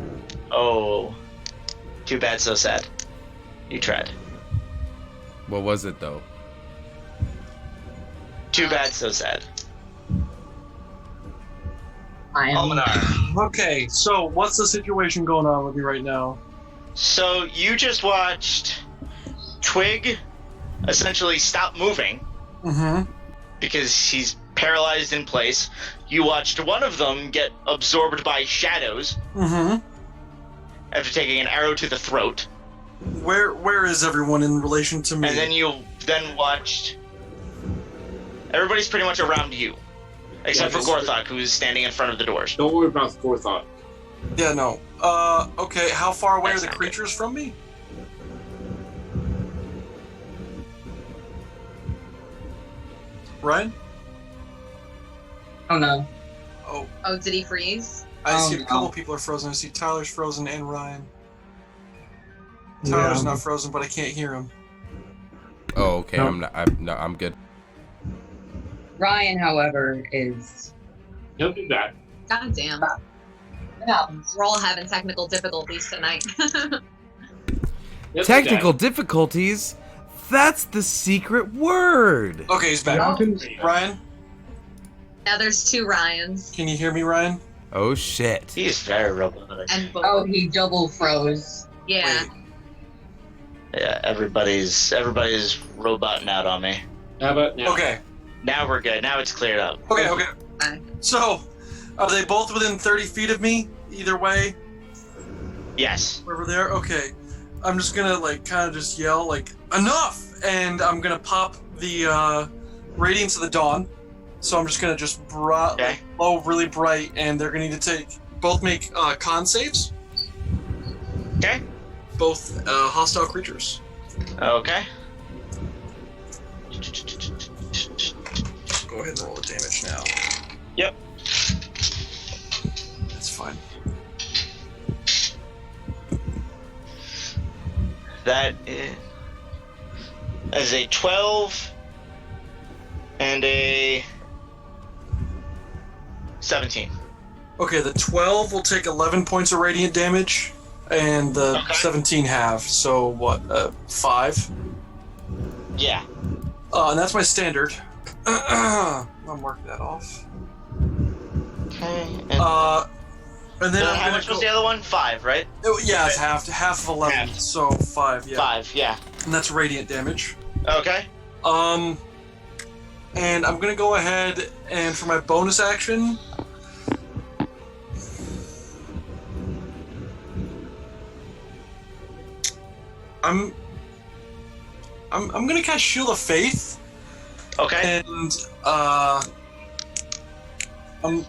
Oh. Too bad, so sad. You tried. What was it, though? Too bad, so sad. Almanar. Okay, so what's the situation going on with me right now? So you just watched Twig essentially stop moving because he's paralyzed in place. You watched one of them get absorbed by shadows after taking an arrow to the throat. Where is everyone in relation to me? And then you watched everybody's pretty much around you. Except for GORTHOCK, who's standing in front of the doors. Don't worry about GORTHOCK. Yeah, no. Okay, how far away are the creatures from me? Ryan? Oh no. Oh, did he freeze? I see a no. couple people are frozen. I see Tyler's frozen and Ryan. Tyler's not frozen, but I can't hear him. Oh, okay. Nope. I'm good. Ryan, however, is. He'll be back. God damn. Yeah. We're all having technical difficulties tonight. He'll be Technical back. difficulties? That's the secret word. Okay, he's back. Ryan, Now there's 2 Ryans. can you hear me, Ryan? Oh shit. He's very robotic. And both. Oh, he double froze. Yeah. Wait. Yeah, everybody's roboting out on me. How about now? Okay. Now we're good. Now it's cleared up. Okay. Okay. So, are they both within 30 feet of me? Either way? Yes. Wherever they are? Okay. I'm just gonna, kind of just yell, enough! And I'm gonna pop the, Radiance of the Dawn. So I'm just gonna blow really bright, and they're gonna need to both make, con saves. Okay. Both, hostile creatures. Okay. Go ahead and roll the damage now. Yep. That's fine. That is a 12 and a 17. Okay, the 12 will take 11 points of radiant damage, and the 17 half. So what? 5. Yeah. And that's my standard. I'll mark that off. Okay. And then how much was the other one? 5, right? Yeah, it's half of 11, so 5. Yeah. 5. Yeah. And that's radiant damage. Okay. And I'm gonna go ahead and for my bonus action. I'm gonna cast Shield of Faith. Okay. And I'm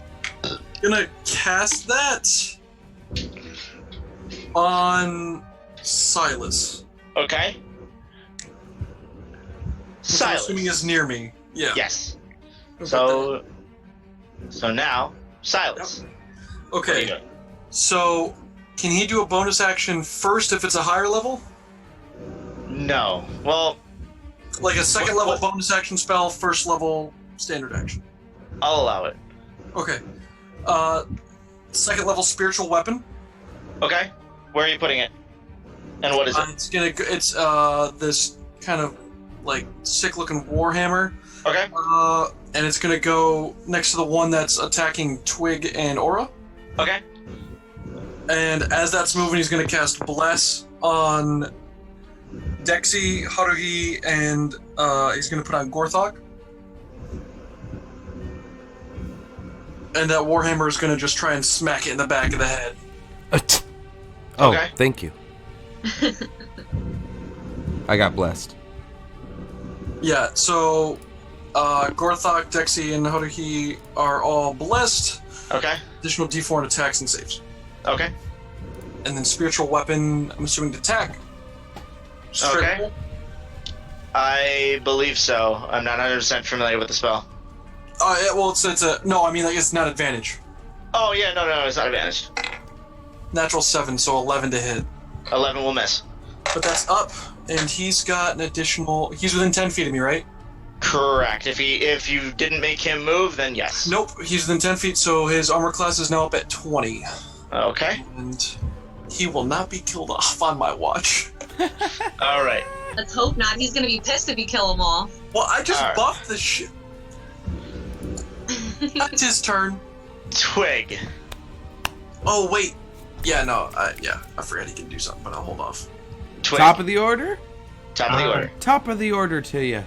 gonna cast that on Silas. Okay. Which I'm assuming is near me. Yeah. Yes. So now, Silas. Yep. Okay. So, can he do a bonus action first if it's a higher level? No. Well, like a second level bonus action spell, first level standard action. I'll allow it. Okay. Second level spiritual weapon. Okay. Where are you putting it? And what is it? It's this kind of like sick looking warhammer. Okay. And it's gonna go next to the one that's attacking Twig and Aura. Okay. And as that's moving, he's gonna cast Bless on Dexy, Haruhi, and he's gonna put on GORTHOCK. And that warhammer is gonna just try and smack it in the back of the head. Oh, thank you. I got blessed. Yeah, so GORTHOCK, Dexy, and Haruhi are all blessed. Okay. Additional D4 on attacks and saves. Okay. And then spiritual weapon, I'm assuming to attack. Okay. I believe so. I'm not 100% familiar with the spell. Yeah, well, it's a no. I mean, like it's not advantage. Oh yeah, no, it's not advantage. Natural 7, so 11 to hit. 11 will miss. But that's up, and he's got an additional. He's within 10 feet of me, right? Correct. If you didn't make him move, then yes. Nope, he's within 10 feet, so his armor class is now up at 20. Okay. And he will not be killed off on my watch. All right. Let's hope not. He's gonna be pissed if you kill them all. Well, I just buffed this shit. That's his turn. Twig. Oh wait. Yeah, no. I forgot he can do something, but I'll hold off. Twig. Top of the order? Top of the order. Top of the order to you.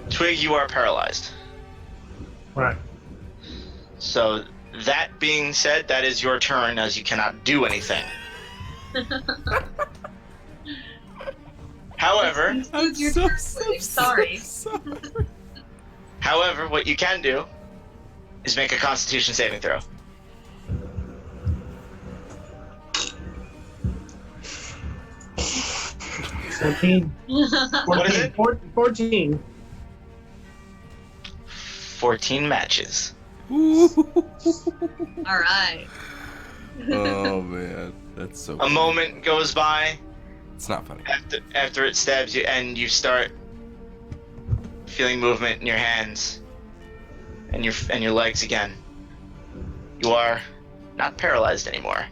Twig, you are paralyzed. Right. So, that being said, that is your turn as you cannot do anything. However, I'm so sorry. However, what you can do is make a Constitution saving throw. What is it? 14. 14 matches. All right. Oh man, that's so. A moment goes by. It's not funny. After it stabs you, and you start feeling movement in your hands and your legs again. You are not paralyzed anymore.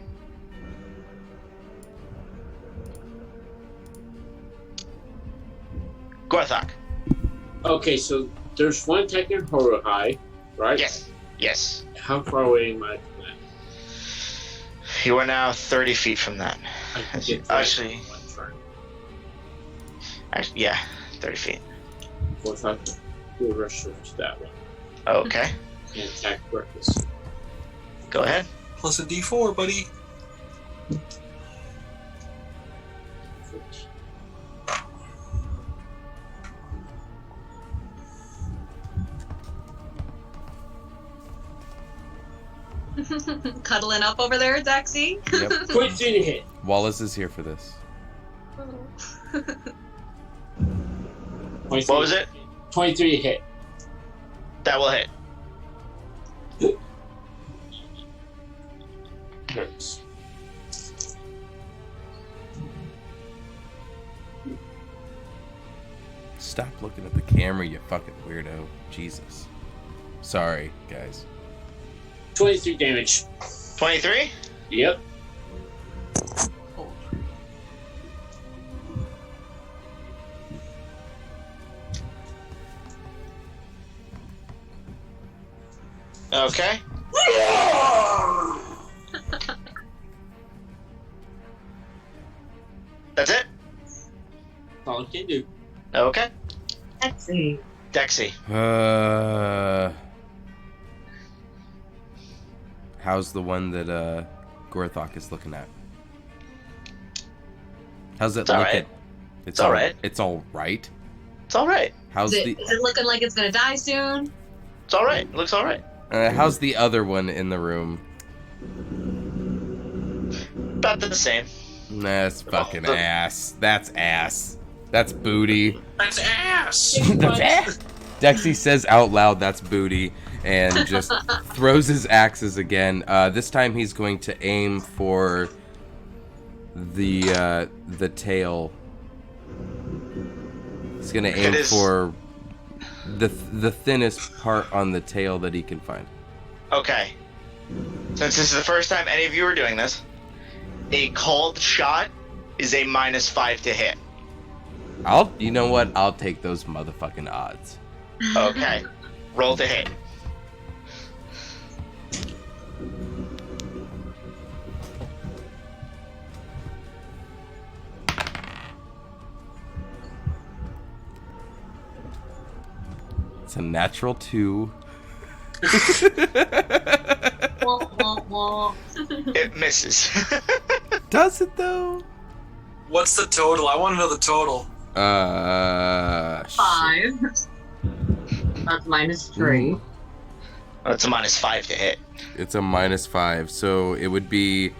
GORTHOCK. Okay, so there's one attacking Haruhi, right? Yes. How far away am I from that? You are now 30 feet from that. Actually, yeah, 30 feet. GORTHOCK will rush over to that one. Okay. And attack reckless. Go ahead. Plus a D4, buddy. 14. Cuddling up over there, Dexy. Yep. 23 to hit. Wallace is here for this. What was it? 23 to hit. That will hit. Hurts. Stop looking at the camera, you fucking weirdo. Jesus. Sorry, guys. 23 damage. 23? Yep. Okay. That's it? All you can do. Okay. Dexy. Dexy. How's the one that GORTHOCK is looking at? How's it looking? Right. It's all right. It's all right. It's all right. Is it looking like it's gonna die soon? It's all right. It looks all right. How's the other one in the room? About the same. That's fucking ass. That's ass. That's booty. That's ass. That's ass. Dexy says out loud, "That's booty," and just throws his axes again. This time he's going to aim for the tail. He's gonna aim for the thinnest part on the tail that he can find. Okay. Since this is the first time any of you are doing this, a called shot is a -5 to hit. You know what? I'll take those motherfucking odds. Okay. Roll to hit. It's a natural 2. It misses. Does it though? What's the total? I want to know the total. 5. That's -3. That's a -5 to hit. It's a -5, so it would be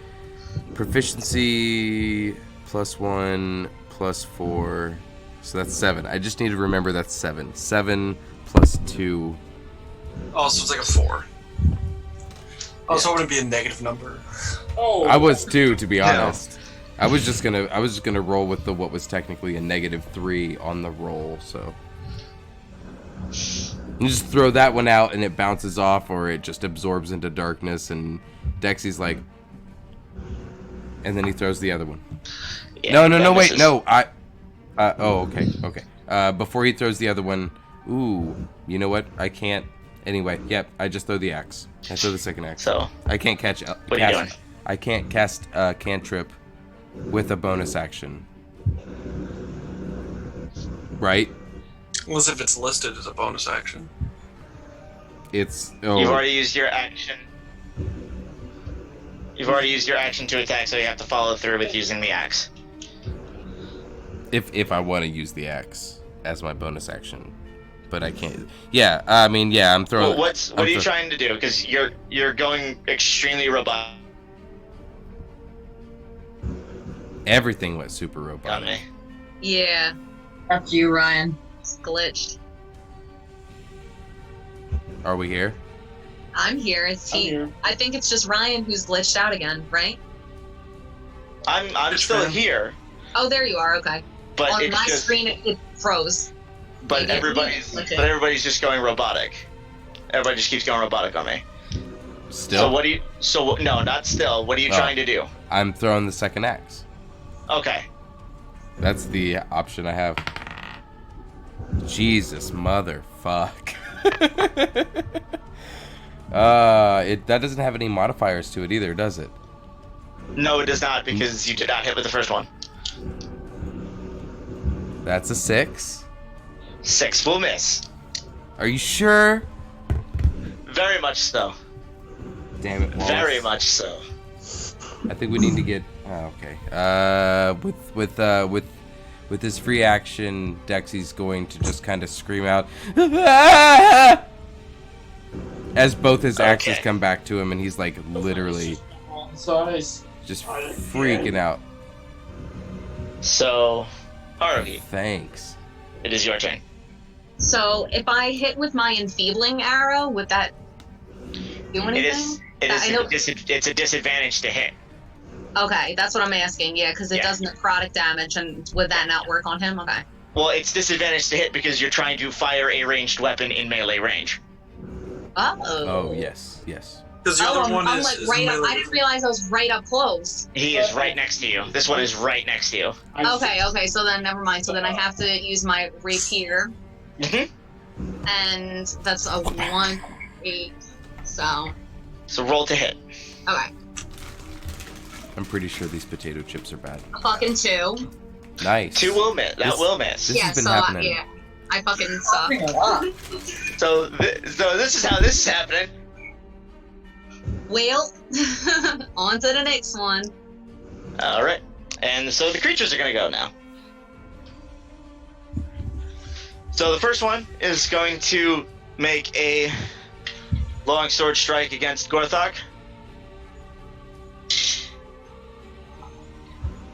proficiency +1 +4, so that's 7. I just need to remember that's 7. 7 + 2. Oh, so it's like a 4. I was hoping it'd be a negative number. Oh, I was too, to be honest. I was just gonna roll with what was technically a -3 on the roll, so. You just throw that one out and it bounces off, or it just absorbs into darkness, and Dexy's like, and then he throws the other one. Yeah, No, wait, no, oh, okay. Before he throws the other one, ooh, you know what? I can't. Anyway, yep, I just throw the axe. I throw the second axe. So I can't catch. What are you doing? I can't cast cantrip with a bonus action. Right? Unless if it's listed as a bonus action. It's. You've already used your action. You've already used your action to attack, so you have to follow through with using the axe. If I want to use the axe as my bonus action, but I can't. Yeah, I mean, yeah, I'm throwing. Well, what are you trying to do? Because you're going extremely robotic. Everything went super robotic. Yeah. That's you, Ryan. It's glitched. Are we here? I'm here. It's I'm here. I think it's just Ryan who's glitched out again, right? I'm still here. Oh, there you are. Okay. But on it's my just, screen, it froze. But everybody's just going robotic. Everybody just keeps going robotic on me. Still. No, not still. What are you trying to do? I'm throwing the second axe. Okay. That's the option I have. Jesus motherfuck. That doesn't have any modifiers to it either, does it? No, it does not, because you did not hit with the first one. That's a 6. 6 will miss. Are you sure? Very much so. Damn it, Wallace. Very much so. I think we need to get. Oh, okay. With his free action, Dexy's going to just kind of scream out as both his axes come back to him, and he's like literally just freaking out. So, Haruhi, thanks. it is your turn. So if I hit with my enfeebling arrow, would that do anything? It's a disadvantage to hit. Okay, that's what I'm asking. Yeah, because it does necrotic damage, and would that not work on him? Okay. Well, it's disadvantage to hit because you're trying to fire a ranged weapon in melee range. Oh, yes. Because the other one I'm is, like is right up. melee. I didn't realize I was right up close. He is right next to you. This one is right next to you. Okay, so then never mind. So then I have to use my rapier. And that's a 1-8. So roll to hit. Okay. I'm pretty sure these potato chips are bad. A fucking 2. Nice. 2 will miss. That will miss. This has been happening. I fucking suck. So this is how this is happening. Well, on to the next one. All right. And so the creatures are going to go now. So the first one is going to make a long sword strike against GORTHOCK.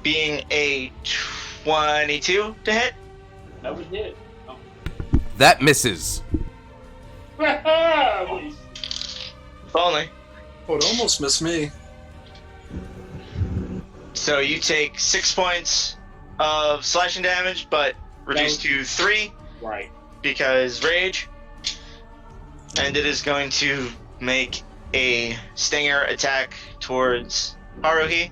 Being a 22 to hit. That would hit. Oh. That misses. If only. Oh, it almost missed me. So you take 6 points of slashing damage, but reduced to 3. Right. Because rage. And it is going to make a stinger attack towards Haruhi.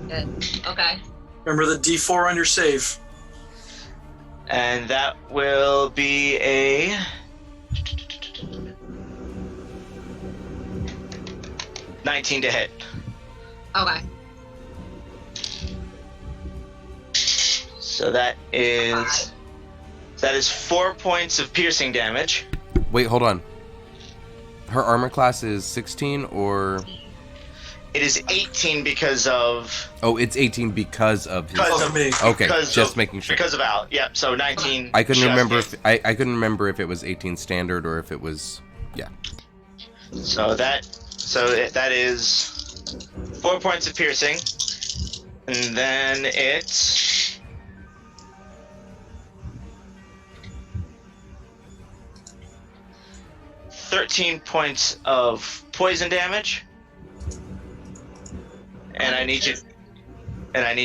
Good. Okay. Remember the D4 on your save. And that will be a 19 to hit. Okay. So that is 4 points of piercing damage. Wait, hold on. Her armor class is 16 or... It is 18 because of... Oh, it's 18 because of his... Because of me. Okay, Because just of- making sure. Because of Al. Yep, so 19. I couldn't just remember hit. if I couldn't remember if it was 18 standard or if it was... Yeah. So that is 4 points of piercing. And then it's... $13 points of poison damage. And I need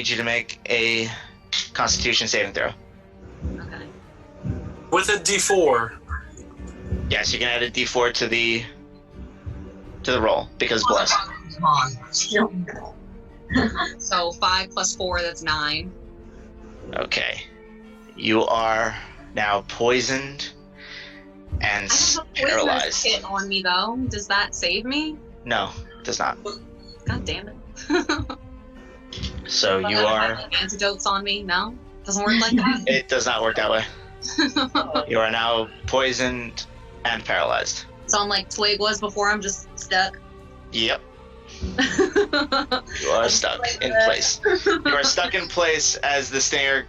you to make a Constitution saving throw. Okay. With a D4. Yes, you can add a D4 to the roll because blessed. So 5 plus 4, that's 9. Okay, you are now poisoned and I have a poisonous paralyzed. hit on me though. Does that save me? No, it does not. God damn it. So you I are. have, like, antidotes on me? No, doesn't work like that. It does not work that way. You are now poisoned and paralyzed. So I'm like Twig was before. I'm just stuck. Yep. You are stuck in place. You are stuck in place as the stinger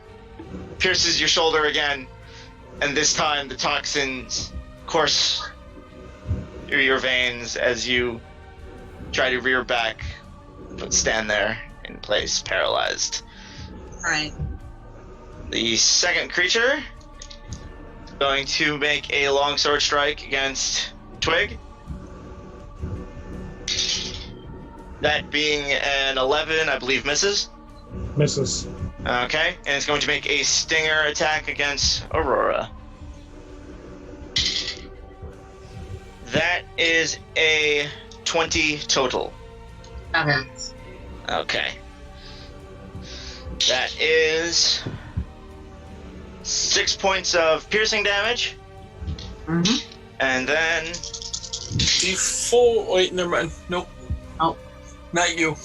pierces your shoulder again, and this time the toxins course through your veins as you try to rear back, but stand there in place, paralyzed. Alright. The second creature is going to make a long sword strike against Twig. That being an 11, I believe misses. Misses. Okay, and it's going to make a stinger attack against Aurora. That is a 20 total. Okay. Okay. That is 6 points of piercing damage. Mm-hmm. And then D4. Wait, never mind. Nope. Oh. Not you.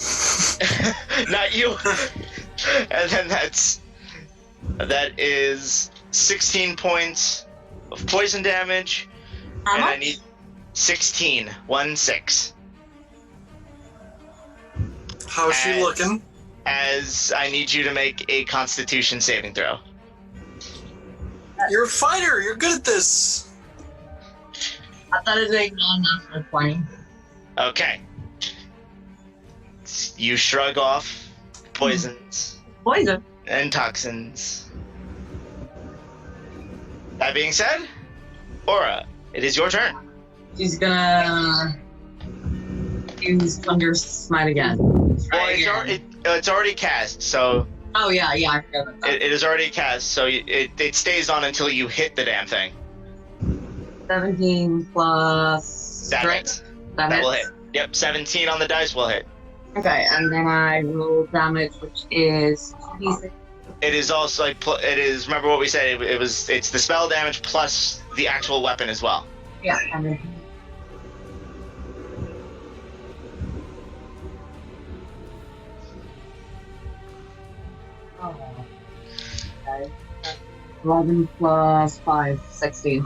not you. And then that is 16 points of poison damage. How and I much? need 16. 1-6. How's she looking? As I need you to make a Constitution saving throw. You're a fighter. You're good at this. I thought it was like non-natural 20. Okay. You shrug off poisons Poison. and toxins. That being said, Aura, it is your turn. She's gonna use Thunder Smite again. Well, it's already cast, so Oh yeah, I forgot about that. it is already cast, so it stays on until you hit the damn thing. 17 plus. That three. hits. That That will hits? hit. Yep, 17 on the dice will hit. Okay, and then I roll damage, which is 2d6. It is also like it is. Remember what we said? It's the spell damage plus the actual weapon as well. Yeah, and then. Oh. Okay. 11 plus 5, 16.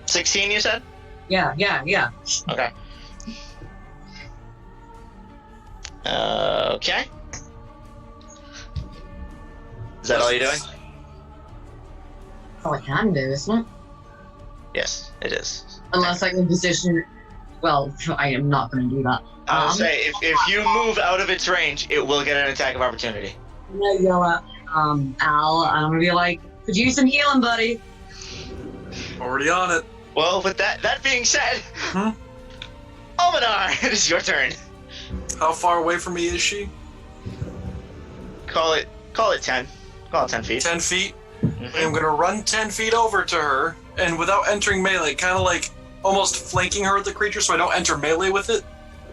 16, you said? Yeah. Okay. Okay. Is that all you're doing? All I can do, isn't it? Yes, it is. Unless I can position. Well, I am not going to do that. I'll say if you move out of its range, it will get an attack of opportunity. I'm going to yell at Al, and I'm going to be like, could you use some healing, buddy? Already on it. Well, with that being said, Ominar, it is your turn. How far away from me is she? Call it 10. Call it 10 feet. 10 feet? Mm-hmm. I'm gonna run 10 feet over to her, and without entering melee, kind of like almost flanking her with the creature so I don't enter melee with it.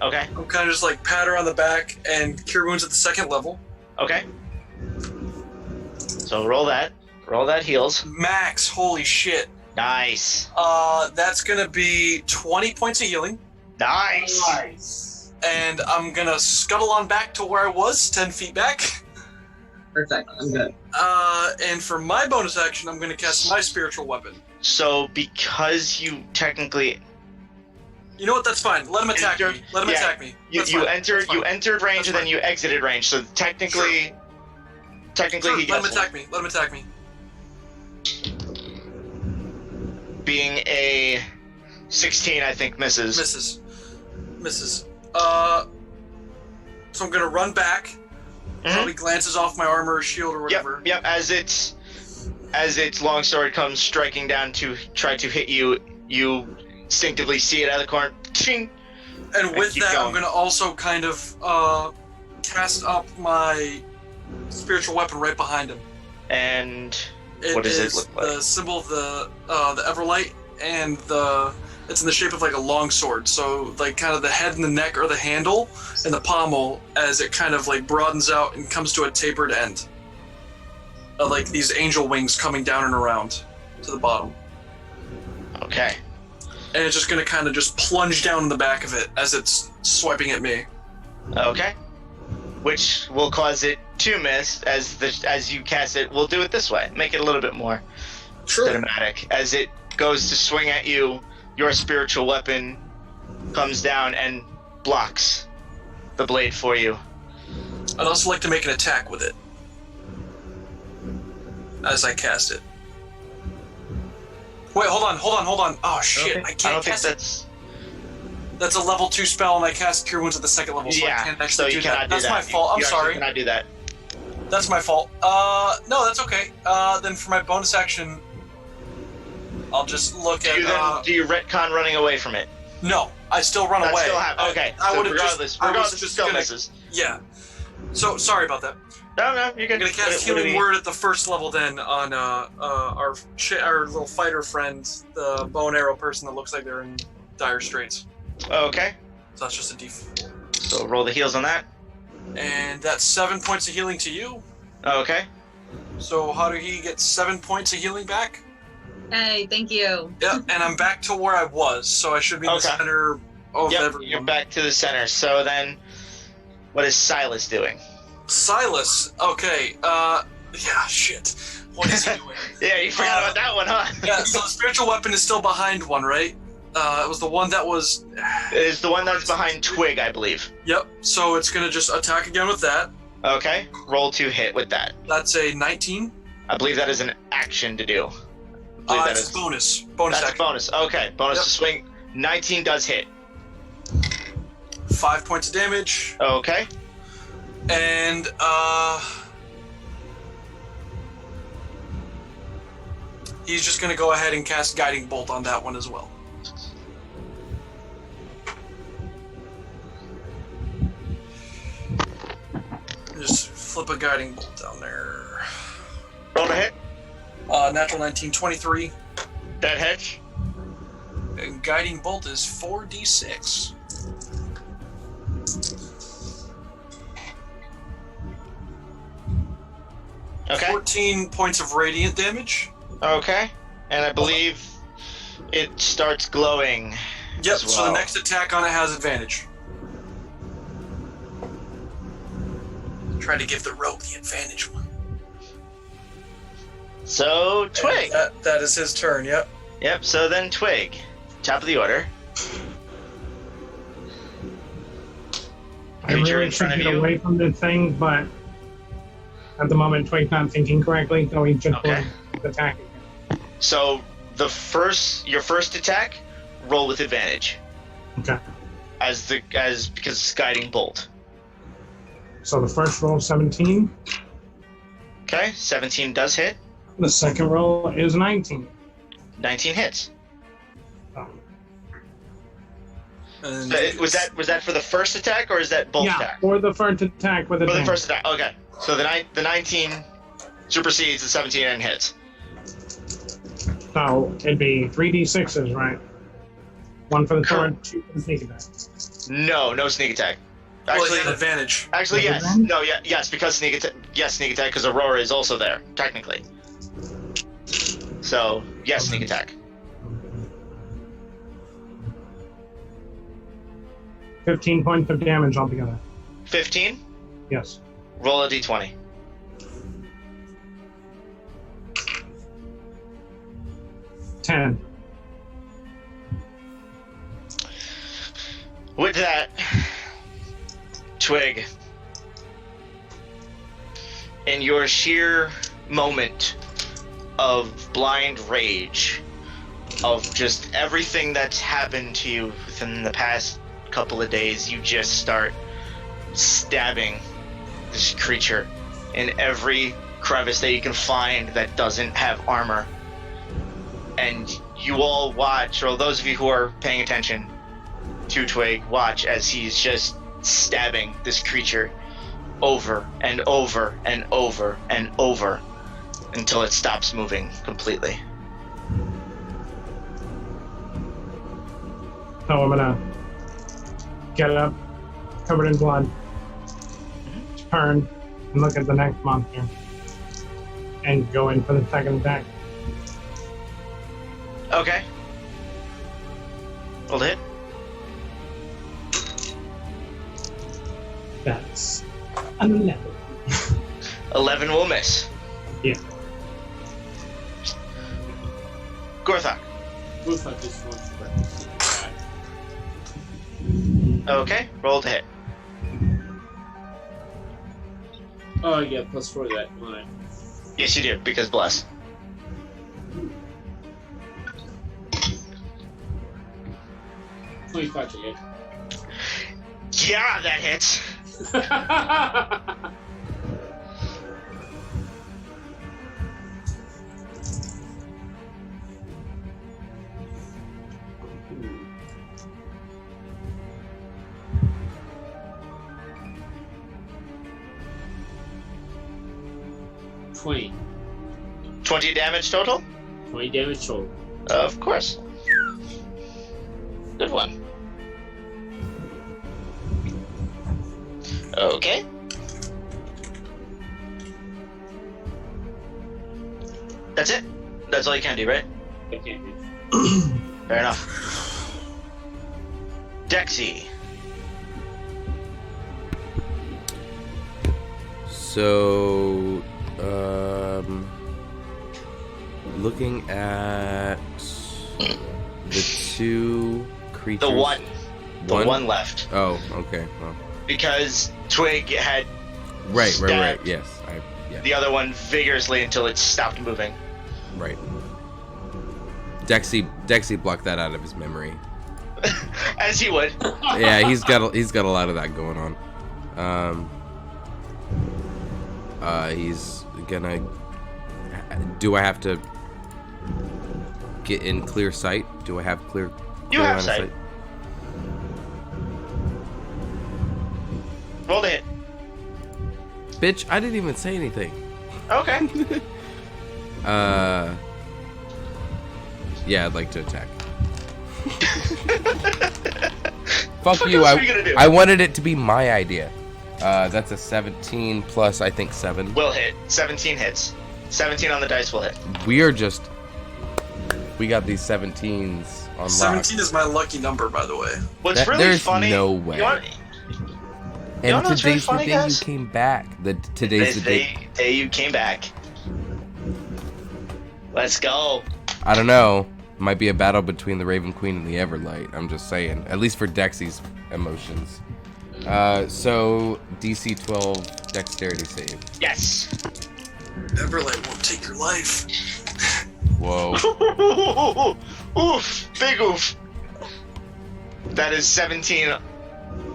Okay. I'm kind of just like pat her on the back and cure wounds at the 2nd level. Okay. So roll that. Roll that heals. Max, holy shit. Nice. That's gonna be 20 points of healing. Nice. And I'm gonna scuttle on back to where I was, 10 feet back. Perfect, I'm good. And for my bonus action, I'm gonna cast my spiritual weapon. So because you technically... You know what, that's fine. Let him attack me. Let him attack me. You entered range and then you exited range, so technically... Sure. Technically he let gets him attack me. Let him attack me. Being a 16, I think misses. Misses. So I'm gonna run back. Probably glances off my armor or shield or whatever. Yep. As its longsword comes striking down to try to hit you, you instinctively see it out of the corner. Ching, and with that, I'm gonna also kind of cast up my spiritual weapon right behind him. And what does it look like? The symbol of the Everlight, and it's in the shape of like a long sword. So like kind of the head and the neck are the handle, and the pommel as it kind of like broadens out and comes to a tapered end. Like these angel wings coming down and around to the bottom. Okay. And it's just gonna kind of just plunge down in the back of it as it's swiping at me. Okay. Which will cause it to miss as you cast it. We'll do it this way. Make it a little bit more cinematic. As it goes to swing at you, your spiritual weapon comes down and blocks the blade for you. I'd also like to make an attack with it as I cast it. Wait, hold on. Oh shit, I can't cast it. That's a level 2 spell, and I cast Cure Wounds at the 2nd level, so I can't actually do that. That's my fault. I'm sorry. You cannot do that. That's my fault. No, that's okay. Then for my bonus action, I'll just look at. Do you retcon running away from it? No, I still run away. Still happens. Okay. I would have regardless, it still misses. Yeah. So sorry about that. No, you're good. I'm gonna cast Healing Word at the 1st level then on our little fighter friend, the bow and arrow person that looks like they're in dire straits. Okay. So that's just a D4. So roll the heals on that. And that's 7 points of healing to you. Okay. So Haruhi gets 7 points of healing back. Hey, thank you. Yep, and I'm back to where I was, so I should be in the center of everyone. You're back to the center. So then, what is Silas doing? Silas, okay, yeah, shit. What is he doing? Yeah, you forgot about that one, huh? Yeah, so the spiritual weapon is still behind one, right? It was the one that was... It is the one that's behind Twig, I believe. Yep, so it's gonna just attack again with that. Okay, roll to hit with that. That's a 19. I believe that is an action to do. It's bonus. Bonus that's action. Bonus. Okay, bonus to swing. 19 does hit. 5 points of damage. Okay. And, he's just gonna go ahead and cast Guiding Bolt on that one as well. Just flip a Guiding Bolt down there. Roll to hit. Natural 19, 23. That hits. And Guiding Bolt is 4d6. Okay. 14 points of radiant damage. Okay. And I believe it starts glowing. Yep, as well. so the next attack on it has advantage. Try to give the rogue the advantage one. So, Twig. That is his turn, yep. Yep, so then Twig. Top of the order. I Creature really in front should of get you. away from this thing, but at the moment, Twig's not thinking correctly, so he's just Okay. attacking. So, your first attack, roll with advantage. Okay. Because it's Guiding Bolt. So the first roll, 17. Okay, 17 does hit. The second roll is 19. 19 hits. Oh. And Was that for the first attack, or is that both Yeah, attacks? or the first attack with For the advantage. first attack. Okay. So the 19 supersedes the 17 and hits. So it'd be 3d6s, right? One for the Correct. sword, 2 for the sneak attack. No sneak attack. Well, Actually, he had advantage. actually yes. Advantage? No, yeah, yes, because sneak attack. Yes, sneak attack because Aurora is also there technically. So yes, sneak attack. 15 points of damage altogether. 15. Yes. Roll a d20. Ten. With that, Twig, in your sheer moment of blind rage, of just everything that's happened to you within the past couple of days, you just start stabbing this creature in every crevice that you can find that doesn't have armor. And you all watch, or those of you who are paying attention to Twig, watch as he's just stabbing this creature over and over and over and over until it stops moving completely. So I'm gonna get up, covered in blood, turn, and look at the next monster, and go in for the second attack. Okay. Roll to hit. That's an 11. 11 will miss. Yeah. Gorthok. GORTHOCK just wants to let this attack. Okay, roll to hit. Oh, yeah, +4 to that line. Yes, you do, because bless. $25 to hit. Yeah, that hits. $20. 20 damage total? 20 damage total. Of course. Good one. Okay. That's it? That's all you can do, right? I can't do. Fair enough. Dexy. So, looking at the two creatures. The one left. Oh, okay. Well, Because Twig had right. stabbed Yes, yeah. the other one vigorously until it stopped moving. Right. Dexy blocked that out of his memory. As he would. Yeah, he's got a lot of that going on. He's gonna. Do I have to get in clear sight? Do I have clear? You clear have line of sight. Roll to hit. Bitch, I didn't even say anything. Okay. Yeah, I'd like to attack. Fuck you. I wanted it to be my idea. That's a 17 plus, I think, 7. Will hit. 17 hits. 17 on the dice will hit. We got these 17s on lock. 17 is my lucky number, by the way. What's really there's funny... no way. And today's the day you came back. Today's the day you came back. Let's go. I don't know. Might be a battle between the Raven Queen and the Everlight. I'm just saying. At least for Dexy's emotions. So DC 12 dexterity save. Yes. Everlight won't take your life. Whoa. Oof. Big oof. That is 17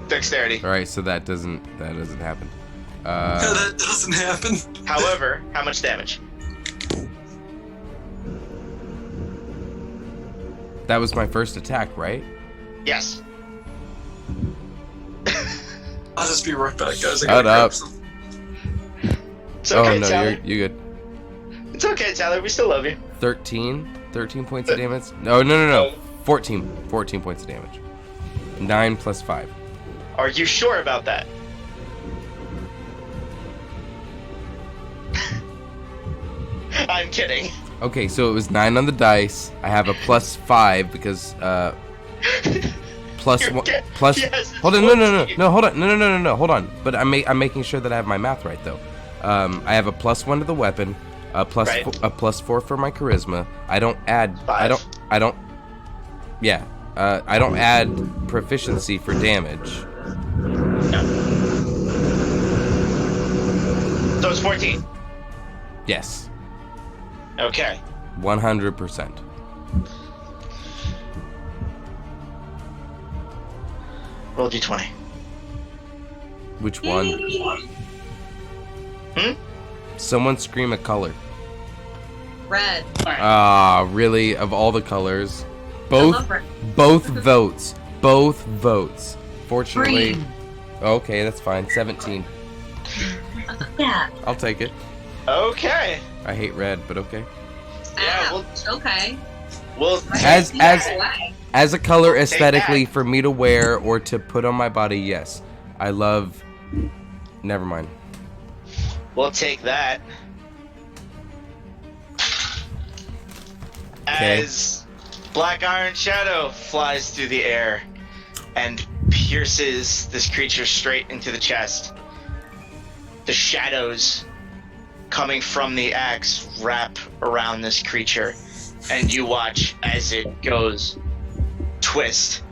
dexterity. All right, so that doesn't happen. That doesn't happen. However, how much damage? That was my first attack, right? Yes. I'll just be right back, guys. Shut up. It's okay, oh no, Tyler. you're good. It's okay, Tyler. We still love you. 13 points of damage. No. 14 points of damage. 9 plus 5. Are you sure about that? I'm kidding. Okay, so it was 9 on the dice. I have a plus 5 because plus 1 plus. Yes, hold on, no, hold on, no, hold on. But I'm making sure that I have my math right though. I have a plus 1 to the weapon, a plus a plus 4 for my charisma. I don't add. 5. I don't. Yeah. I don't add proficiency for damage. No. So it's 14. Yes. Okay. 100%. Roll d20. Which one? Someone scream a color. Red. Ah, really? Of all the colors, both votes. Both votes. Fortunately. Green. Okay, that's fine. 17. Yeah. I'll take it. Okay. I hate red, but okay. Yeah. Okay. Well, as a color aesthetically for me to wear or to put on my body, yes. I love. Never mind. We'll take that. Okay. As Black Iron Shadow flies through the air and pierces this creature straight into the chest. The shadows coming from the axe wrap around this creature, and you watch as it goes twist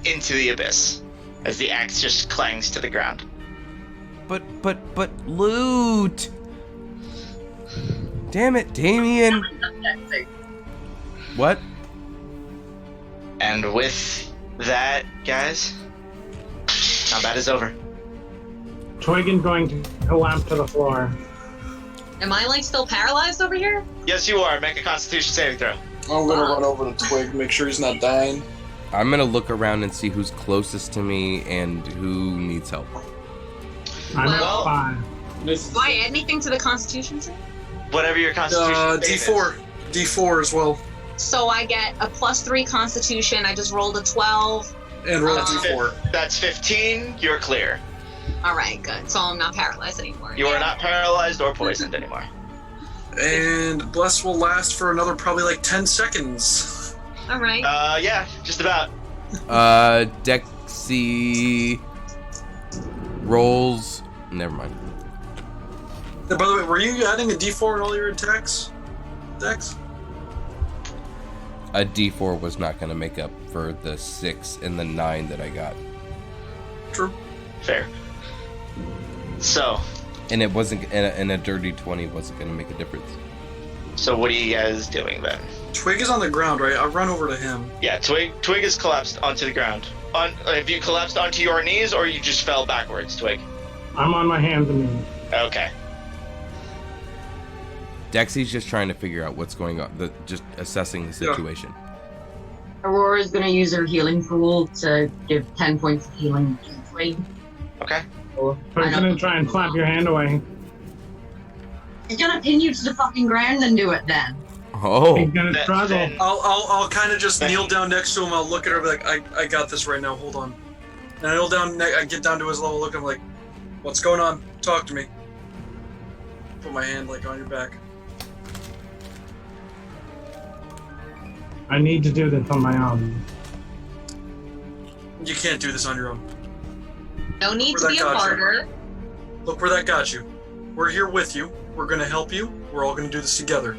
into the abyss as the axe just clangs to the ground. But loot! Damn it, Damien! What? And with that, guys, combat is over. Twig is going to collapse to the floor. Am I like still paralyzed over here? Yes, you are. Make a Constitution saving throw. I'm gonna run over to Twig, make sure he's not dying. I'm gonna look around and see who's closest to me and who needs help. I'm Well- fine. Do I add anything to the Constitution save? Whatever your Constitution save D4. D4 as well. So I get a +3 Constitution. I just rolled a 12. And roll is. D4. That's 15. You're clear. All right, good. So I'm not paralyzed anymore. You are not paralyzed or poisoned anymore. And Bless will last for another probably like 10 seconds. All right. Yeah, just about. Dexy rolls. Never mind. By the way, were you adding a D4 in all your attacks, Dex? A D4 was not gonna make up for the 6 and the 9 that I got. True. Fair. So. And it wasn't, and a dirty 20 wasn't gonna make a difference. So what are you guys doing then? Twig is on the ground, right? I'll run over to him. Yeah, Twig is collapsed onto the ground. Have you collapsed onto your knees, or you just fell backwards, Twig? I'm on my hands and knees. Okay. Dexy's just trying to figure out what's going on, just assessing the situation. Aurora's gonna use her healing pool to give 10 points of healing to Twig. Okay. I'm gonna try and slap your hand away. He's gonna pin you to the fucking ground and do it then. Oh. He's gonna struggle. I'll kind of just kneel down next to him. I'll look at her, and be like, I got this right now. Hold on. And I kneel down. I get down to his level. Look at him like, what's going on? Talk to me. Put my hand like on your back. I need to do this on my own. You can't do this on your own. No need to be a martyr. Look where that got you. We're here with you. We're gonna help you. We're all gonna do this together.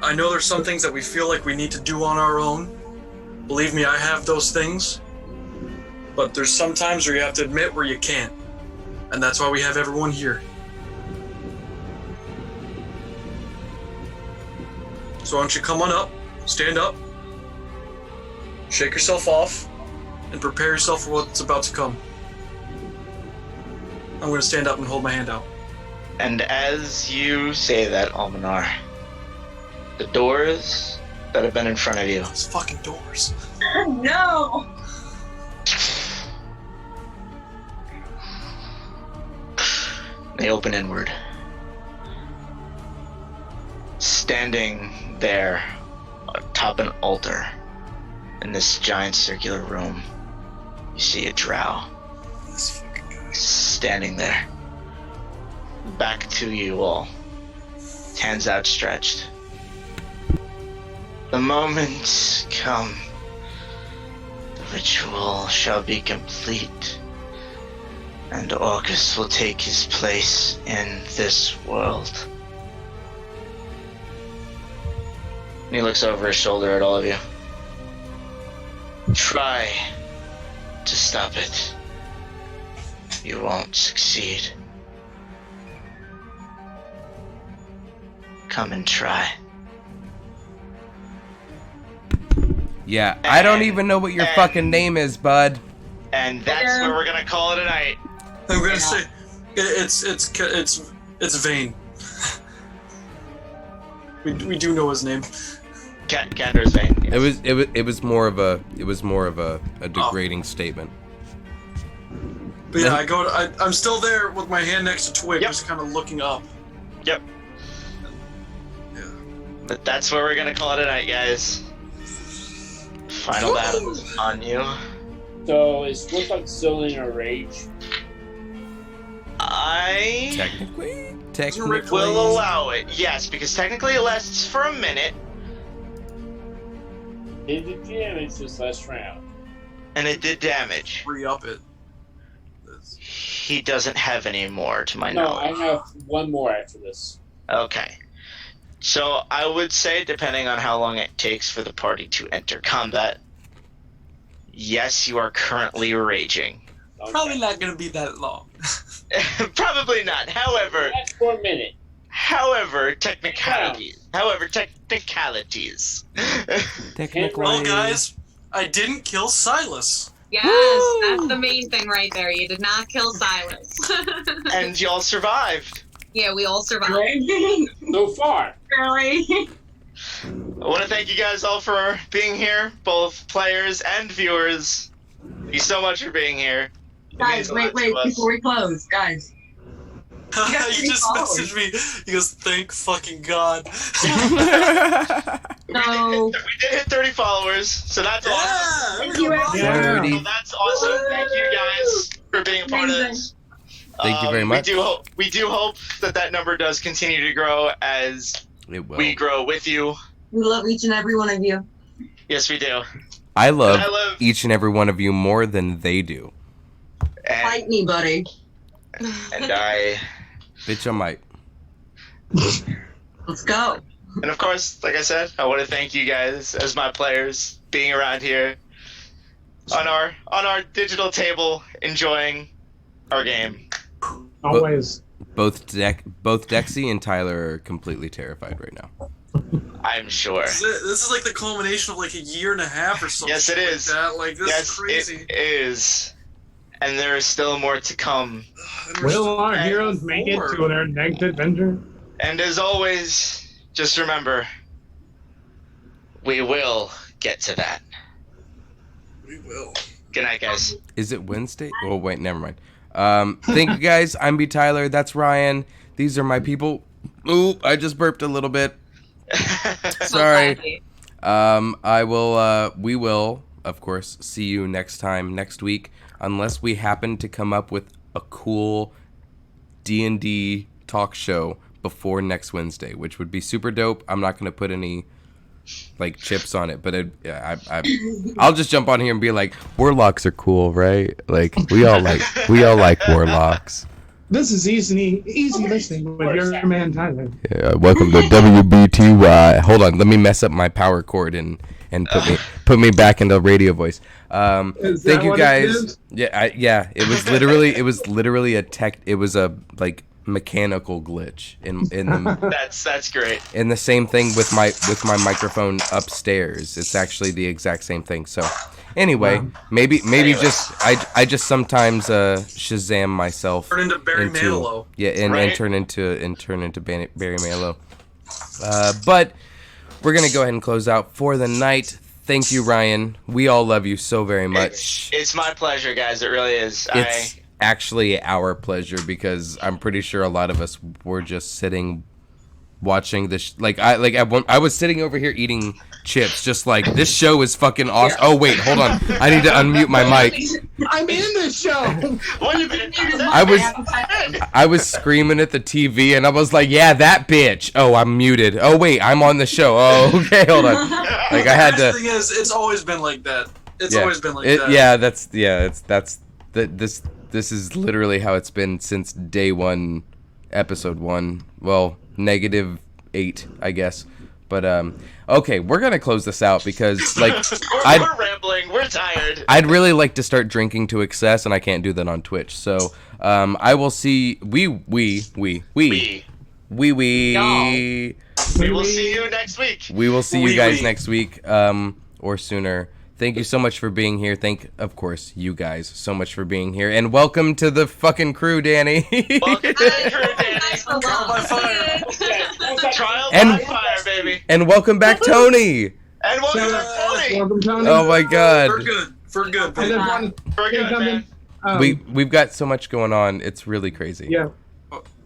I know there's some things that we feel like we need to do on our own. Believe me, I have those things. But there's some times where you have to admit where you can't. And that's why we have everyone here. So why don't you come on up, stand up, shake yourself off, and prepare yourself for what's about to come. I'm going to stand up and hold my hand out. And as you say that, Almanar, the doors that have been in front of you. Those fucking doors. No! They open inward. Standing there atop an altar in this giant circular room, you see a drow standing there. Back to you all, hands outstretched. The moment come, the ritual shall be complete, and Orcus will take his place in this world. And he looks over his shoulder at all of you. Try to stop it. You won't succeed. Come and try. Yeah, I don't even know what your fucking name is, bud. And that's where we're gonna call it a night. I'm gonna say, it's Vane. We do know his name. Gander's Vane. Yes. It was more of a degrading statement. But yeah, I'm still there with my hand next to Twig, just kind of looking up. Yep. Yeah. But that's where we're gonna call it a night, guys. Final battle on you. So is GORTHOCK still in a rage? I technically will allow it. Yes, because technically it lasts for a minute. It did damage this last round. And it did damage. Re-up it. He doesn't have any more, to my No, knowledge. I have one more after this. Okay. So I would say, depending on how long it takes for the party to enter combat, yes, you are currently raging. Okay. Probably not going to be that long. Probably not. However, that's for a minute. However, technicalities. Well, guys, I didn't kill Silas. Yes, that's the main thing right there. You did not kill Silas. And y'all survived. Yeah, we all survived. So far. Really? I want to thank you guys all for being here, both players and viewers. Thank you so much for being here. Guys, wait, before we close, guys. You just messaged me. He goes, thank fucking God. No. We did hit 30 followers, so that's awesome. Thank you, everyone. So that's awesome. Thank you guys for being a part of this. Thank you very much. We do hope that number does continue to grow as we grow with you. We love each and every one of you. Yes, we do. I love each and every one of you more than they do. Fight me, buddy. And I... Bitch, I might. Let's go. And of course, like I said, I want to thank you guys as my players being around here on our digital table, enjoying our game. Always. Both Dexy and Tyler are completely terrified right now. I'm sure. This is like the culmination of like a year and a half or something. Yes, it is. Like that. Like, this is crazy. It is. And there is still more to come. Will our heroes make it to their next adventure? And as always, just remember, we will get to that. We will. Good night, guys. Is it Wednesday? Oh, wait, never mind. Thank you, guys. I'm B. Tyler. That's Ryan. These are my people. Ooh, I just burped a little bit. Sorry. We will, of course, see you next week, unless we happen to come up with a cool D&D talk show before next Wednesday, which would be super dope. I'm not going to put any like chips on it, but I'll just jump on here and be like, warlocks are cool, right? Like we all like warlocks. This is easy listening with your man Tyler. Yeah, welcome to WBTY. Hold on, let me mess up my power cord and put me back into radio voice. Thank you guys. Yeah, it was literally a mechanical glitch in the that's great. And the same thing with my microphone upstairs. It's actually the exact same thing. So anyway, maybe just I just sometimes Shazam myself. Turn into Barry Manilow. Yeah, and turn into Barry Manilow. But we're gonna go ahead and close out for the night. Thank you, Ryan. We all love you so very much. It's my pleasure, guys. It really is. It's actually our pleasure, because I'm pretty sure a lot of us were just sitting watching this. I was sitting over here eating chips, just like, this show is fucking awesome. Oh wait, hold on, I need to unmute my mic. I'm in this show. I was screaming at the TV and I was like, yeah, that bitch. Oh, I'm muted. Oh wait, I'm on the show. Oh, okay, hold on. Like I had to. The thing is, it's always been like that. It's always been like that. Yeah, this is literally how it's been since day one, episode 1. Well, -8, I guess. But okay, we're gonna close this out because we're rambling. We're tired. I'd really like to start drinking to excess, and I can't do that on Twitch. So I will see. We will see you next week. We will see you guys next week, or sooner. Thank you so much for being here. Of course, you guys so much for being here. And welcome to the fucking crew, Danny. Welcome to the crew, Danny. Trial by fire. Trial by fire, baby. And welcome back, Tony. And welcome back, Tony. Welcome, Tony. Oh my God. For good. For good, man. We've got so much going on. It's really crazy. Yeah.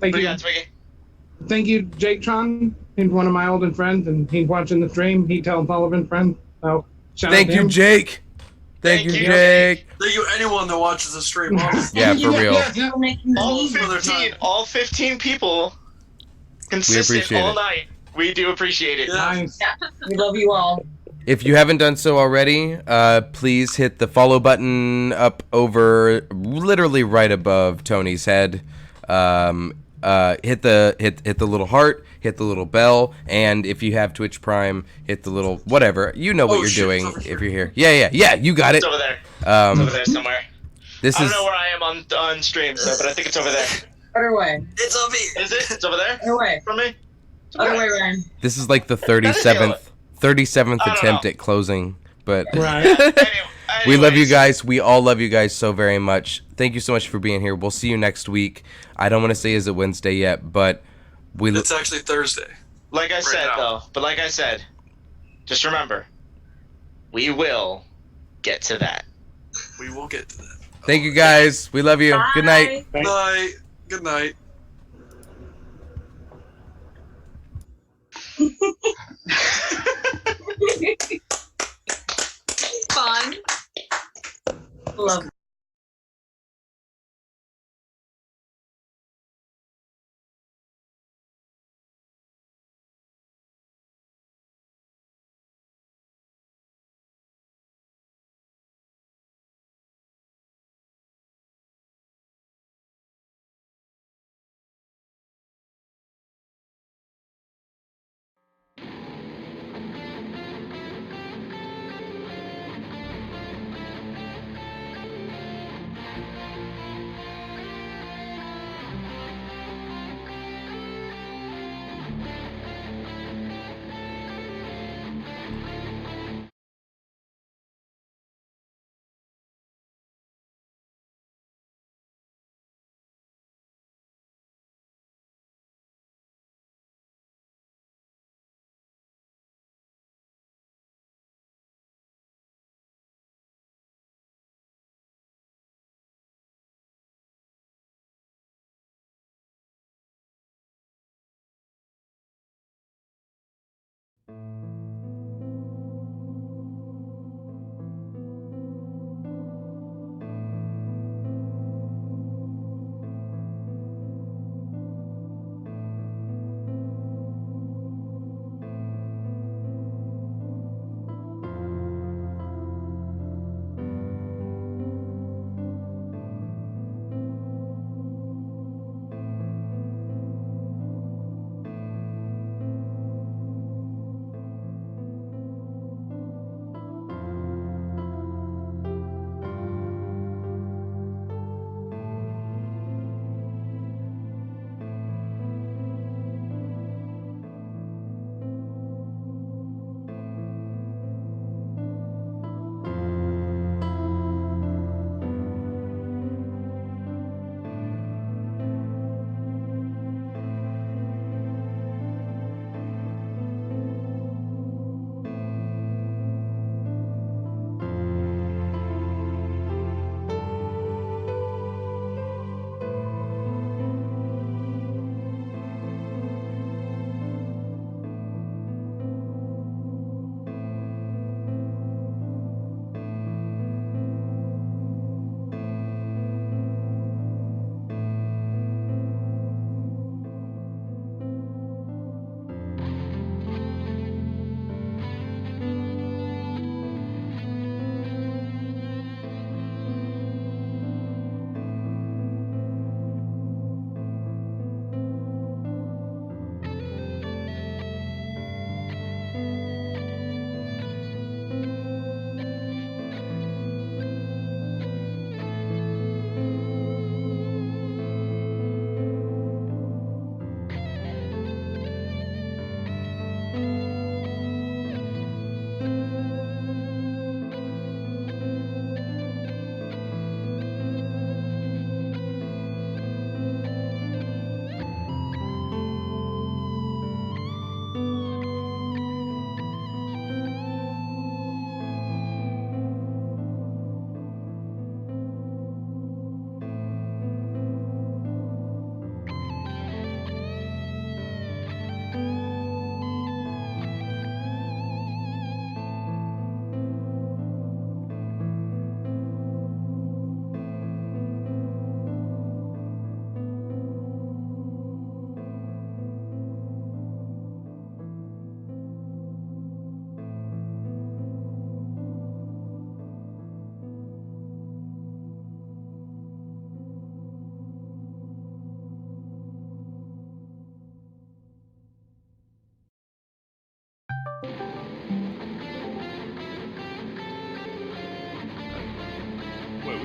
Thank you. Thank you, Jake Tron. He's one of my older friends, and he's watching the stream. He tells all of his friends. So. Thank you, Jake. Thank you, Jake. Thank you, anyone that watches the stream. Yeah, for real. All 15 people, consistent all night. We do appreciate it. Nice. Yeah, we love you all. If you haven't done so already, please hit the follow button up over, literally right above Tony's head. Hit the little heart, hit the little bell, and if you have Twitch Prime, hit the little whatever. You know what you're doing if you're here. Yeah, you got it. It's over there. It's over there somewhere. I don't know where I am on stream, but I think it's over there. Other way. It's over here. Is it? It's over there? Other way. From me? Other way, Ryan. This is like the 37th attempt at closing, but right. We love you guys. We all love you guys so very much. Thank you so much for being here. We'll see you next week. I don't want to say is it Wednesday yet, but it's actually Thursday. Like I said, just remember, we will get to that. We will get to that. Thank you guys. We love you. Bye. Good night. Good night. Good night. Fun. Love.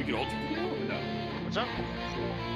we can all do it or no? What's up?